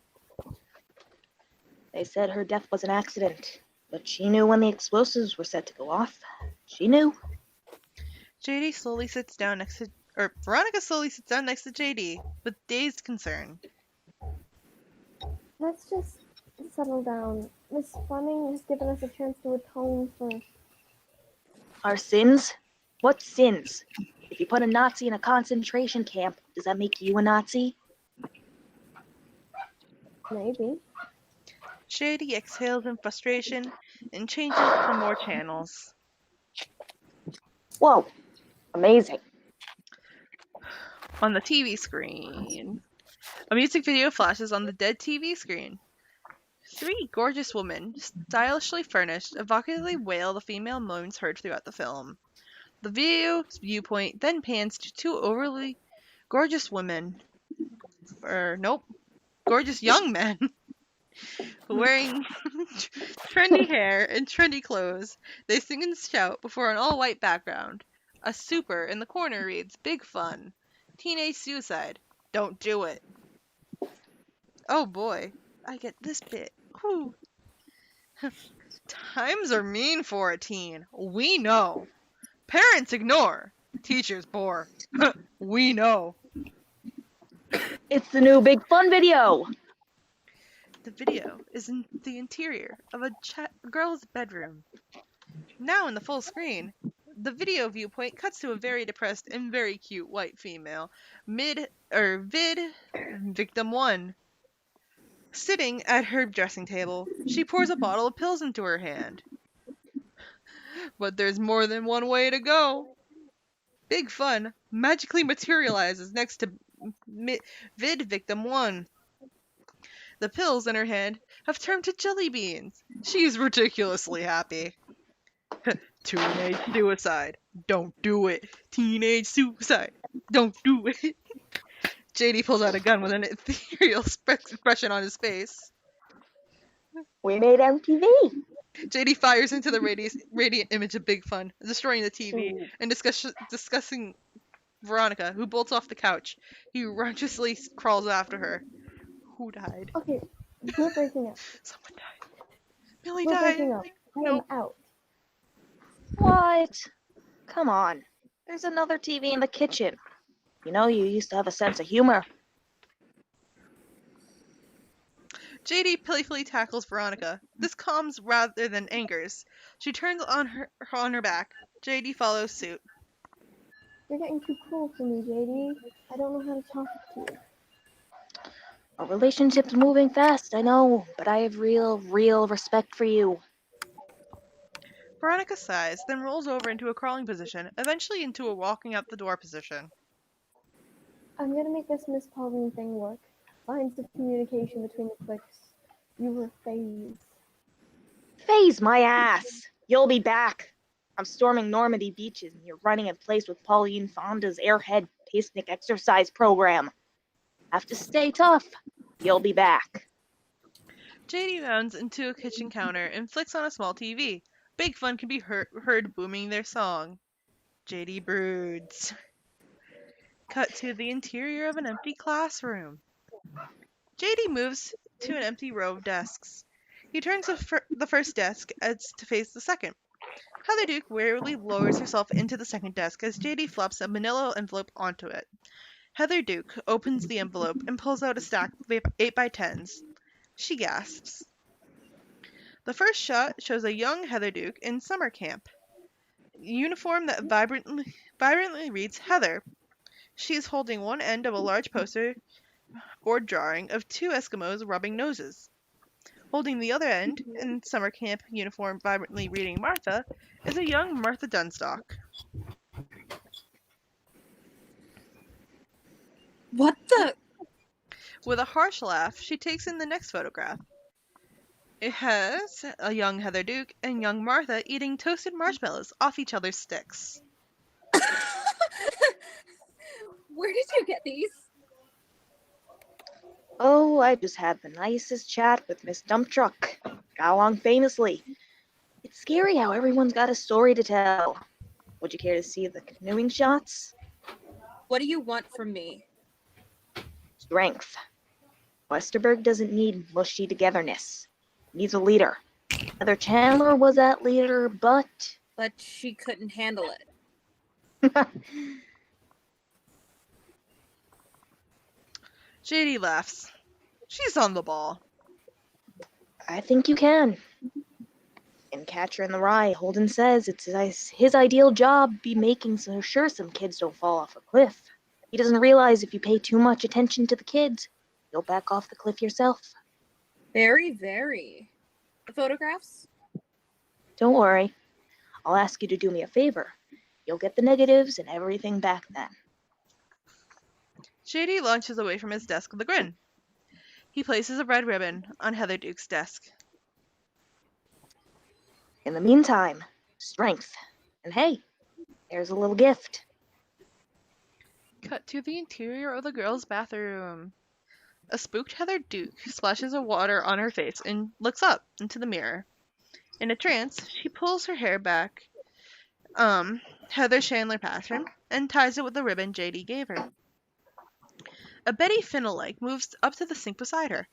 J: They said her death was an accident, but she knew when the explosives were set to go off. She knew.
B: Veronica slowly sits down next to JD with dazed concern.
E: Let's just settle down. Miss Fleming has given us a chance to atone for...
J: Our sins? What sins? If you put a Nazi in a concentration camp, does that make you a Nazi?
E: Maybe.
B: JD exhales in frustration and changes to more channels.
J: Whoa. Amazing.
B: On the TV screen, a music video flashes on the dead TV screen. 3 gorgeous women, stylishly furnished, evocatively wail the female moans heard throughout the film. The video's viewpoint then pans to 2 overly gorgeous women, gorgeous young men, wearing trendy hair and trendy clothes. They sing and shout before an all-white background. A super in the corner reads, "Big fun. Teenage suicide. Don't do it." Oh boy, I get this bit. Whew. Times are mean for a teen. We know. Parents ignore. Teachers bore. We know.
J: It's the new Big Fun video.
B: The video is in the interior of a girl's bedroom. Now in the full screen, the video viewpoint cuts to a very depressed and very cute white female, vid victim 1. Sitting at her dressing table, she pours a bottle of pills into her hand. But there's more than one way to go. Big Fun magically materializes next to vid victim 1. The pills in her hand have turned to jelly beans. She's ridiculously happy. Teenage suicide. Don't do it. Teenage suicide. Don't do it. JD pulls out a gun with an ethereal expression on his face.
J: We made MTV.
B: JD fires into the radiant image of Big Fun, destroying the TV, and discussing Veronica, who bolts off the couch. He righteously crawls after her. Who died?
E: Okay, we're breaking up.
B: Someone died. Millie
E: We're
B: died.
E: breaking up. I am out.
J: What? Come on. There's another TV in the kitchen. You know, you used to have a sense of humor.
B: JD playfully tackles Veronica. This calms rather than angers. She turns on her back. JD follows suit.
E: You're getting too cool for me, JD. I don't know how to talk to you.
J: Our relationship's moving fast, I know, but I have real respect for you.
B: Veronica sighs, then rolls over into a crawling position, eventually into a walking out the door position.
E: I'm gonna make this Miss Pauline thing work. Lines of communication between the cliques. You were phased.
J: Phase my ass! You'll be back. I'm storming Normandy beaches and you're running in place with Pauline Fonda's Airhead Pacenic exercise program. Have to stay tough. You'll be back.
B: JD rounds into a kitchen counter and flicks on a small TV. Big Fun can be heard booming their song. JD broods. Cut to the interior of an empty classroom. JD moves to an empty row of desks. He turns the first desk as to face the second. Heather Duke wearily lowers herself into the second desk as JD flops a manila envelope onto it. Heather Duke opens the envelope and pulls out a stack of 8x10s. She gasps. The first shot shows a young Heather Duke in summer camp. A uniform that vibrantly reads Heather. She is holding one end of a large poster board drawing of 2 Eskimos rubbing noses. Holding the other end, in summer camp uniform vibrantly reading Martha, is a young Martha Dunstock.
L: What the?
B: With a harsh laugh, she takes in the next photograph. It has a young Heather Duke and young Martha eating toasted marshmallows off each other's sticks.
L: Where did you get these?
J: Oh, I just had the nicest chat with Miss Dump Truck. Got along famously. It's scary how everyone's got a story to tell. Would you care to see the canoeing shots?
L: What do you want from me?
J: Strength. Westerberg doesn't need mushy togetherness. He needs a leader. Heather Chandler was that leader, but
L: she couldn't handle it.
B: JD laughs. She's on the ball.
J: I think you can. In Catcher in the Rye, Holden says it's his ideal job be making sure some kids don't fall off a cliff. He doesn't realize if you pay too much attention to the kids, you'll back off the cliff yourself.
L: Very, very. The photographs?
J: Don't worry. I'll ask you to do me a favor. You'll get the negatives and everything back then.
B: JD launches away from his desk with a grin. He places a red ribbon on Heather Duke's desk.
J: In the meantime, strength. And hey, there's a little gift.
B: Cut to the interior of the girls' bathroom. A spooked Heather Duke splashes of water on her face and looks up into the mirror. In a trance, she pulls her hair back, Heather Chandler pattern, and ties it with the ribbon JD gave her. A Betty Finnell-like moves up to the sink beside her.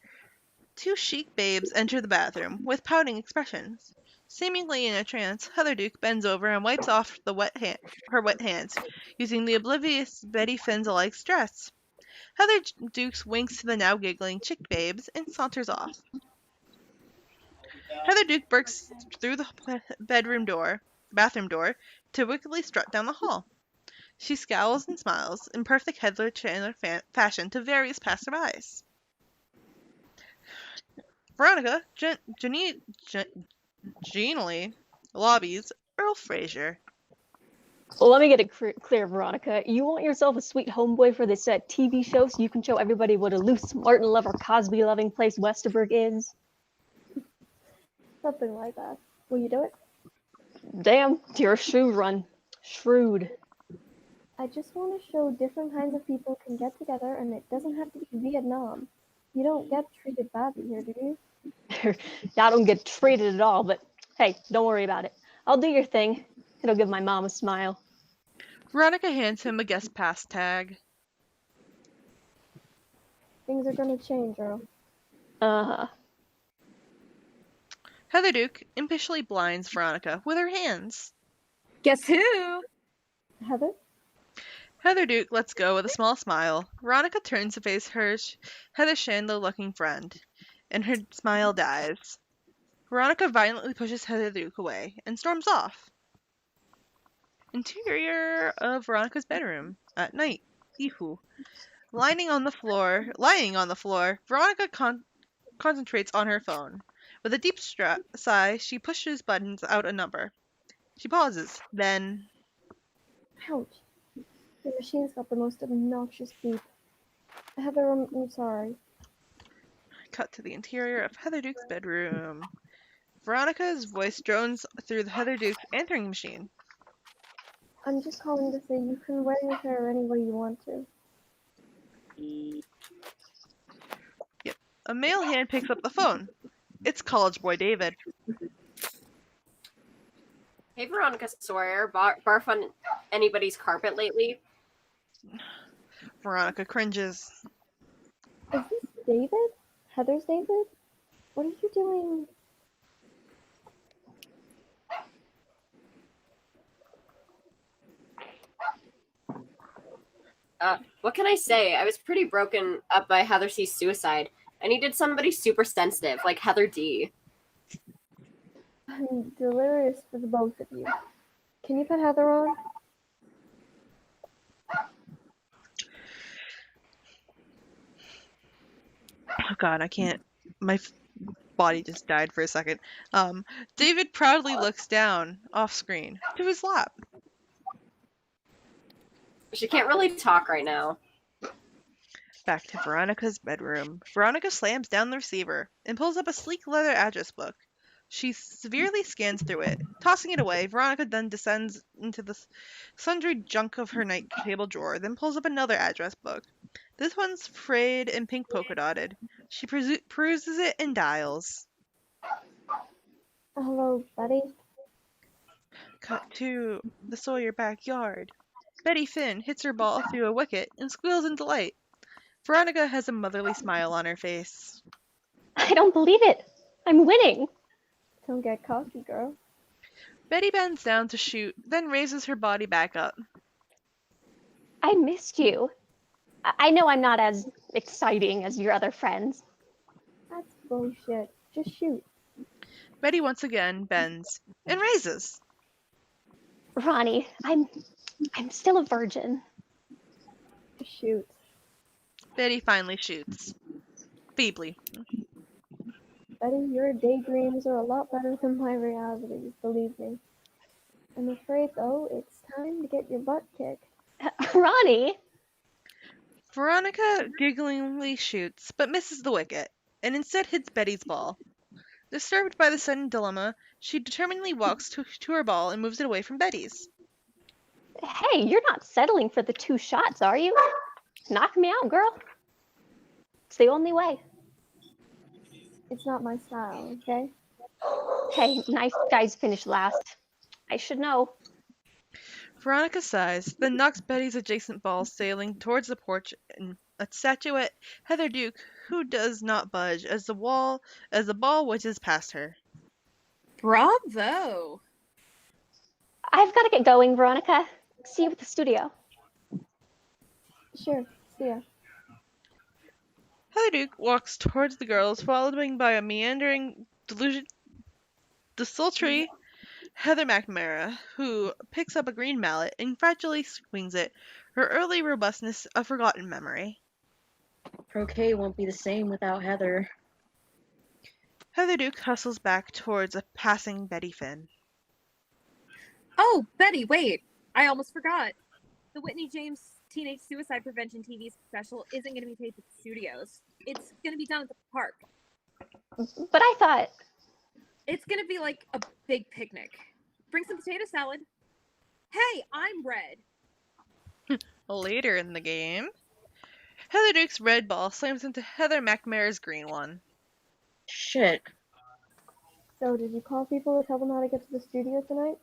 B: Two chic babes enter the bathroom with pouting expressions. Seemingly in a trance, Heather Duke bends over and wipes off her wet hands, using the oblivious Betty Finnell-like dress. Heather Duke winks to the now giggling chick babes and saunters off. Heather Duke bursts through the bathroom door, to wickedly strut down the hall. She scowls and smiles in perfect Heather Chandler fashion to various passerbys. Veronica genially lobbies Earl Fraser.
M: Well, let me get it clear, Veronica. You want yourself a sweet homeboy for this TV show so you can show everybody what a loose, Martin lover, Cosby-loving place Westerberg is?
E: Something like that. Will you do it?
M: Damn, you're a shrewd run. Shrewd.
E: I just want to show different kinds of people can get together, and it doesn't have to be Vietnam. You don't get treated badly here, do you?
M: I don't get treated at all, but hey, don't worry about it. I'll do your thing. It'll give my mom a smile.
B: Veronica hands him a guest pass tag.
E: Things are gonna change, Earl.
M: Uh-huh.
B: Heather Duke impishly blinds Veronica with her hands.
L: Guess who?
E: Heather?
B: Heather Duke lets go with a small smile. Veronica turns to face her Heather Chandler-looking friend, and her smile dies. Veronica violently pushes Heather Duke away and storms off. Interior of Veronica's bedroom at night. Eehoo. Lying on the floor, Veronica concentrates on her phone. With a deep sigh, she pushes buttons out a number. She pauses, then...
E: Ouch. The machine's got the most obnoxious beep. Heather, I'm sorry.
B: Cut to the interior of Heather Duke's bedroom. Veronica's voice drones through the Heather Duke's answering machine.
E: I'm just calling to say you can wear your hair any way you want to.
B: Yep. A male hand picks up the phone. It's college boy David.
A: Hey, Veronica Sawyer, barf on anybody's carpet lately?
B: Veronica cringes.
E: Is this David? Heather's David? What are you doing?
A: What can I say? I was pretty broken up by Heather C's suicide. I needed somebody super sensitive, like Heather D.
E: I'm delirious for the both of you. Can you put Heather on?
B: Oh god, I can't. My body just died for a second. David proudly looks down, off screen, to his lap.
A: She can't really talk right now.
B: Back to Veronica's bedroom. Veronica slams down the receiver and pulls up a sleek leather address book. She severely scans through it. Tossing it away, Veronica then descends into the sundry junk of her night table drawer, then pulls up another address book. This one's frayed and pink polka dotted. She peruses it and dials.
E: Hello, Betty.
B: Cut to the Sawyer backyard. Betty Finn hits her ball through a wicket and squeals in delight. Veronica has a motherly smile on her face.
M: I don't believe it. I'm winning.
E: Don't get cocky, girl.
B: Betty bends down to shoot, then raises her body back up.
M: I missed you. I know I'm not as exciting as your other friends.
E: That's bullshit. Just shoot.
B: Betty once again bends and raises.
M: Ronnie, I'm still a virgin.
E: Just shoot.
B: Betty finally shoots. Feebly.
E: Betty, your daydreams are a lot better than my realities, believe me. I'm afraid, though, it's time to get your butt kicked.
M: Ronnie!
B: Veronica gigglingly shoots, but misses the wicket, and instead hits Betty's ball. Disturbed by the sudden dilemma, she determinedly walks to her ball and moves it away from Betty's.
M: Hey, you're not settling for the 2 shots, are you? Knock me out, girl. It's the only way.
E: It's not my style, okay?
M: Hey, nice guys finish last. I should know.
B: Veronica sighs, then knocks Betty's adjacent ball sailing towards the porch and a statuette Heather Duke, who does not budge as the ball whizzes past her.
L: Bravo!
M: I've got to get going, Veronica. See you at the studio.
E: Sure, see ya.
B: Heather Duke walks towards the girls, followed by a meandering, desultory Heather McNamara, who picks up a green mallet and gradually swings it, her early robustness a forgotten memory.
C: Croquet won't be the same without Heather.
B: Heather Duke hustles back towards a passing Betty Finn.
L: Oh, Betty, wait! I almost forgot. The Whitney James Teenage Suicide Prevention TV special isn't going to be taped at the studios. It's going to be done at the park.
M: But I thought...
L: It's going to be like a big picnic. Bring some potato salad. Hey, I'm red.
B: Later in the game, Heather Duke's red ball slams into Heather McNamara's green one.
C: Shit.
E: So, did you call people to tell them how to get to the studio tonight?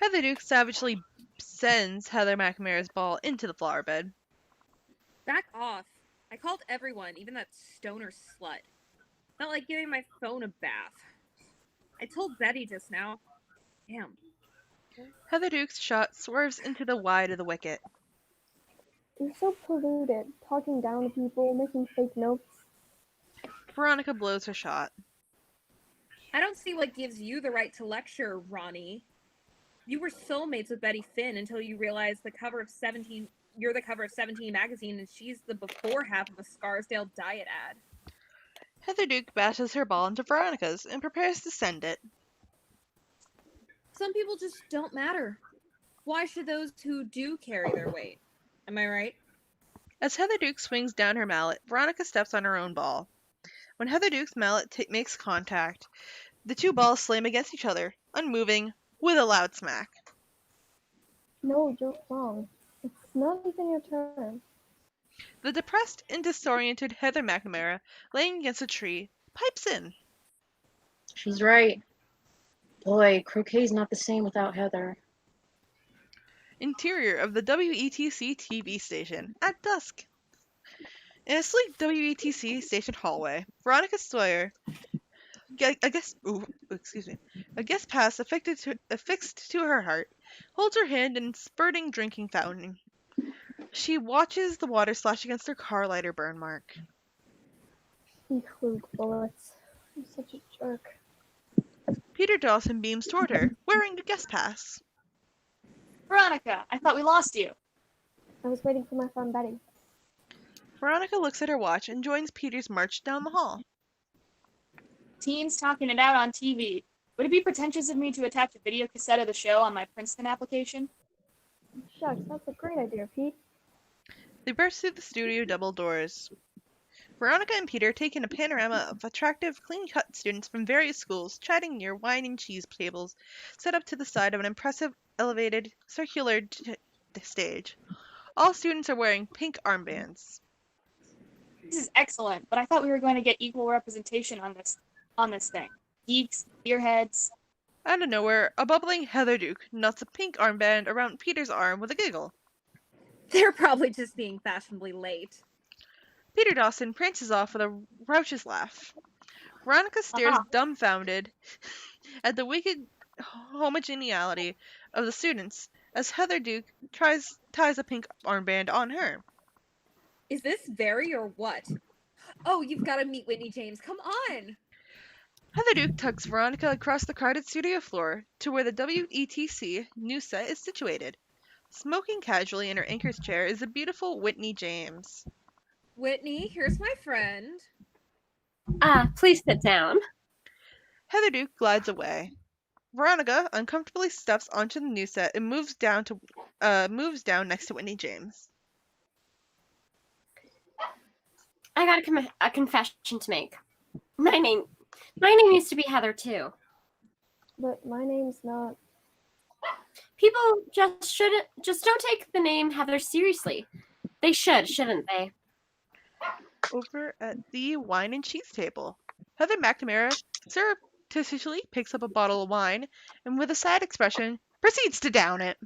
B: Heather Duke savagely sends Heather McNamara's ball into the flower bed.
L: Back off. I called everyone, even that stoner slut. Felt like giving my phone a bath. I told Betty just now. Damn.
B: Heather Duke's shot swerves into the wide of the wicket.
E: You're so polluted, talking down to people, making fake notes.
B: Veronica blows her shot.
L: I don't see what gives you the right to lecture, Ronnie. You were soulmates with Betty Finn until you realized you're the cover of 17 magazine and she's the before half of a Scarsdale diet ad.
B: Heather Duke bashes her ball into Veronica's and prepares to send it.
L: Some people just don't matter. Why should those who do carry their weight? Am I right?
B: As Heather Duke swings down her mallet, Veronica steps on her own ball. When Heather Duke's mallet makes contact, the 2 balls slam against each other, unmoving, with a loud smack.
E: No, you're wrong. It's not even your turn.
B: The depressed and disoriented Heather McNamara, laying against a tree, pipes in.
C: She's right. Boy, croquet's not the same without Heather.
B: Interior of the WETC TV station, at dusk. In a sleek WETC station hallway, Veronica Sawyer, a guest pass affixed to her heart, holds her hand in a spurting drinking fountain. She watches the water slash against her car lighter burn mark.
E: Include bullets. I'm such a jerk.
B: Peter Dawson beams toward her, wearing a guest pass.
F: Veronica, I thought we lost you.
E: I was waiting for my friend Betty.
B: Veronica looks at her watch and joins Peter's march down the hall.
F: Teens talking it out on TV. Would it be pretentious of me to attach a video cassette of the show on my Princeton application?
E: Shucks, that's a great idea, Pete.
B: They burst through the studio double doors. Veronica and Peter take in a panorama of attractive, clean-cut students from various schools chatting near wine and cheese tables set up to the side of an impressive, elevated, circular stage. All students are wearing pink armbands.
F: This is excellent, but I thought we were going to get equal representation on this thing. Geeks, beerheads.
B: Out of nowhere, a bubbling Heather Duke knots a pink armband around Peter's arm with a giggle.
L: They're probably just being fashionably late.
B: Peter Dawson prances off with a raucous laugh. Veronica stares dumbfounded at the wicked homogeneity of the students as Heather Duke ties a pink armband on her.
L: Is this Very or what? Oh, you've got to meet Whitney James. Come on!
B: Heather Duke tugs Veronica across the crowded studio floor to where the WETC news set is situated. Smoking casually in her anchor's chair is the beautiful Whitney James.
L: Whitney, here's my friend.
A: Please sit down.
B: Heather Duke glides away. Veronica uncomfortably steps onto the news set and moves down next to Whitney James.
A: I got a confession to make. My name used to be Heather too.
E: But my name's not.
A: People just don't take the name Heather seriously. They should, shouldn't they?
B: Over at the wine and cheese table, Heather McNamara surreptitiously picks up a bottle of wine and, with a sad expression, proceeds to down it.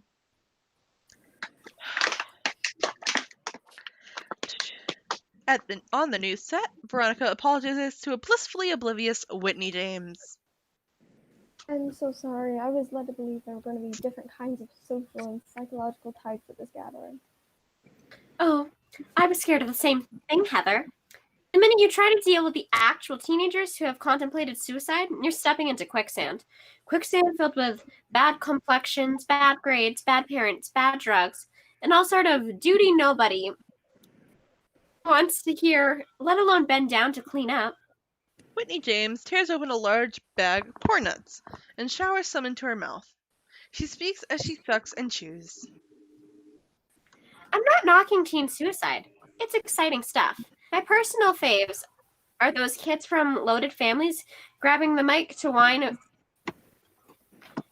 B: On the news set, Veronica apologizes to a blissfully oblivious Whitney James.
E: I'm so sorry. I was led to believe there were going to be different kinds of social and psychological types at this gathering.
A: Oh, I was scared of the same thing, Heather. The minute you try to deal with the actual teenagers who have contemplated suicide, you're stepping into quicksand. Quicksand filled with bad complexions, bad grades, bad parents, bad drugs, and all sort of duty nobody wants to hear, let alone bend down to clean up.
B: Whitney James tears open a large bag of corn nuts and showers some into her mouth. She speaks as she sucks and chews.
A: I'm not knocking teen suicide. It's exciting stuff. My personal faves are those kids from loaded families grabbing the mic to whine.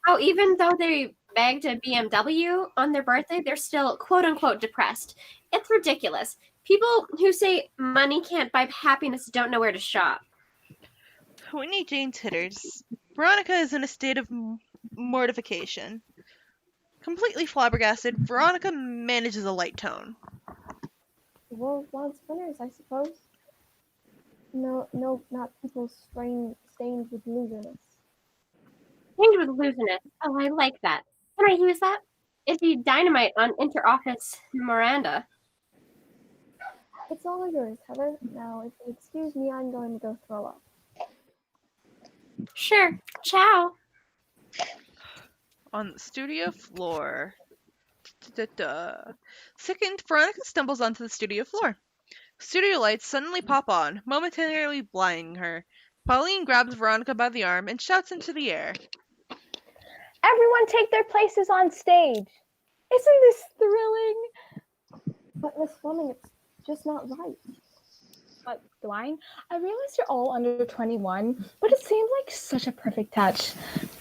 A: How even though they bagged a BMW on their birthday, they're still quote-unquote depressed. It's ridiculous. People who say money can't buy happiness don't know where to shop.
B: Whitney James titters. Veronica is in a state of mortification. Completely flabbergasted, Veronica manages a light tone.
E: The world wants winners, I suppose. No, not people stained with loserness.
A: Stained with loserness. Oh, I like that. Can I use that? It'd be dynamite on interoffice Miranda.
E: It's all yours, Heather. Now, if you excuse me, I'm going to go throw up.
A: Sure. Ciao.
B: On the studio floor. Sickened, Veronica stumbles onto the studio floor. Studio lights suddenly pop on, momentarily blinding her. Pauline grabs Veronica by the arm and shouts into the air.
K: Everyone take their places on stage. Isn't this thrilling?
E: But Miss Fleming, it's just not right.
K: But Dwayne, I realize you're all under 21, but it seemed like such a perfect touch.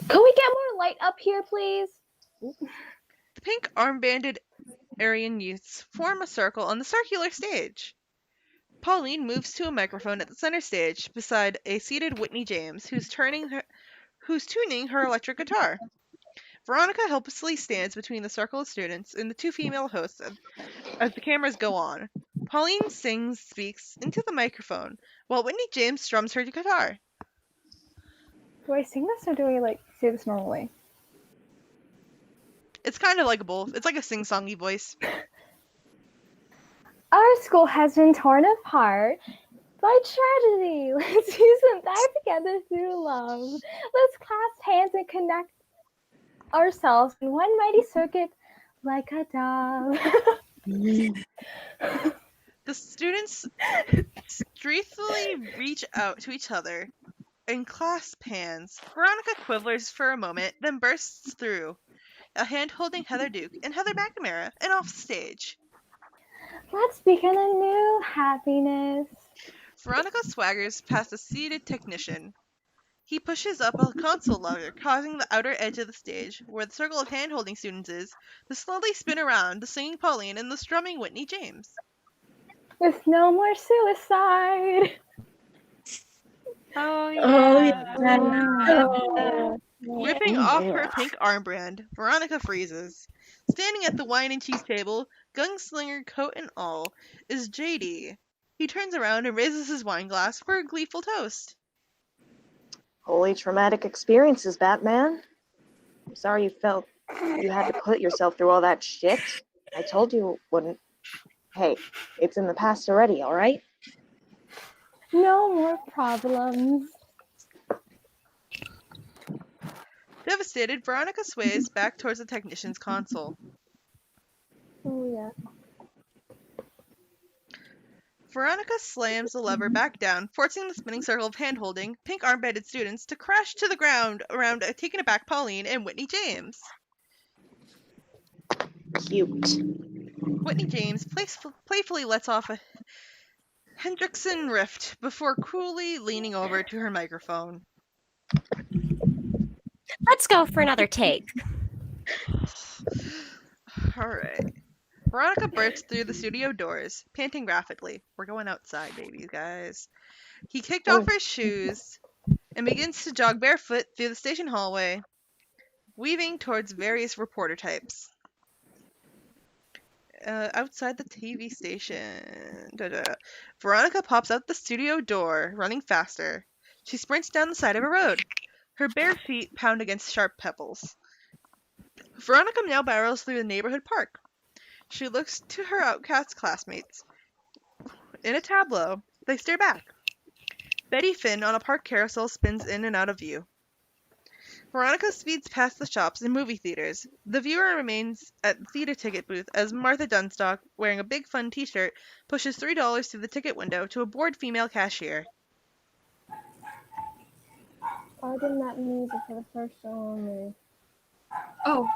K: Could we get more light up here, please?
B: The pink armbanded Aryan youths form a circle on the circular stage. Pauline moves to a microphone at the center stage beside a seated Whitney James, who's tuning her electric guitar. Veronica helplessly stands between the circle of students and the two female hosts as the cameras go on. Pauline speaks into the microphone, while Whitney James strums her guitar.
K: Do I sing this or do I say this normally?
B: It's kind of like both. It's like a sing-songy voice.
K: Our school has been torn apart by tragedy. Let's use them back together through love. Let's clasp hands and connect ourselves in one mighty circuit like a dove.
B: The students streakily reach out to each other and clasp hands. Veronica quivers for a moment, then bursts through, a hand holding Heather Duke and Heather McNamara, and off stage.
K: Let's begin a new happiness.
B: Veronica swaggers past a seated technician. He pushes up a console logger, causing the outer edge of the stage, where the circle of hand-holding students is, to slowly spin around, the singing Pauline and the strumming Whitney James.
K: With no more suicide.
A: Oh
C: Oh,
B: Ripping off her pink armband, Veronica freezes. Standing at the wine and cheese table, gunslinger coat and all, is JD. He turns around and raises his wine glass for a gleeful toast.
H: Holy traumatic experiences, Batman. I'm sorry you felt you had to put yourself through all that shit. I told you it wouldn't. Hey, it's in the past already, alright?
K: No more problems.
B: Devastated, Veronica sways back towards the technician's console.
E: Oh yeah.
B: Veronica slams the lever back down, forcing the spinning circle of hand-holding, pink armbanded students to crash to the ground around a taken aback Pauline and Whitney James.
H: Cute.
B: Whitney James playfully lets off a Hendrickson riff before coolly leaning over to her microphone.
A: Let's go for another take.
B: Alright. Veronica bursts through the studio doors, panting rapidly. We're going outside, baby, guys. He kicked off his shoes and begins to jog barefoot through the station hallway, weaving towards various reporter types. Outside the TV station. Veronica pops out the studio door, running faster. She sprints down the side of a road. Her bare feet pound against sharp pebbles. Veronica now barrels through the neighborhood park. She looks to her outcast classmates. In a tableau, they stare back. Betty Finn on a park carousel spins in and out of view. Veronica speeds past the shops and movie theaters. The viewer remains at the theater ticket booth as Martha Dunstock, wearing a Big Fun t-shirt, pushes $3 through the ticket window to a bored female cashier.
E: Pardon that music for the first show only.
I: Oh,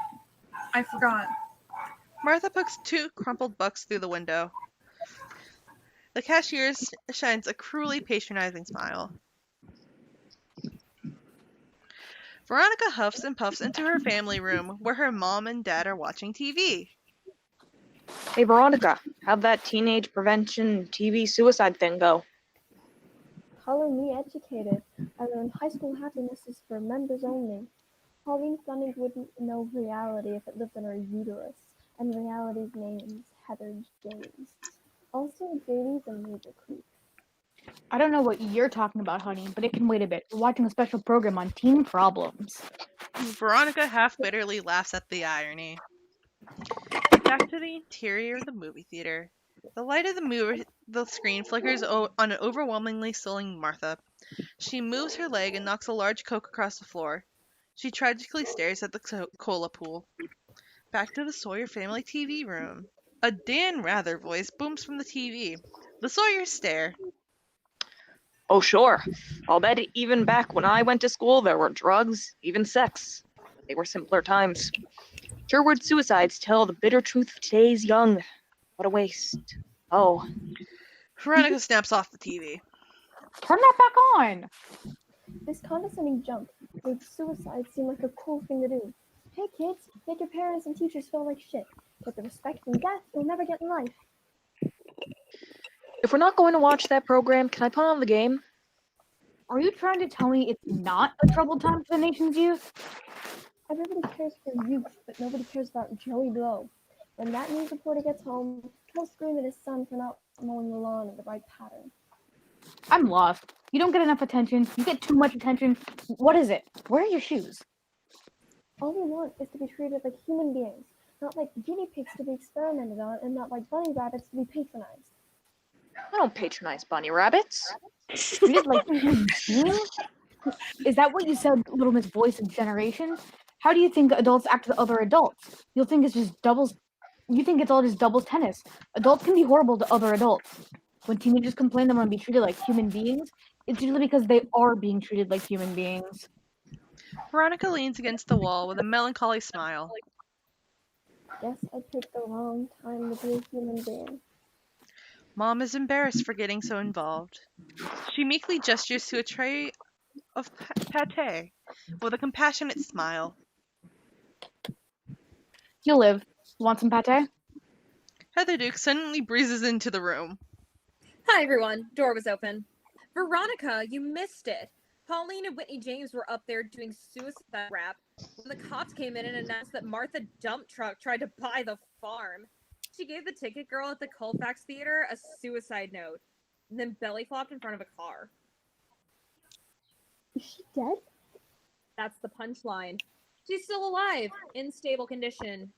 I: I forgot.
B: Martha puts 2 crumpled bucks through the window. The cashier shines a cruelly patronizing smile. Veronica huffs and puffs into her family room, where her mom and dad are watching TV.
H: Hey, Veronica, how'd that teenage prevention TV suicide thing go?
E: Color me educated. I learned high school happiness is for members only. Pauline Fleming wouldn't know reality if it lived in her uterus, and reality's name is Heather James. Also, JD's a major creep.
D: I don't know what you're talking about, honey, but it can wait a bit. We're watching a special program on teen problems.
B: Veronica half bitterly laughs at the irony. Back to the interior of the movie theater. The light of the screen flickers on an overwhelmingly sullen Martha. She moves her leg and knocks a large Coke across the floor. She tragically stares at the cola pool. Back to the Sawyer family TV room. A Dan Rather voice booms from the TV. The Sawyers stare.
H: Oh, sure. I'll bet even back when I went to school, there were drugs, even sex. They were simpler times. Sherwood suicides tell the bitter truth of today's young. What a waste. Oh.
B: Veronica snaps off the TV.
D: Turn that back on!
E: This condescending junk made suicide seem like a cool thing to do. Hey kids, make your parents and teachers feel like shit. Get the respect and death you'll never get in life.
J: If we're not going to watch that program, can I put on the game?
D: Are you trying to tell me it's not a troubled time for the nation's youth?
E: Everybody cares for youth, but nobody cares about Joey Blow. When that news reporter gets home, he'll scream at his son for not mowing the lawn in the right pattern.
D: I'm lost. You don't get enough attention. You get too much attention. What is it? Where are your shoes?
E: All we want is to be treated like human beings, not like guinea pigs to be experimented on, and not like bunny rabbits to be patronized.
J: I don't patronize bunny rabbits.
D: Treated like human beings? Is that what you said, Little Miss Voice of Generation? How do you think adults act with other adults? You'll think it's just doubles. You think it's all just doubles tennis. Adults can be horrible to other adults. When teenagers complain they want to be treated like human beings, it's usually because they are being treated like human beings.
B: Veronica leans against the wall with a melancholy smile.
E: Guess I picked the wrong time to be a human being.
B: Mom is embarrassed for getting so involved. She meekly gestures to a tray of pate with a compassionate smile.
D: You live. Want some pate?
B: Heather Duke suddenly breezes into the room.
L: Hi, everyone. Door was open. Veronica, you missed it. Pauline and Whitney James were up there doing suicide rap when the cops came in and announced that Martha Dump Truck tried to buy the farm. She gave the ticket girl at the Colfax Theater a suicide note, and then belly flopped in front of a car.
E: Is she dead?
L: That's the punchline. She's still alive, in stable condition.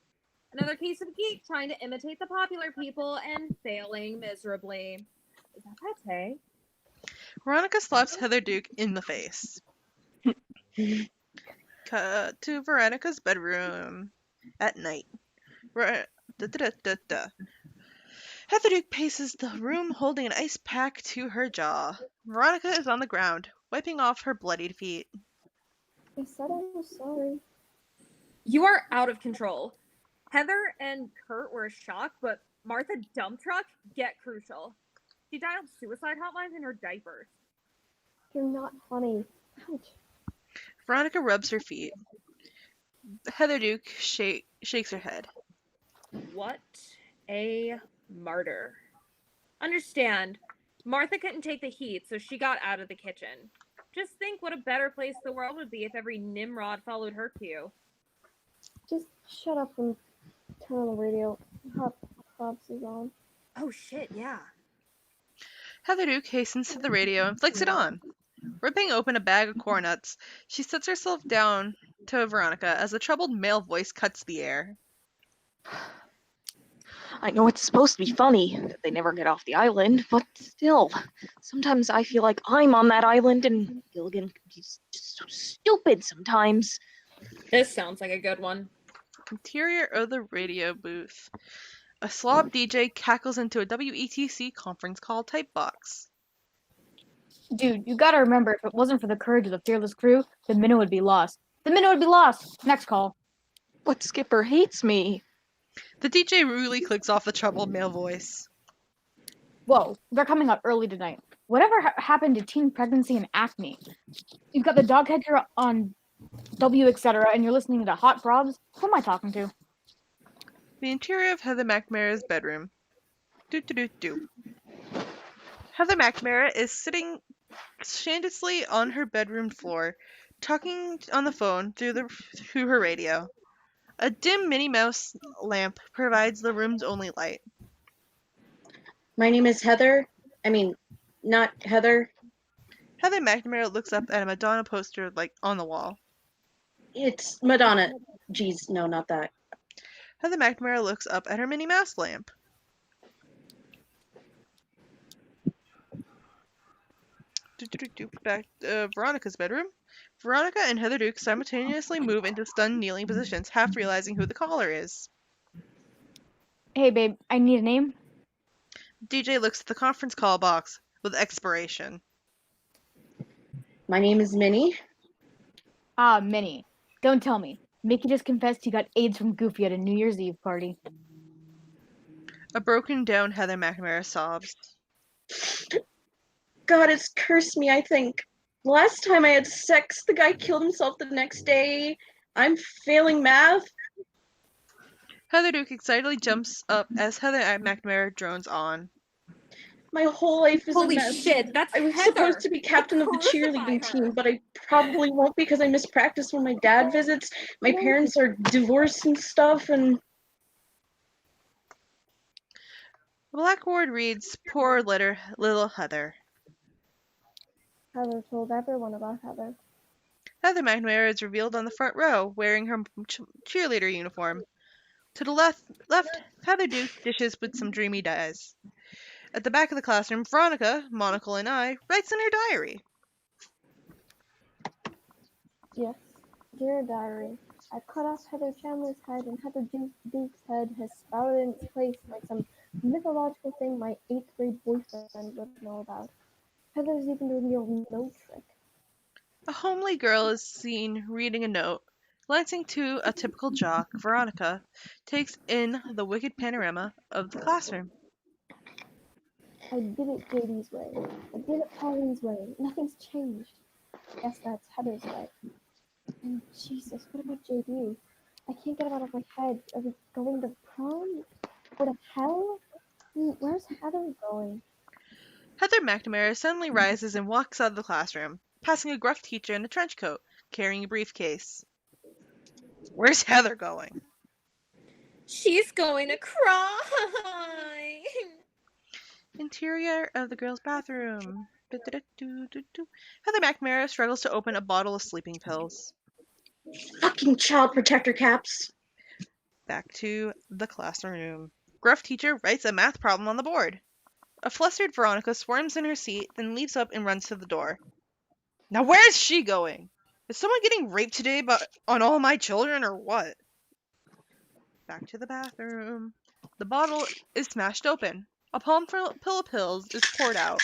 L: Another case of geek trying to imitate the popular people and failing miserably. Is that pate?
B: Veronica slaps Heather Duke in the face. Cut to Veronica's bedroom at night. Heather Duke paces the room holding an ice pack to her jaw. Veronica is on the ground, wiping off her bloodied feet.
E: I said I was sorry.
L: You are out of control. Heather and Kurt were shocked, but Martha Dump Truck, get crucial. She dialed suicide hotlines in her diapers.
E: You're not funny. Ouch.
B: Veronica rubs her feet. Heather Duke shakes her head.
L: What a martyr. Understand, Martha couldn't take the heat, so she got out of the kitchen. Just think what a better place the world would be if every Nimrod followed her cue.
E: Just shut up and turn on the radio. Hot Pops is on.
L: Oh shit, yeah.
B: Heather Duke hastens to the radio and flicks it on. Ripping open a bag of corn nuts, she sits herself down to Veronica as the troubled male voice cuts the air.
J: I know it's supposed to be funny that they never get off the island, but still, sometimes I feel like I'm on that island and Gilligan is just so stupid sometimes.
L: This sounds like a good one.
B: Interior of the radio booth. A slob DJ cackles into a WETC conference call type box.
D: Dude, you gotta remember, if it wasn't for the courage of the fearless crew, the minnow would be lost. The minnow would be lost! Next call.
J: But Skipper hates me.
B: The DJ rudely clicks off the troubled male voice.
D: Whoa, they're coming up early tonight. Whatever happened to teen pregnancy and acne? You've got the dog head here on W, etc., and you're listening to Hot Probs? Who am I talking to?
B: The interior of Heather McNamara's bedroom. Do. Heather McNamara is sitting shamefully on her bedroom floor, talking on the phone through her radio. A dim Minnie Mouse lamp provides the room's only light.
C: My name is Heather. I mean, not Heather.
B: Heather McNamara looks up at a Madonna poster on the wall.
C: It's Madonna. Jeez, no, not that.
B: Heather McNamara looks up at her Minnie Mouse lamp. Back to Veronica's bedroom. Veronica and Heather Duke simultaneously move into stunned kneeling positions, half realizing who the caller is.
D: Hey, babe, I need a name.
B: DJ looks at the conference call box with expiration.
C: My name is Minnie.
D: Ah, Minnie. Don't tell me. Mickey just confessed he got AIDS from Goofy at a New Year's Eve party.
B: A broken down Heather McNamara sobs.
C: God, it's cursed me, I think. Last time I had sex, the guy killed himself the next day. I'm failing math.
B: Heather Duke excitedly jumps up as Heather McNamara drones on.
C: My whole life is
L: Holy
C: a mess.
L: shit, that's
C: I was
L: Heather.
C: supposed to be captain of the cheerleading team, but I probably won't because I miss practice when my dad visits. My parents are divorced and stuff, and...
B: The blackboard reads, "Poor little Heather."
E: Heather told everyone about Heather.
B: Heather McNamara is revealed on the front row, wearing her cheerleader uniform. To the left, Heather Duke dishes with some dreamy dyes. At the back of the classroom, Veronica, Monocle, and I writes in her diary.
E: Yes, dear diary. I cut off Heather Chandler's head, and Heather Duke's head has sprouted in its place like some mythological thing my 8th grade boyfriend would know about. Heather's even doing the old note trick.
B: A homely girl is seen reading a note. Glancing to a typical jock, Veronica takes in the wicked panorama of the classroom.
E: I did it JD's way. I did it Pauline's way. Nothing's changed. I guess that's Heather's way. And Jesus, what about JD? I can't get him out of my head. Are we going to prom? Or to hell? Where's Heather going?
B: Heather McNamara suddenly rises and walks out of the classroom, passing a gruff teacher in a trench coat, carrying a briefcase. Where's Heather going?
L: She's going to cry.
B: Interior of the girls' bathroom. Heather McNamara struggles to open a bottle of sleeping pills.
C: Fucking child protector caps.
B: Back to the classroom. Gruff teacher writes a math problem on the board. A flustered Veronica squirms in her seat, then leaps up and runs to the door. Now where's she going? Is someone getting raped today on all my children or what? Back to the bathroom. The bottle is smashed open. A palm full of pills is poured out.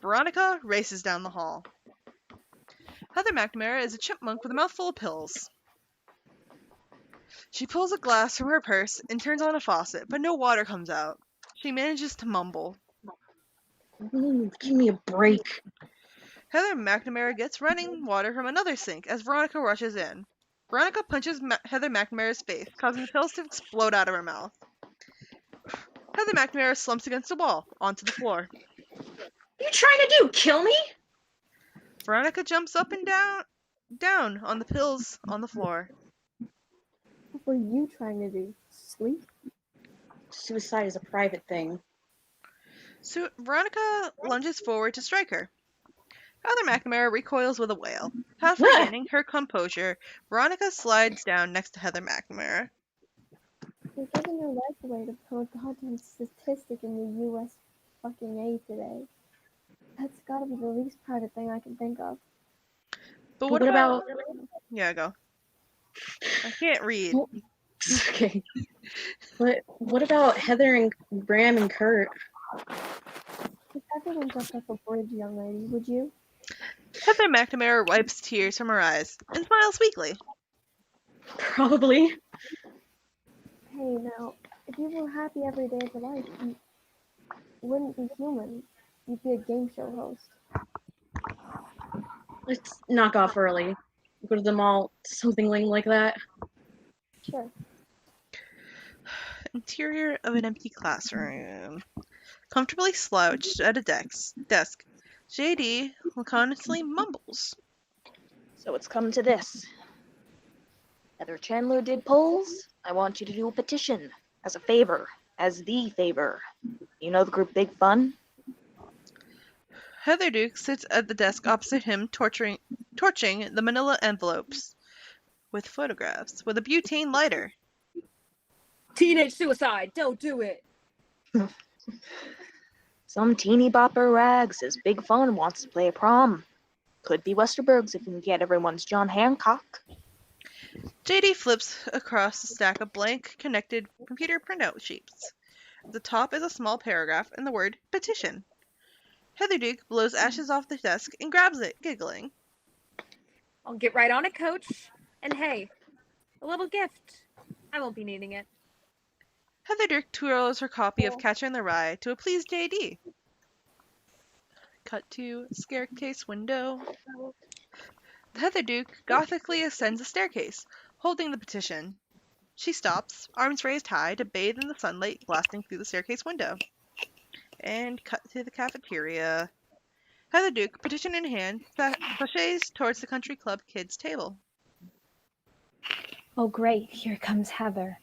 B: Veronica races down the hall. Heather McNamara is a chipmunk with a mouthful of pills. She pulls a glass from her purse and turns on a faucet, but no water comes out. She manages to mumble.
C: Give me a break.
B: Heather McNamara gets running water from another sink as Veronica rushes in. Veronica punches Heather McNamara's face, causing the pills to explode out of her mouth. Heather McNamara slumps against the wall, onto the floor.
C: What are you trying to do? Kill me?
B: Veronica jumps up and down on the pills on the floor.
E: What were you trying to do? Sleep?
C: Suicide is a private thing.
B: So Veronica lunges forward to strike her. Heather McNamara recoils with a wail. Half regaining her composure, Veronica slides down next to Heather McNamara.
E: You're giving your life away to pull a goddamn statistic in the U.S. fucking A today. That's gotta be the least private thing I can think of.
B: But what about... Yeah, go. I can't read.
C: Okay. But what about Heather and Bram and Kurt?
E: If everyone jumped off a bridge, young lady, would you?
B: Heather McNamara wipes tears from her eyes and smiles weakly.
C: Probably.
E: Hey, now, if you were happy every day of your life, you wouldn't be human. You'd be a game show host.
C: Let's knock off early. Go to the mall, something like that.
E: Sure.
B: Interior of an empty classroom. Comfortably slouched at a desk, JD laconically mumbles.
J: So it's come to this. Heather Chandler did polls. I want you to do a petition. As a favor. As the favor. You know the group Big Fun?
B: Heather Duke sits at the desk opposite him, torching the manila envelopes with photographs with a butane lighter.
L: Teenage suicide, don't do it.
J: Some teeny bopper rag says Big Fun wants to play a prom. Could be Westerberg's if we can get everyone's John Hancock.
B: JD flips across a stack of blank, connected computer printout sheets. At the top is a small paragraph and the word petition. Heather Duke blows ashes off the desk and grabs it, giggling.
L: I'll get right on it, Coach. And hey, a little gift. I won't be needing it.
B: Heather Duke twirls her copy of Catcher in the Rye to a pleased JD. Cut to staircase window. Heather Duke gothically ascends the staircase, holding the petition. She stops, arms raised high, to bathe in the sunlight blasting through the staircase window. And cut to the cafeteria. Heather Duke, petition in hand, sashays towards the country club kids' table.
K: Oh, great. Here comes Heather.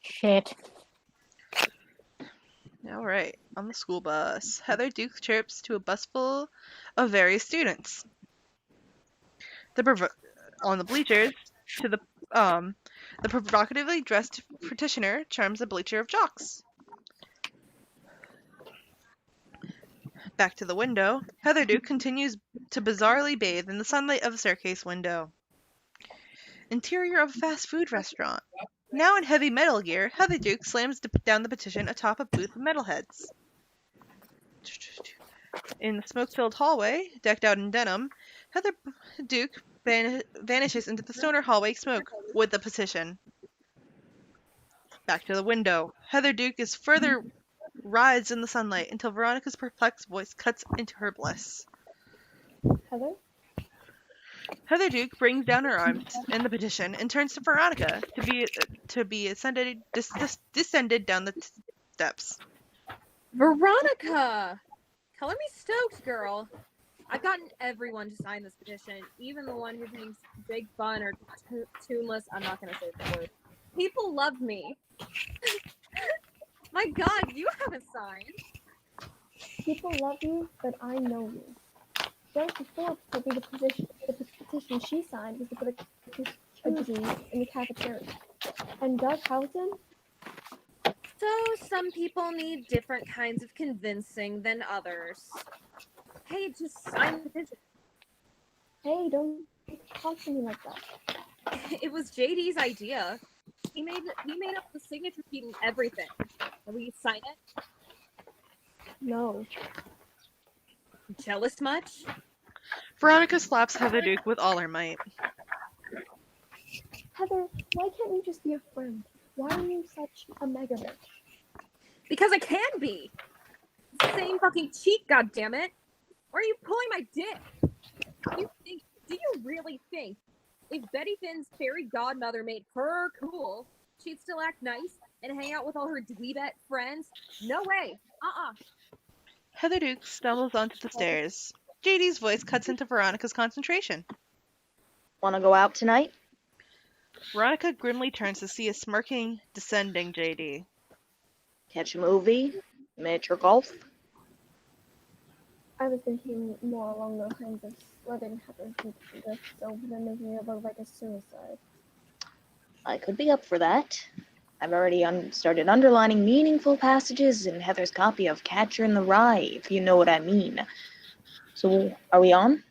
D: Shit.
B: All right, on the school bus, Heather Duke chirps to a bus full of various students. On the bleachers, to the provocatively dressed petitioner charms a bleacher of jocks. Back to the window, Heather Duke continues to bizarrely bathe in the sunlight of the staircase window. Interior of a fast food restaurant. Now in heavy metal gear, Heather Duke slams down the petition atop a booth of metalheads. In the smoke-filled hallway, decked out in denim, Heather Duke vanishes into the stoner hallway smoke with the petition. Back to the window. Heather Duke is further writhes in the sunlight until Veronica's perplexed voice cuts into her bliss.
E: Heather?
B: Heather Duke brings down her arms in the petition and turns to Veronica to be descended down the steps.
L: Veronica! Color me stoked, girl. I've gotten everyone to sign this petition, even the one who thinks Big Fun or Tuneless. I'm not gonna say the word. People love me. My God, you haven't signed.
E: People love you, but I know you. Jennifer Phillips told me the petition she signed was to put a disease in the cafeteria. And Doug Houghton?
L: So some people need different kinds of convincing than others. Hey, just sign the petition.
E: Hey, don't talk to me like that.
L: It was JD's idea. He made up the signature sheet and everything. Will you sign it?
E: No.
L: Jealous much?
B: Veronica slaps Heather Duke with all her might.
E: Heather, why can't you just be a friend? Why are you such a mega bitch?
L: Because I can be. Same fucking cheek, goddammit. Why are you pulling my dick? Do you really think if Betty Finn's fairy godmother made her cool, she'd still act nice and hang out with all her dweebette friends? No way.
B: Heather Duke stumbles onto the stairs. JD's voice cuts into Veronica's concentration.
J: Wanna go out tonight?
B: Veronica grimly turns to see a smirking, descending JD.
J: Catch a movie? Miniature golf?
E: I was thinking more along the lines of letting Heather keep this over than making it look like a suicide.
J: I could be up for that. I've already started underlining meaningful passages in Heather's copy of Catcher in the Rye, if you know what I mean. So, are we on?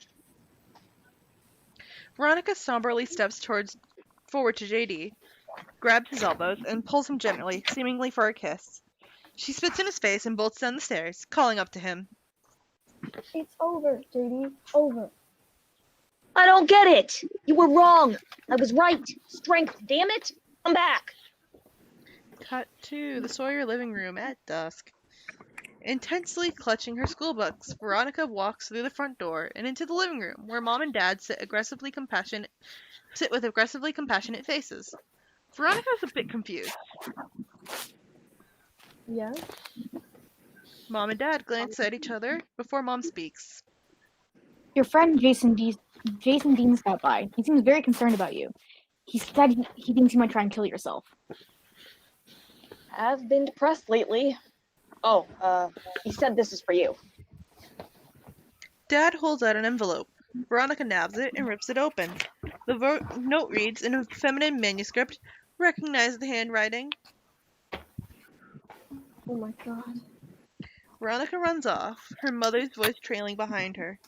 B: Veronica somberly steps forward to JD, grabs his elbows, and pulls him gently, seemingly for a kiss. She spits in his face and bolts down the stairs, calling up to him.
E: It's over, JD. Over.
J: I don't get it! You were wrong! I was right! Strength, damn it! I'm back!
B: Cut to the Sawyer living room at dusk. Intensely clutching her school books, Veronica walks through the front door and into the living room, where Mom and Dad sit with aggressively compassionate faces. Veronica's a bit confused.
E: Yeah?
B: Mom and Dad glance at each other before Mom speaks.
D: Your friend Jason Dean stopped by. He seems very concerned about you. He said he thinks you might try and kill yourself.
J: I've been depressed lately. Oh, he said this is for you.
B: Dad holds out an envelope. Veronica nabs it and rips it open. The note reads in a feminine manuscript. Recognize the handwriting.
E: Oh my God.
B: Veronica runs off, her mother's voice trailing behind her.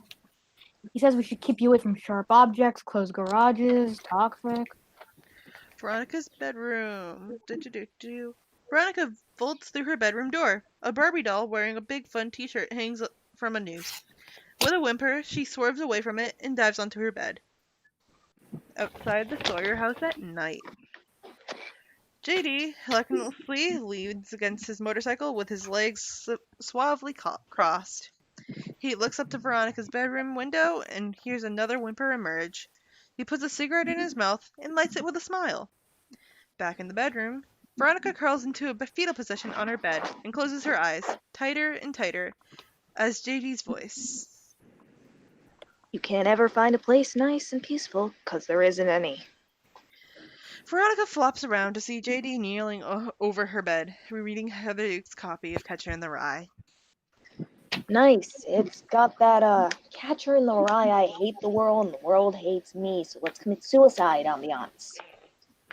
D: He says we should keep you away from sharp objects, closed garages, toxic.
B: Veronica's bedroom. Veronica folds through her bedroom door. A Barbie doll wearing a Big Fun t-shirt hangs from a noose. With a whimper, she swerves away from it and dives onto her bed. Outside the Sawyer house at night. JD helplessly leans against his motorcycle with his legs suavely crossed. He looks up to Veronica's bedroom window and hears another whimper emerge. He puts a cigarette in his mouth and lights it with a smile. Back in the bedroom, Veronica curls into a fetal position on her bed and closes her eyes, tighter and tighter, as JD's voice.
J: You can't ever find a place nice and peaceful, 'cause there isn't any.
B: Veronica flops around to see JD kneeling over her bed, rereading Heather Duke's copy of Catcher in the Rye.
J: Nice. It's got that, Catcher in the Rye, I hate the world and the world hates me, so let's commit suicide ambiance.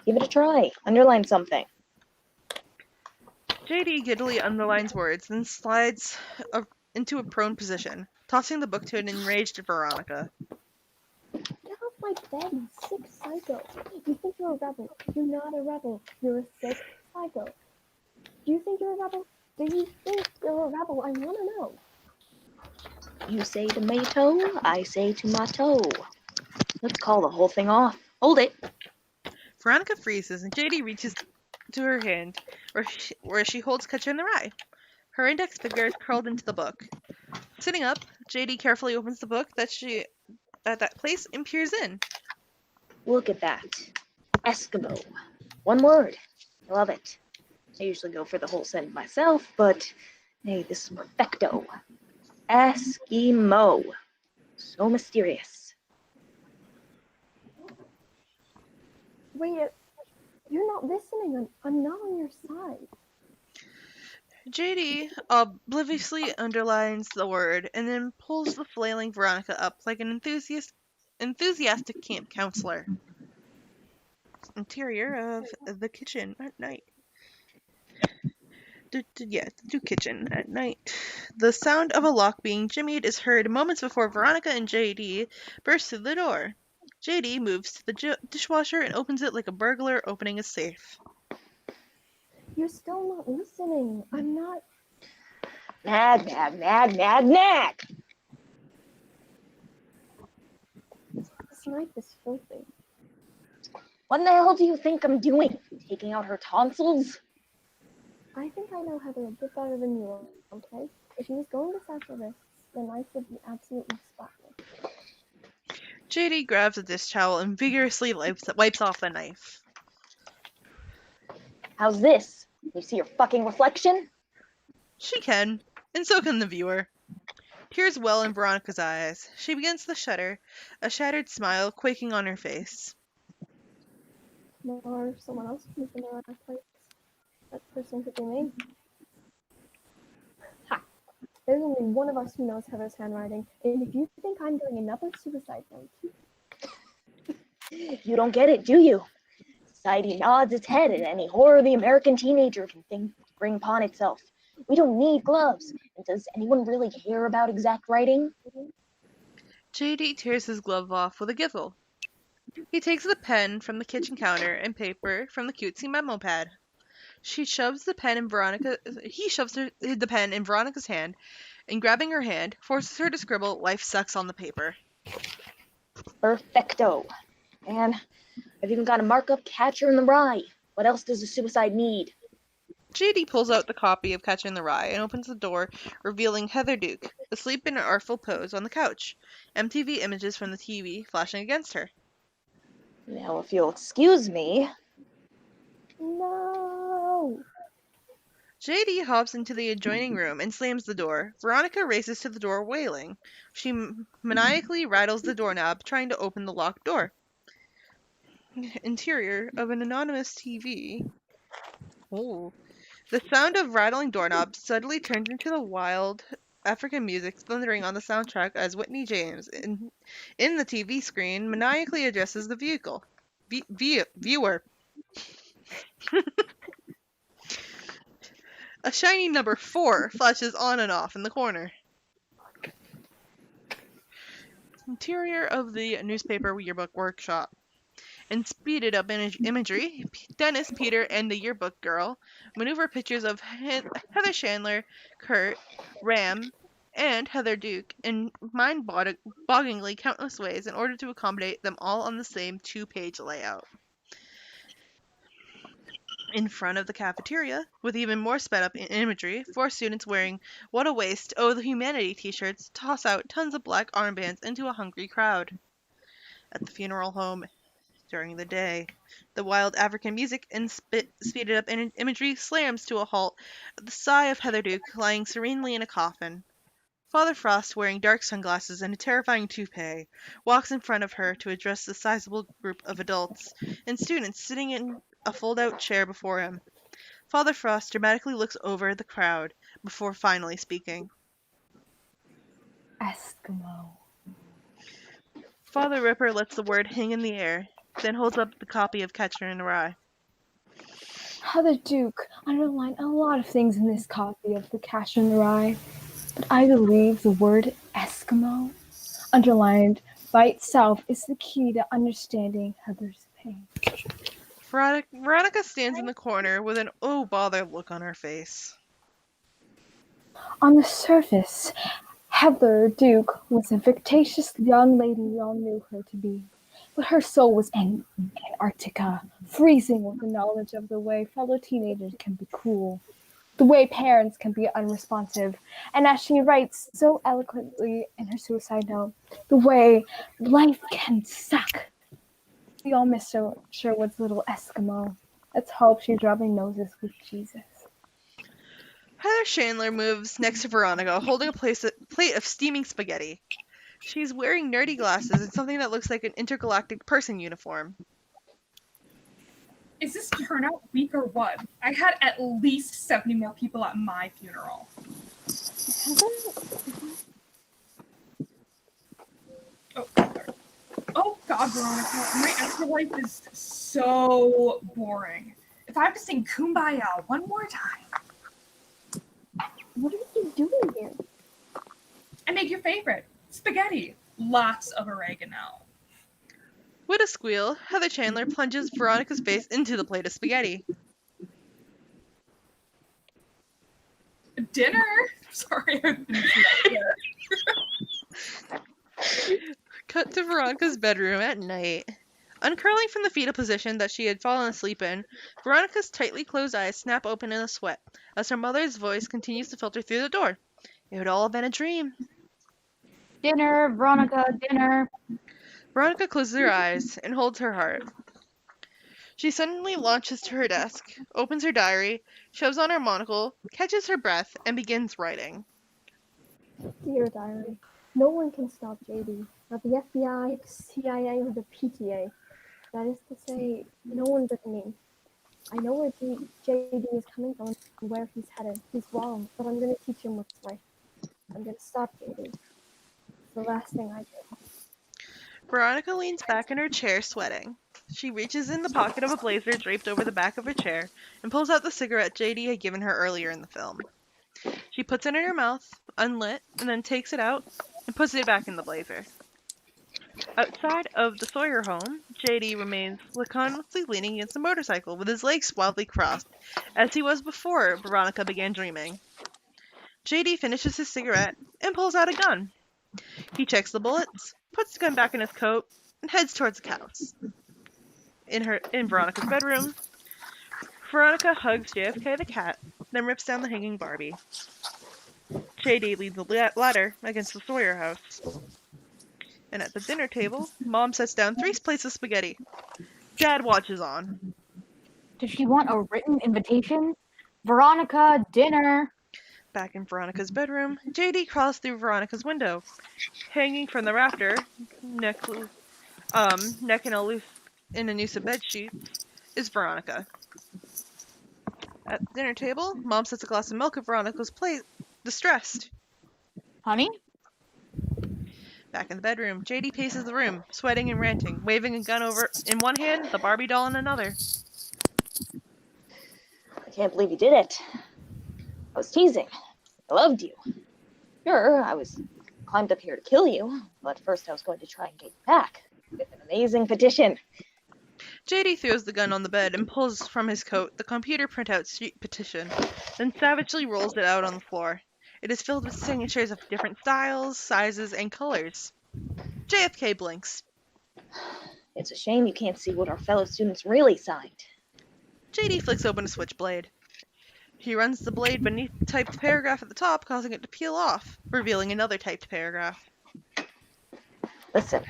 J: Give it a try. Underline something.
B: JD giddily underlines words, then slides into a prone position, tossing the book to an enraged Veronica.
E: Get off my bed, you sick psycho. You think you're a rebel. You're not a rebel. You're a sick psycho. Do you think you're a rebel? Do you think you're a rebel? I want to know.
J: You say tomato, I say tomato. Let's call the whole thing off. Hold it.
B: Veronica freezes, and JD reaches to her hand, where she holds Catcher in the Rye. Her index finger is curled into the book. Sitting up, JD carefully opens the book that she at that place and peers in.
J: Look at that. Eskimo. One word. I love it. I usually go for the whole sentence myself, but hey, this is perfecto. Eskimo. So mysterious.
E: Wait, you're not listening. I'm not on your side.
B: JD obliviously underlines the word and then pulls the flailing Veronica up like an enthusiastic camp counselor. Interior of the kitchen at night. The kitchen at night. The sound of a lock being jimmied is heard moments before Veronica and JD burst through the door. JD moves to the dishwasher and opens it like a burglar opening a safe.
E: You're still not listening. I'm not.
J: Nag, nag, nag, nag, nag!
E: This knife is filthy.
J: What in the hell do you think I'm doing? Taking out her tonsils?
E: I think I know Heather a bit better than you are, okay? If she was going to settle this, the knife would be absolutely spotless.
B: JD grabs a dish towel and vigorously wipes off the knife.
J: How's this? You see your fucking reflection?
B: She can, and so can the viewer. Tears well in Veronica's eyes. She begins to shudder, a shattered smile quaking on her face.
E: Or someone else who's in the right place. That person could be me. Ha! There's only one of us who knows Heather's handwriting, and if you think I'm doing another suicide note...
J: You don't get it, do you? Society nods its head at any horror the American teenager can bring upon itself. We don't need gloves. And does anyone really care about exact writing?
B: JD tears his glove off with a giggle. He takes the pen from the kitchen counter and paper from the cutesy memo pad. He shoves the pen in Veronica's hand, and grabbing her hand, forces her to scribble "Life sucks" on the paper.
J: Perfecto. And I've even got a markup Catcher in the Rye. What else does a suicide need?
B: JD pulls out the copy of Catcher in the Rye and opens the door, revealing Heather Duke, asleep in an artful pose on the couch, MTV images from the TV flashing against her.
J: Now, if you'll excuse me...
E: No!
B: JD hops into the adjoining room and slams the door. Veronica races to the door wailing. She maniacally rattles the doorknob, trying to open the locked door. Interior of an anonymous TV. Oh. The sound of rattling doorknobs suddenly turns into the wild African music thundering on the soundtrack as Whitney James, in the TV screen, maniacally addresses the viewer. A shiny number 4 flashes on and off in the corner. Interior of the newspaper yearbook workshop. In speeded up imagery, Dennis, Peter, and the yearbook girl maneuver pictures of Heather Chandler, Kurt, Ram, and Heather Duke in mind-bogglingly countless ways in order to accommodate them all on the same 2-page layout. In front of the cafeteria, with even more sped up imagery, 4 students wearing "What a Waste, Oh the Humanity" t-shirts toss out tons of black armbands into a hungry crowd. At the funeral home, during the day, the wild African music and speeded up imagery slams to a halt at the sigh of Heather Duke lying serenely in a coffin. Father Frost, wearing dark sunglasses and a terrifying toupee, walks in front of her to address the sizable group of adults and students sitting in a fold-out chair before him. Father Frost dramatically looks over the crowd before finally speaking.
K: Eskimo.
B: Father Ripper lets the word hang in the air, then holds up the copy of Catcher in the Rye.
K: Heather Duke underlined a lot of things in this copy of The Catcher in the Rye, but I believe the word Eskimo, underlined by itself, is the key to understanding Heather's pain.
B: Veronica stands in the corner with an "oh bother" look on her face.
K: On the surface, Heather Duke was a fictitious young lady we all knew her to be, but her soul was in Antarctica, freezing with the knowledge of the way fellow teenagers can be cruel. The way parents can be unresponsive. And as she writes so eloquently in her suicide note, the way life can suck. We all miss Sherwood's little Eskimo. Let's hope she's rubbing noses with Jesus.
B: Heather Chandler moves next to Veronica, holding a plate of steaming spaghetti. She's wearing nerdy glasses and something that looks like an intergalactic person uniform.
I: Is this turnout weak or what? I had at least 70 more people at my funeral. Oh God, Veronica, my afterlife is so boring. If I have to sing Kumbaya one more time.
E: What are you doing here?
I: I make your favorite, spaghetti. Lots of oregano.
B: With a squeal, Heather Chandler plunges Veronica's face into the plate of spaghetti.
I: Dinner? Sorry, I didn't see that.
B: Cut to Veronica's bedroom at night. Uncurling from the fetal position that she had fallen asleep in, Veronica's tightly closed eyes snap open in a sweat as her mother's voice continues to filter through the door. It would all have been a dream.
D: Dinner, Veronica, dinner.
B: Veronica closes her eyes and holds her heart. She suddenly launches to her desk, opens her diary, shoves on her monocle, catches her breath, and begins writing.
E: Dear diary, no one can stop JD. Not the FBI, the CIA, or the PTA. That is to say, no one but me. I know where JD is coming from and where he's headed. He's wrong, but I'm going to teach him what's right. I'm going to stop JD. It's the last thing I do.
B: Veronica leans back in her chair, sweating. She reaches in the pocket of a blazer draped over the back of her chair and pulls out the cigarette JD had given her earlier in the film. She puts it in her mouth, unlit, and then takes it out and puts it back in the blazer. Outside of the Sawyer home, JD remains laconically leaning against a motorcycle with his legs wildly crossed, as he was before Veronica began dreaming. JD finishes his cigarette and pulls out a gun. He checks the bullets, puts the gun back in his coat, and heads towards the house. In Veronica's bedroom, Veronica hugs JFK the cat, then rips down the hanging Barbie. JD leads the ladder against the Sawyer house. And at the dinner table, Mom sets down 3 plates of spaghetti. Dad watches on.
D: Does she want a written invitation? Veronica, dinner.
B: Back in Veronica's bedroom, JD crawls through Veronica's window. Hanging from the rafter, neck in a noose of bedsheets, is Veronica. At the dinner table, Mom sets a glass of milk at Veronica's plate, distressed.
D: Honey?
B: Back in the bedroom, JD paces the room, sweating and ranting, waving a gun over in one hand, the Barbie doll in another.
J: I can't believe you did it. I was teasing. I loved you. Sure, I was climbed up here to kill you, but first I was going to try and get you back with an amazing petition.
B: JD throws the gun on the bed and pulls from his coat the computer printout sheet petition, then savagely rolls it out on the floor. It is filled with signatures of different styles, sizes, and colors. JFK blinks.
J: It's a shame you can't see what our fellow students really signed.
B: JD flicks open a switchblade. He runs the blade beneath the typed paragraph at the top, causing it to peel off, revealing another typed paragraph.
J: Listen,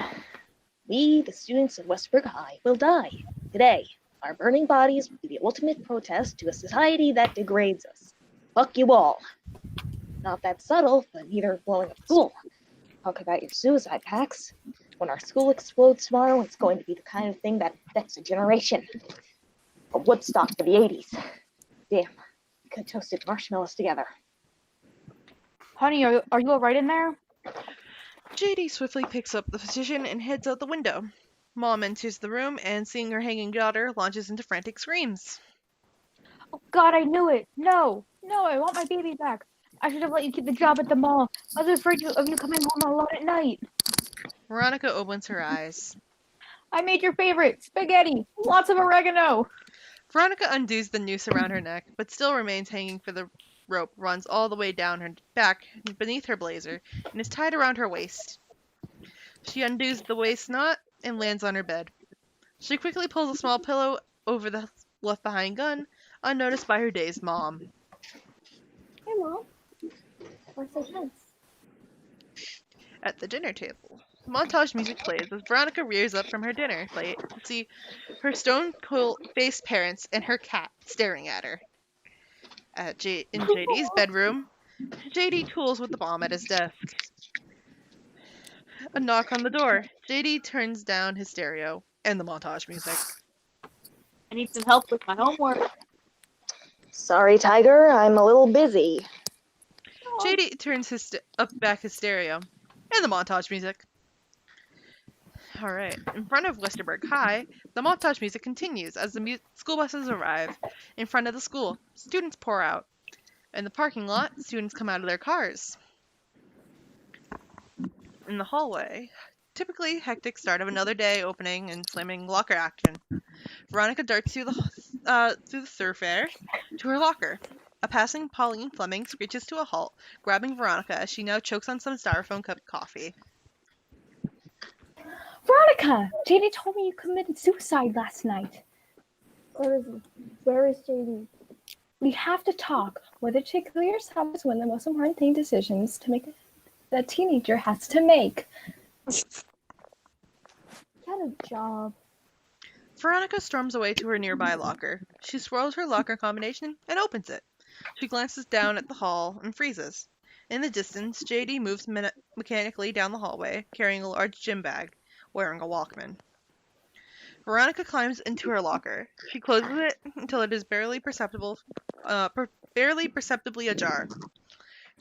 J: we, the students of Westbrook High, will die. Today, our burning bodies will be the ultimate protest to a society that degrades us. Fuck you all. Not that subtle, but neither blowing up school. Talk about your suicide pacts. When our school explodes tomorrow, it's going to be the kind of thing that affects a generation. A Woodstock for the 80s. Damn, we could have toasted marshmallows together.
D: Honey, are you alright in there?
B: JD swiftly picks up the petition and heads out the window. Mom enters the room and, seeing her hanging daughter, launches into frantic screams.
D: Oh God, I knew it. No, I want my baby back. I should have let you keep the job at the mall. I was afraid of you coming home alone at night.
B: Veronica opens her eyes.
D: I made your favorite, spaghetti. Lots of oregano.
B: Veronica undoes the noose around her neck, but still remains hanging for the rope, runs all the way down her back beneath her blazer, and is tied around her waist. She undoes the waist knot and lands on her bed. She quickly pulls a small pillow over the left-behind gun, unnoticed by her dazed mom.
E: Mom. Why so tense?
B: At the dinner table, montage music plays as Veronica rears up from her dinner plate to see her stone-cold-faced parents and her cat staring at her. In JD's bedroom, JD tools with the bomb at his desk. A knock on the door. JD turns down his stereo and the montage music.
F: I need some help with my homework.
J: Sorry, Tiger, I'm a little busy.
B: JD turns back his stereo and the montage music. Alright, in front of Westerberg High, the montage music continues as the school buses arrive in front of the school. Students pour out. In the parking lot, students come out of their cars. In the hallway, typically hectic start of another day opening and slamming locker action. Veronica darts through the thoroughfare to her locker. A passing Pauline Fleming screeches to a halt, grabbing Veronica as she now chokes on some styrofoam cup of coffee.
K: Veronica! JD told me you committed suicide last night.
E: Where is he? Where is JD?
K: We have to talk. Whether to kill yourself is one of the most important decisions to make that a teenager has to make.
E: Get a job.
B: Veronica storms away to her nearby locker. She swirls her locker combination and opens it. She glances down at the hall and freezes. In the distance, JD moves mechanically down the hallway, carrying a large gym bag, wearing a Walkman. Veronica climbs into her locker. She closes it until it is barely perceptibly ajar.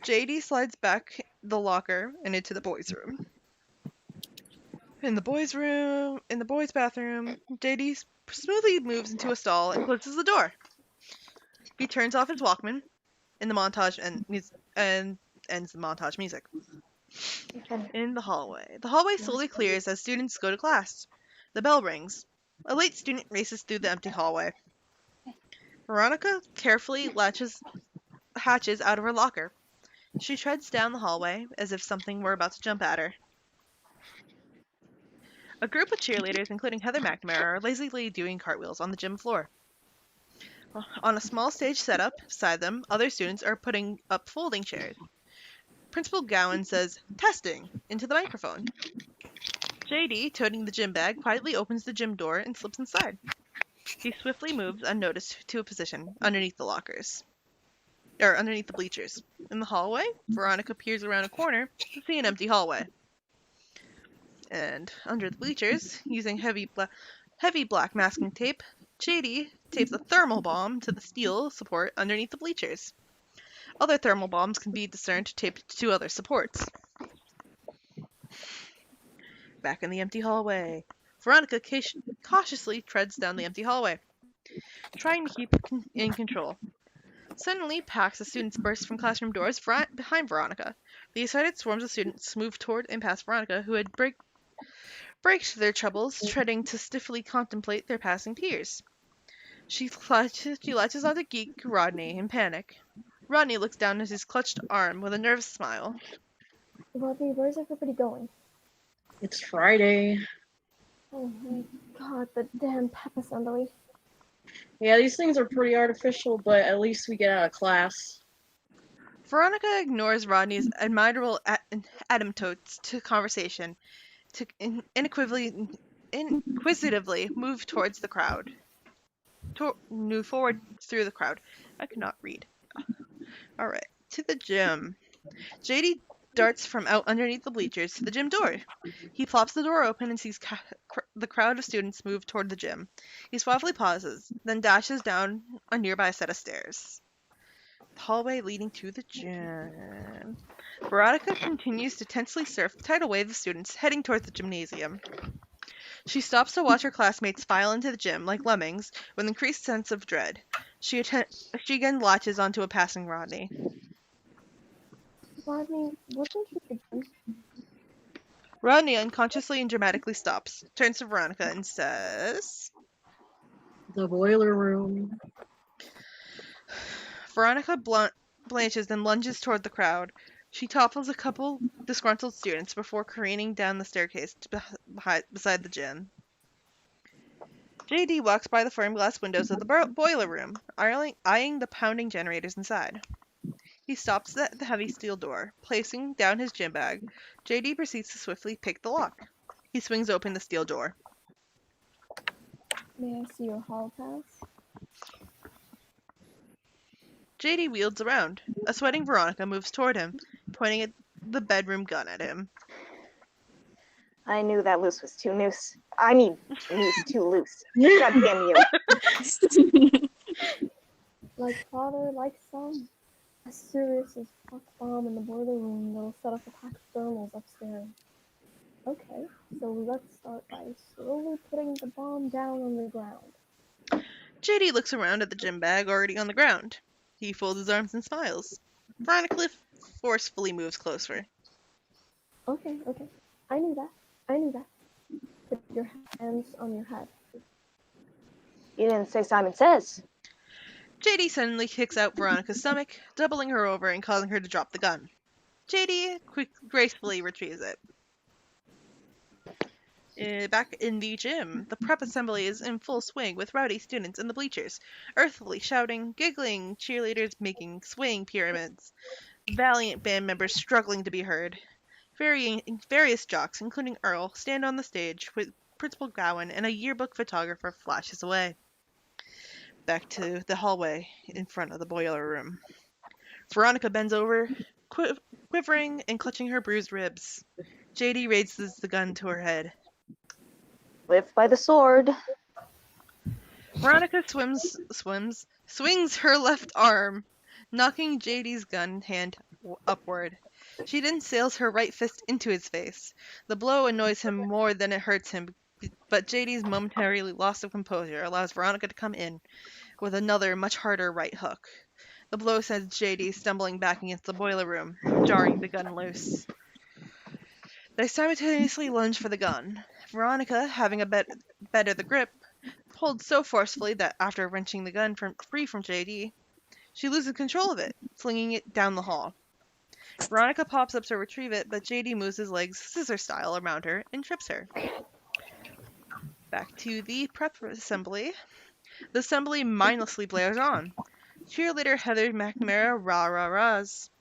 B: JD slides back the locker and into the boys' room. In the boys' bathroom, JD smoothly moves into a stall and closes the door. He turns off his Walkman in the montage and ends the montage music. In the hallway. The hallway slowly clears as students go to class. The bell rings. A late student races through the empty hallway. Veronica carefully hatches out of her locker. She treads down the hallway as if something were about to jump at her. A group of cheerleaders, including Heather McNamara, are lazily doing cartwheels on the gym floor. On a small stage setup beside them, other students are putting up folding chairs. Principal Gowan says, "Testing," into the microphone. JD, toting the gym bag, quietly opens the gym door and slips inside. He swiftly moves unnoticed to a position underneath the bleachers. In the hallway, Veronica peers around a corner to see an empty hallway. And under the bleachers, using heavy black masking tape, JD tapes a thermal bomb to the steel support underneath the bleachers. Other thermal bombs can be discerned taped to other supports. Back in the empty hallway, Veronica cautiously treads down the empty hallway, trying to keep in control. Suddenly, packs of students burst from classroom doors behind Veronica. The excited swarms of students move toward and past Veronica, who had braked their troubles, treading to stiffly contemplate their passing peers. She latches onto geek Rodney in panic. Rodney looks down at his clutched arm with a nervous smile.
E: Rodney, where's everybody going?
C: It's Friday.
E: Oh my god, the damn pep assembly.
C: Yeah, these things are pretty artificial, but at least we get out of class.
B: Veronica ignores Rodney's admirable asymptotes to conversation to inquisitively move towards the crowd. Move forward through the crowd. I could not read. Alright, to the gym. JD darts from out underneath the bleachers to the gym door. He flops the door open and sees the crowd of students move toward the gym. He suavely pauses, then dashes down a nearby set of stairs. The hallway leading to the gym. Veronica continues to tensely surf the tidal wave of students heading towards the gymnasium. She stops to watch her classmates file into the gym like lemmings with increased sense of dread. She again latches onto a passing Rodney.
E: Rodney, wasn't you the gym?
B: Rodney unconsciously and dramatically stops, turns to Veronica and says,
C: "The boiler room."
B: Veronica blanches and lunges toward the crowd. She topples a couple disgruntled students before careening down the staircase beside the gym. JD walks by the firm glass windows of the boiler room, eyeing the pounding generators inside. He stops at the heavy steel door. Placing down his gym bag, JD proceeds to swiftly pick the lock. He swings open the steel door.
E: May I see your hall pass?
B: JD wields around. A sweating Veronica moves toward him, pointing at the bedroom gun at him.
H: I knew that loose was too noose. I mean, noose too loose. God damn you.
E: Like father, like son. A serious as fuck bomb in the boiler room that'll set off a pack of thermals upstairs. Okay, so let's start by slowly putting the bomb down on the ground.
B: JD looks around at the gym bag already on the ground. He folds his arms and smiles. Veronica forcefully moves closer.
E: Okay. I knew that. Put your hands on your head.
H: You didn't say Simon Says.
B: JD suddenly kicks out Veronica's stomach, doubling her over and causing her to drop the gun. JD gracefully retrieves it. Back in the gym, the prep assembly is in full swing with rowdy students in the bleachers, earthily shouting, giggling, cheerleaders making swaying pyramids, valiant band members struggling to be heard. Various jocks, including Earl, stand on the stage with Principal Gowan and a yearbook photographer flashes away. Back to the hallway in front of the boiler room. Veronica bends over, quivering and clutching her bruised ribs. JD raises the gun to her head.
H: Live by the sword.
B: Veronica swings her left arm, knocking JD's gun hand upward. She then sails her right fist into his face. The blow annoys him more than it hurts him, but JD's momentary loss of composure allows Veronica to come in with another, much harder right hook. The blow sends JD stumbling back against the boiler room, jarring the gun loose. They simultaneously lunge for the gun. Veronica, having better the grip, pulled so forcefully that after wrenching the gun free from JD, she loses control of it, flinging it down the hall. Veronica pops up to retrieve it, but JD moves his legs scissor style around her and trips her. Back to the prep assembly. The assembly mindlessly blares on. Cheerleader Heather McNamara rah-rah-rahs.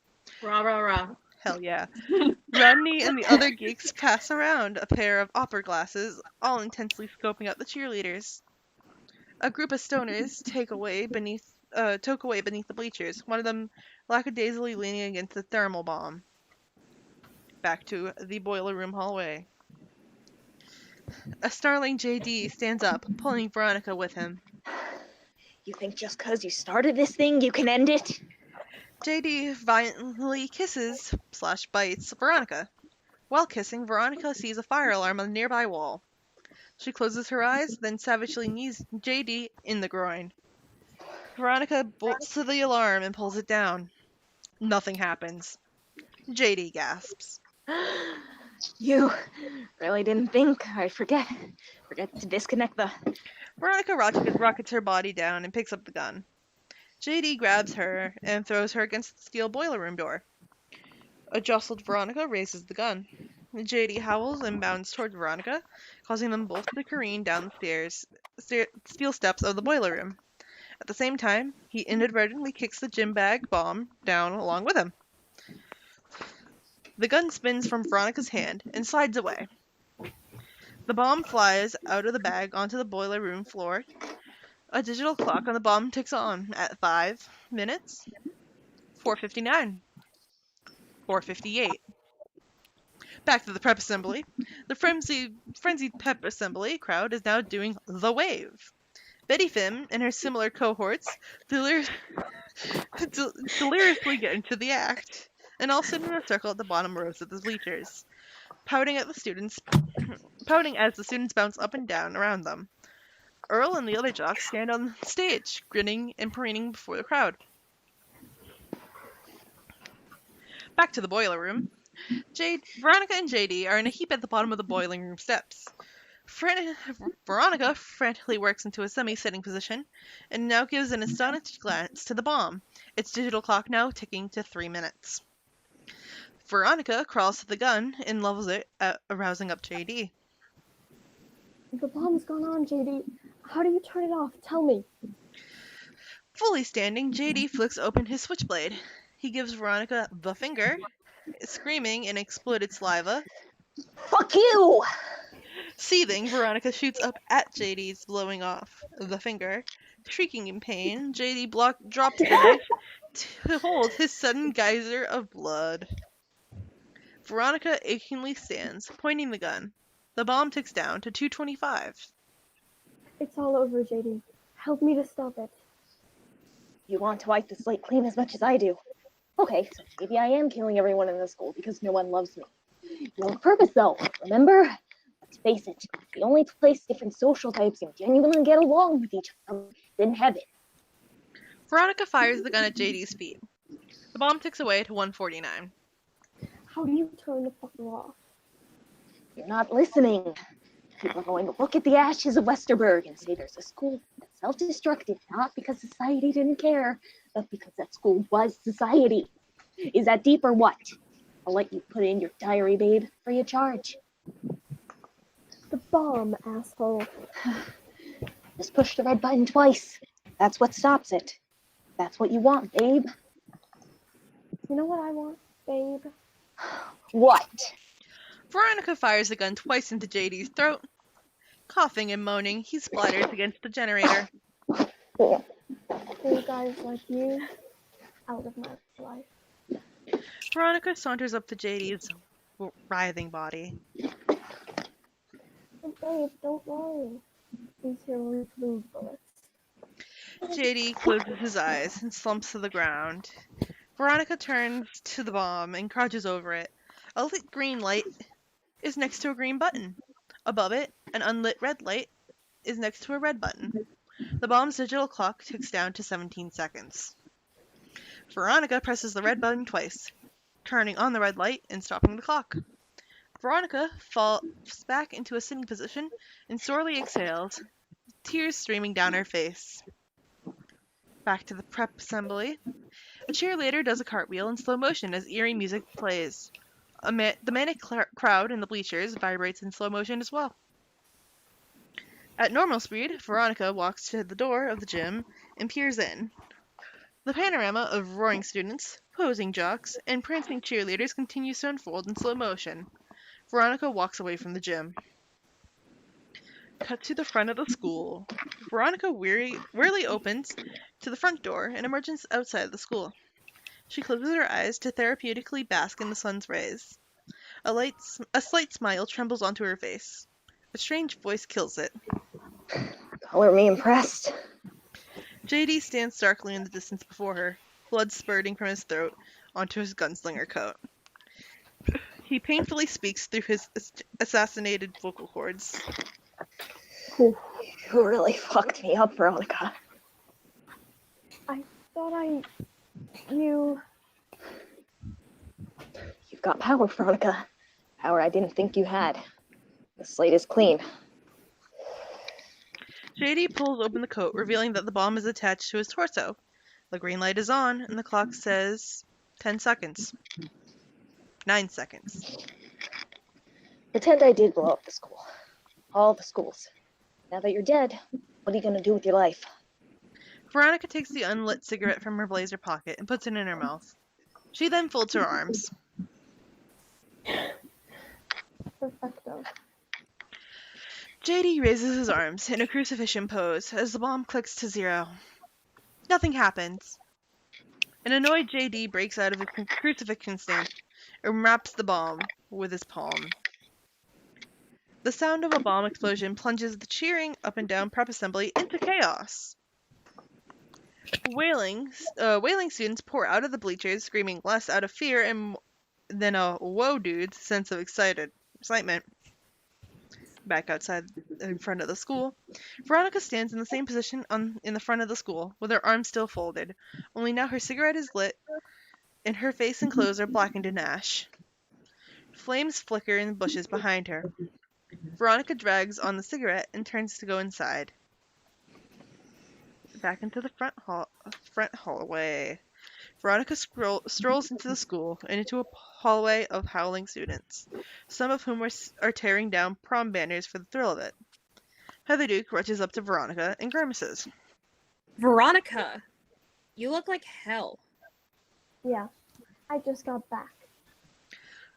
C: Rah-rah-rah.
B: Hell yeah. Rodney and the other geeks pass around a pair of opera glasses, all intensely scoping out the cheerleaders. A group of stoners toke away beneath the bleachers, one of them lackadaisically leaning against the thermal bomb. Back to the boiler room hallway. A starling JD stands up, pulling Veronica with him.
J: You think just 'cause you started this thing, you can end it?
B: JD violently kisses/bites Veronica. While kissing, Veronica sees a fire alarm on the nearby wall. She closes her eyes, then savagely knees JD in the groin. Veronica bolts to the alarm and pulls it down. Nothing happens. JD gasps.
J: You really didn't think I'd forget to disconnect the...
B: Veronica rockets her body down and picks up the gun. JD grabs her and throws her against the steel boiler room door. A jostled Veronica raises the gun. JD howls and bounds toward Veronica, causing them both to careen down the steel steps of the boiler room. At the same time, he inadvertently kicks the gym bag bomb down along with him. The gun spins from Veronica's hand and slides away. The bomb flies out of the bag onto the boiler room floor. A digital clock on the bomb ticks on at 5 minutes, 4:59, 4:58. Back to the prep assembly. The frenzied prep assembly crowd is now doing the wave. Betty Finn and her similar cohorts deliriously get into the act, and all sit in a circle at the bottom rows of the bleachers, pouting as the students bounce up and down around them. Earl and the other jocks stand on the stage, grinning and preening before the crowd. Back to the boiler room. Veronica and JD are in a heap at the bottom of the boiling room steps. Veronica frantically works into a semi-sitting position and now gives an astonished glance to the bomb, its digital clock now ticking to 3 minutes. Veronica crawls to the gun and levels it, arousing up JD.
E: The bomb's gone on, JD. How do you turn it off? Tell me.
B: Fully standing, JD flicks open his switchblade. he gives Veronica the finger, screaming in exploded saliva.
J: Fuck you!
B: Seething, Veronica shoots up at JD's, blowing off the finger. Shrieking in pain, JD drops the knife to hold his sudden geyser of blood. Veronica achingly stands, pointing the gun. The bomb ticks down to 225.
E: It's all over, JD. Help me to stop it.
J: You want to wipe the slate clean as much as I do. Okay, so maybe I am killing everyone in the school because no one loves me. No purpose though, remember? Let's face it, the only place different social types can genuinely get along with each other is in heaven.
B: Veronica fires the gun at JD's feet. The bomb ticks away to 149.
E: How do you turn the fucker off?
J: You're not listening. People are going to look at the ashes of Westerberg and say there's a school that self-destructed, not because society didn't care, but because that school was society. Is that deep or what? I'll let you put in your diary, babe, free of charge.
E: The bomb, asshole.
J: Just push the red button twice. That's what stops it. That's what you want, babe.
E: You know what I want, babe?
J: What?
E: Veronica
B: fires the gun twice into JD's throat. Coughing and moaning, he splatters against the generator.
E: Cool guys like you out of my life.
B: Veronica saunters up to JD's writhing body.
E: Oh, babe, don't worry. These here will include bullets.
B: JD closes his eyes and slumps to the ground. Veronica turns to the bomb and crouches over it. A lit green light is next to a green button. Above it, an unlit red light is next to a red button. The bomb's digital clock ticks down to 17 seconds. Veronica presses the red button twice, turning on the red light and stopping the clock. Veronica falls back into a sitting position and sorely exhales, tears streaming down her face. Back to the prep assembly. A cheerleader does a cartwheel in slow motion as eerie music plays. The manic crowd in the bleachers vibrates in slow motion as well. At normal speed, Veronica walks to the door of the gym and peers in. The panorama of roaring students, posing jocks, and prancing cheerleaders continues to unfold in slow motion. Veronica walks away from the gym. Cut to the front of the school. Veronica wearily opens to the front door and emerges outside the school. She closes her eyes to therapeutically bask in the sun's rays. A slight smile trembles onto her face. A strange voice kills it.
J: Color me impressed.
B: JD stands starkly in the distance before her, blood spurting from his throat onto his gunslinger coat. He painfully speaks through his assassinated vocal cords.
J: You really fucked me up, Veronica.
E: I thought
J: You've got power, Veronica. Power I didn't think you had. The slate is clean.
B: JD pulls open the coat, revealing that the bomb is attached to his torso. The green light is on, and the clock says 10 seconds. 9 seconds.
J: Pretend I did blow up the school. All the schools. Now that you're dead, what are you gonna do with your life?
B: Veronica takes the unlit cigarette from her blazer pocket and puts it in her mouth. She then folds her arms.
E: Perfecto.
B: JD raises his arms in a crucifixion pose as the bomb clicks to 0. Nothing happens. An annoyed JD breaks out of a crucifixion stance and wraps the bomb with his palm. The sound of a bomb explosion plunges the cheering up and down prep assembly into chaos. Wailing students pour out of the bleachers, screaming less out of fear than a whoa dude's sense of excitement. Back outside in front of the school, Veronica stands in the same position in the front of the school, with her arms still folded, only now her cigarette is lit, and her face and clothes are blackened in ash. Flames flicker in the bushes behind her. Veronica drags on the cigarette and turns to go inside. Back into the front hallway. Veronica strolls into the school and into a hallway of howling students, some of whom are tearing down prom banners for the thrill of it. Heather Duke rushes up to Veronica and grimaces.
L: Veronica, you look like hell.
E: Yeah, I just got back.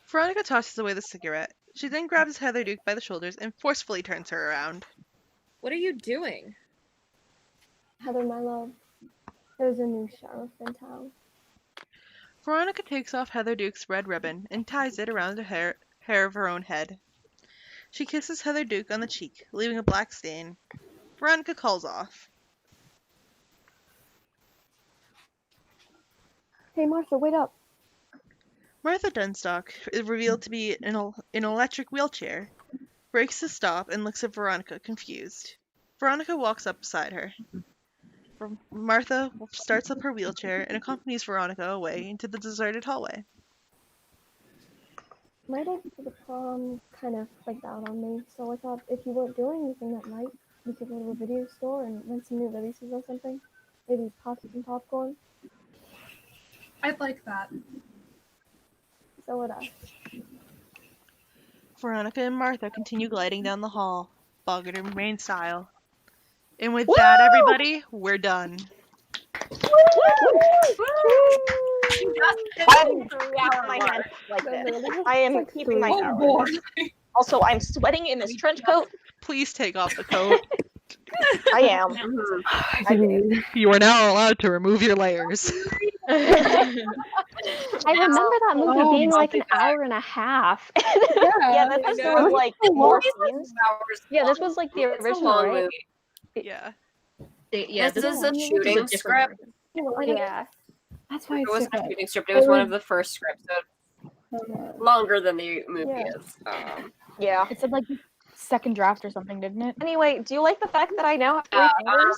B: Veronica tosses away the cigarette. She then grabs Heather Duke by the shoulders and forcefully turns her around.
L: What are you doing?
E: Heather, my love, there's a new sheriff in town.
B: Veronica takes off Heather Duke's red ribbon and ties it around the hair of her own head. She kisses Heather Duke on the cheek, leaving a black stain. Veronica calls off.
E: Hey, Martha, wait up.
B: Martha Dunstock is revealed to be in an electric wheelchair, breaks to stop and looks at Veronica, confused. Veronica walks up beside her. Martha starts up her wheelchair and accompanies Veronica away into the deserted hallway.
E: My dad for the prom kind of freaked out on me, so I thought if you weren't doing anything that night, we could go to a video store and rent some new releases or something. Maybe pop some popcorn.
I: I'd like that.
E: So would I.
B: Veronica and Martha continue gliding down the hall, Boggart and Rain style. And with that, everybody, we're done.
H: I'm keeping my hands like this. I am keeping my hours. Also, I'm sweating in this trench coat.
B: Please take off the coat.
H: I am.
B: You are now allowed to remove your layers.
M: I remember that movie being like an hour and a half.
H: Yeah, that was like more scenes.
M: Yeah, this was like the original, right?
B: Yeah.
A: This is a shooting script.
M: Yeah.
D: That's why
A: It
D: it's
A: wasn't a
D: so good.
A: shooting script. It was one of the first scripts. So it's longer than the movie is.
H: Yeah.
D: It said like second draft or something, didn't it?
H: Anyway, do you like the fact that I now have 3 fingers?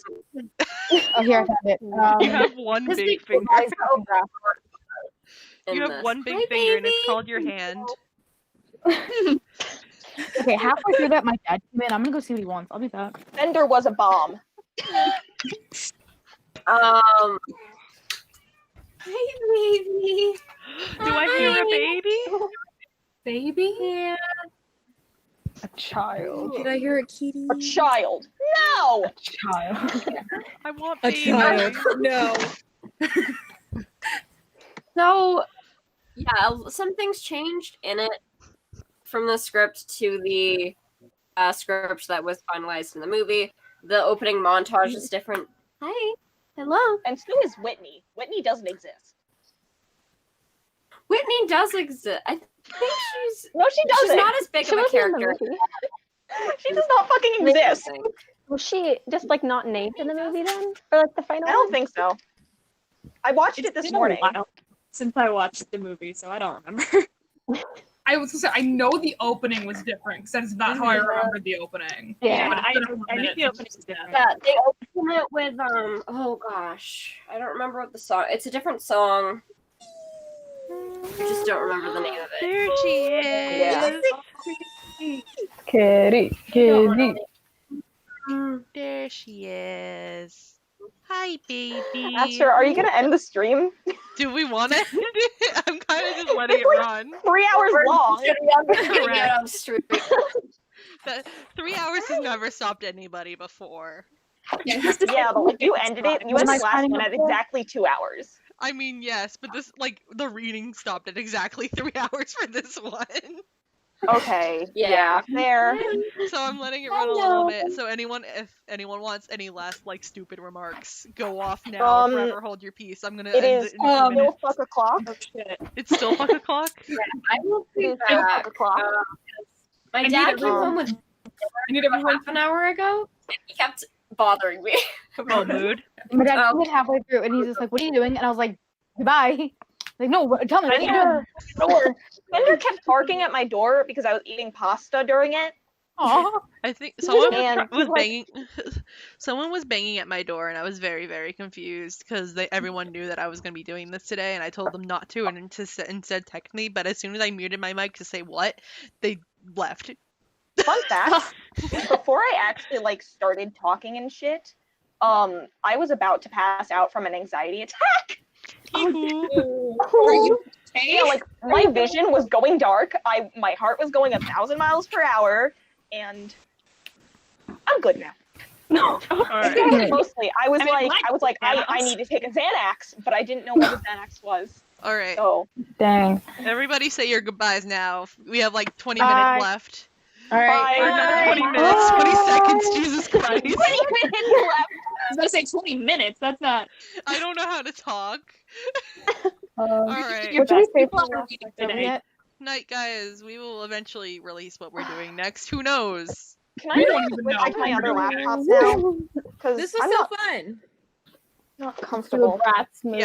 D: Oh, here I found it.
B: You have one big finger.
D: Second draft.
B: You have one big finger and it's called your hand.
D: Okay, halfway through that, my dad came in. I'm gonna go see what he wants. I'll be back.
H: Fender was a bomb.
A: Hey, baby.
B: Do I hear a baby?
I: Baby?
A: Yeah.
D: A child.
L: Did I hear a kitty?
H: A child. No!
D: A child.
B: I want
L: A
B: baby.
L: child. No.
A: So, yeah, some things changed in it from the script to the script that was finalized in the movie. The opening montage is different. Hi. Hello.
H: And so is Whitney. Whitney doesn't exist.
A: Whitney does exist. I think she's...
H: No, she doesn't.
A: She's not as big
M: She
A: of a
M: was in the
A: character.
M: movie.
H: She does not fucking exist.
M: Was she just like not named in the movie then? Or like the final
H: I don't
M: one?
H: think so. I watched it this
F: been a
H: morning.
F: while since I watched the movie, so I don't remember.
I: I was gonna say I know the opening was different because that is not how I remembered the opening.
F: Yeah,
I: But it's
F: I
I: been a
F: knew
I: minute
F: the
I: since
F: opening was different.
A: Yeah, they open it with oh gosh, I don't remember what the song. It's a different song. I just don't remember the name of it.
B: There she is.
D: Kitty, kitty.
B: There she is. Hi, baby.
H: Master, are you gonna end the stream?
B: Do we want to end it? I'm kind of just letting it
H: It's like
B: run.
H: 3 hours long.
B: The 3 hours has never stopped anybody before.
H: Yeah, but when you ended it, you had the last one at exactly 2 hours.
B: I mean, yes, but this, like, the reading stopped at exactly 3 hours for this one.
H: Okay.
A: Yeah.
H: Fair.
B: So I'm letting it run a little bit. So if anyone wants any last, like, stupid remarks, go off now or forever hold your peace. I'm gonna
H: It
B: end
H: is
B: it in a few minutes.
H: still fuck o'clock.
F: Oh shit.
B: It's still fuck o'clock?
A: Yeah, I will
H: It
A: be
H: is still
A: back.
H: fuck o'clock.
A: My
I: I
A: dad
I: need
A: came home with half an hour ago. And he kept bothering me.
B: Oh, mood.
D: My dad came in halfway through and he's just like, "What are you doing?" And I was like, "Goodbye." Like, no, tell me what you're doing.
H: Fender kept barking at my door because I was eating pasta during it.
D: Aw.
B: I think someone
H: And
B: was
H: like-
B: banging. Someone was banging at my door, and I was very, very confused because everyone knew that I was going to be doing this today, and I told them not to, and instead text me. But as soon as I muted my mic to say what, they left.
H: Fun fact: before I actually like started talking and shit, I was about to pass out from an anxiety attack. Yeah, like my vision was going dark. My heart was going 1,000 miles per hour, and I'm good now.
B: No.
H: Mostly, I was like, I need to take a Xanax, but I didn't know what a Xanax was.
B: All right.
H: Oh,
D: Dang.
B: Everybody say your goodbyes now. We have like 20
H: Bye.
B: minutes left.
C: All right.
B: Or another 20
H: Bye.
B: minutes, 20 seconds. Jesus Christ.
F: 20 minutes left. I was gonna say 20 minutes. That's not.
B: I don't know how to talk.
K: All
B: All right.
K: What should we say
F: People
K: for the
F: are
K: last
F: reading
K: section
F: today.
K: yet?
B: Night, guys. We will eventually release what we're doing next. Who knows?
H: can
I: We
H: I
I: don't even
H: switch
I: know.
H: to my other laptop now? Because
L: This was
H: I'm
L: so
H: not,
L: fun.
H: not
K: Do a
H: comfortable.
K: Bratz movie.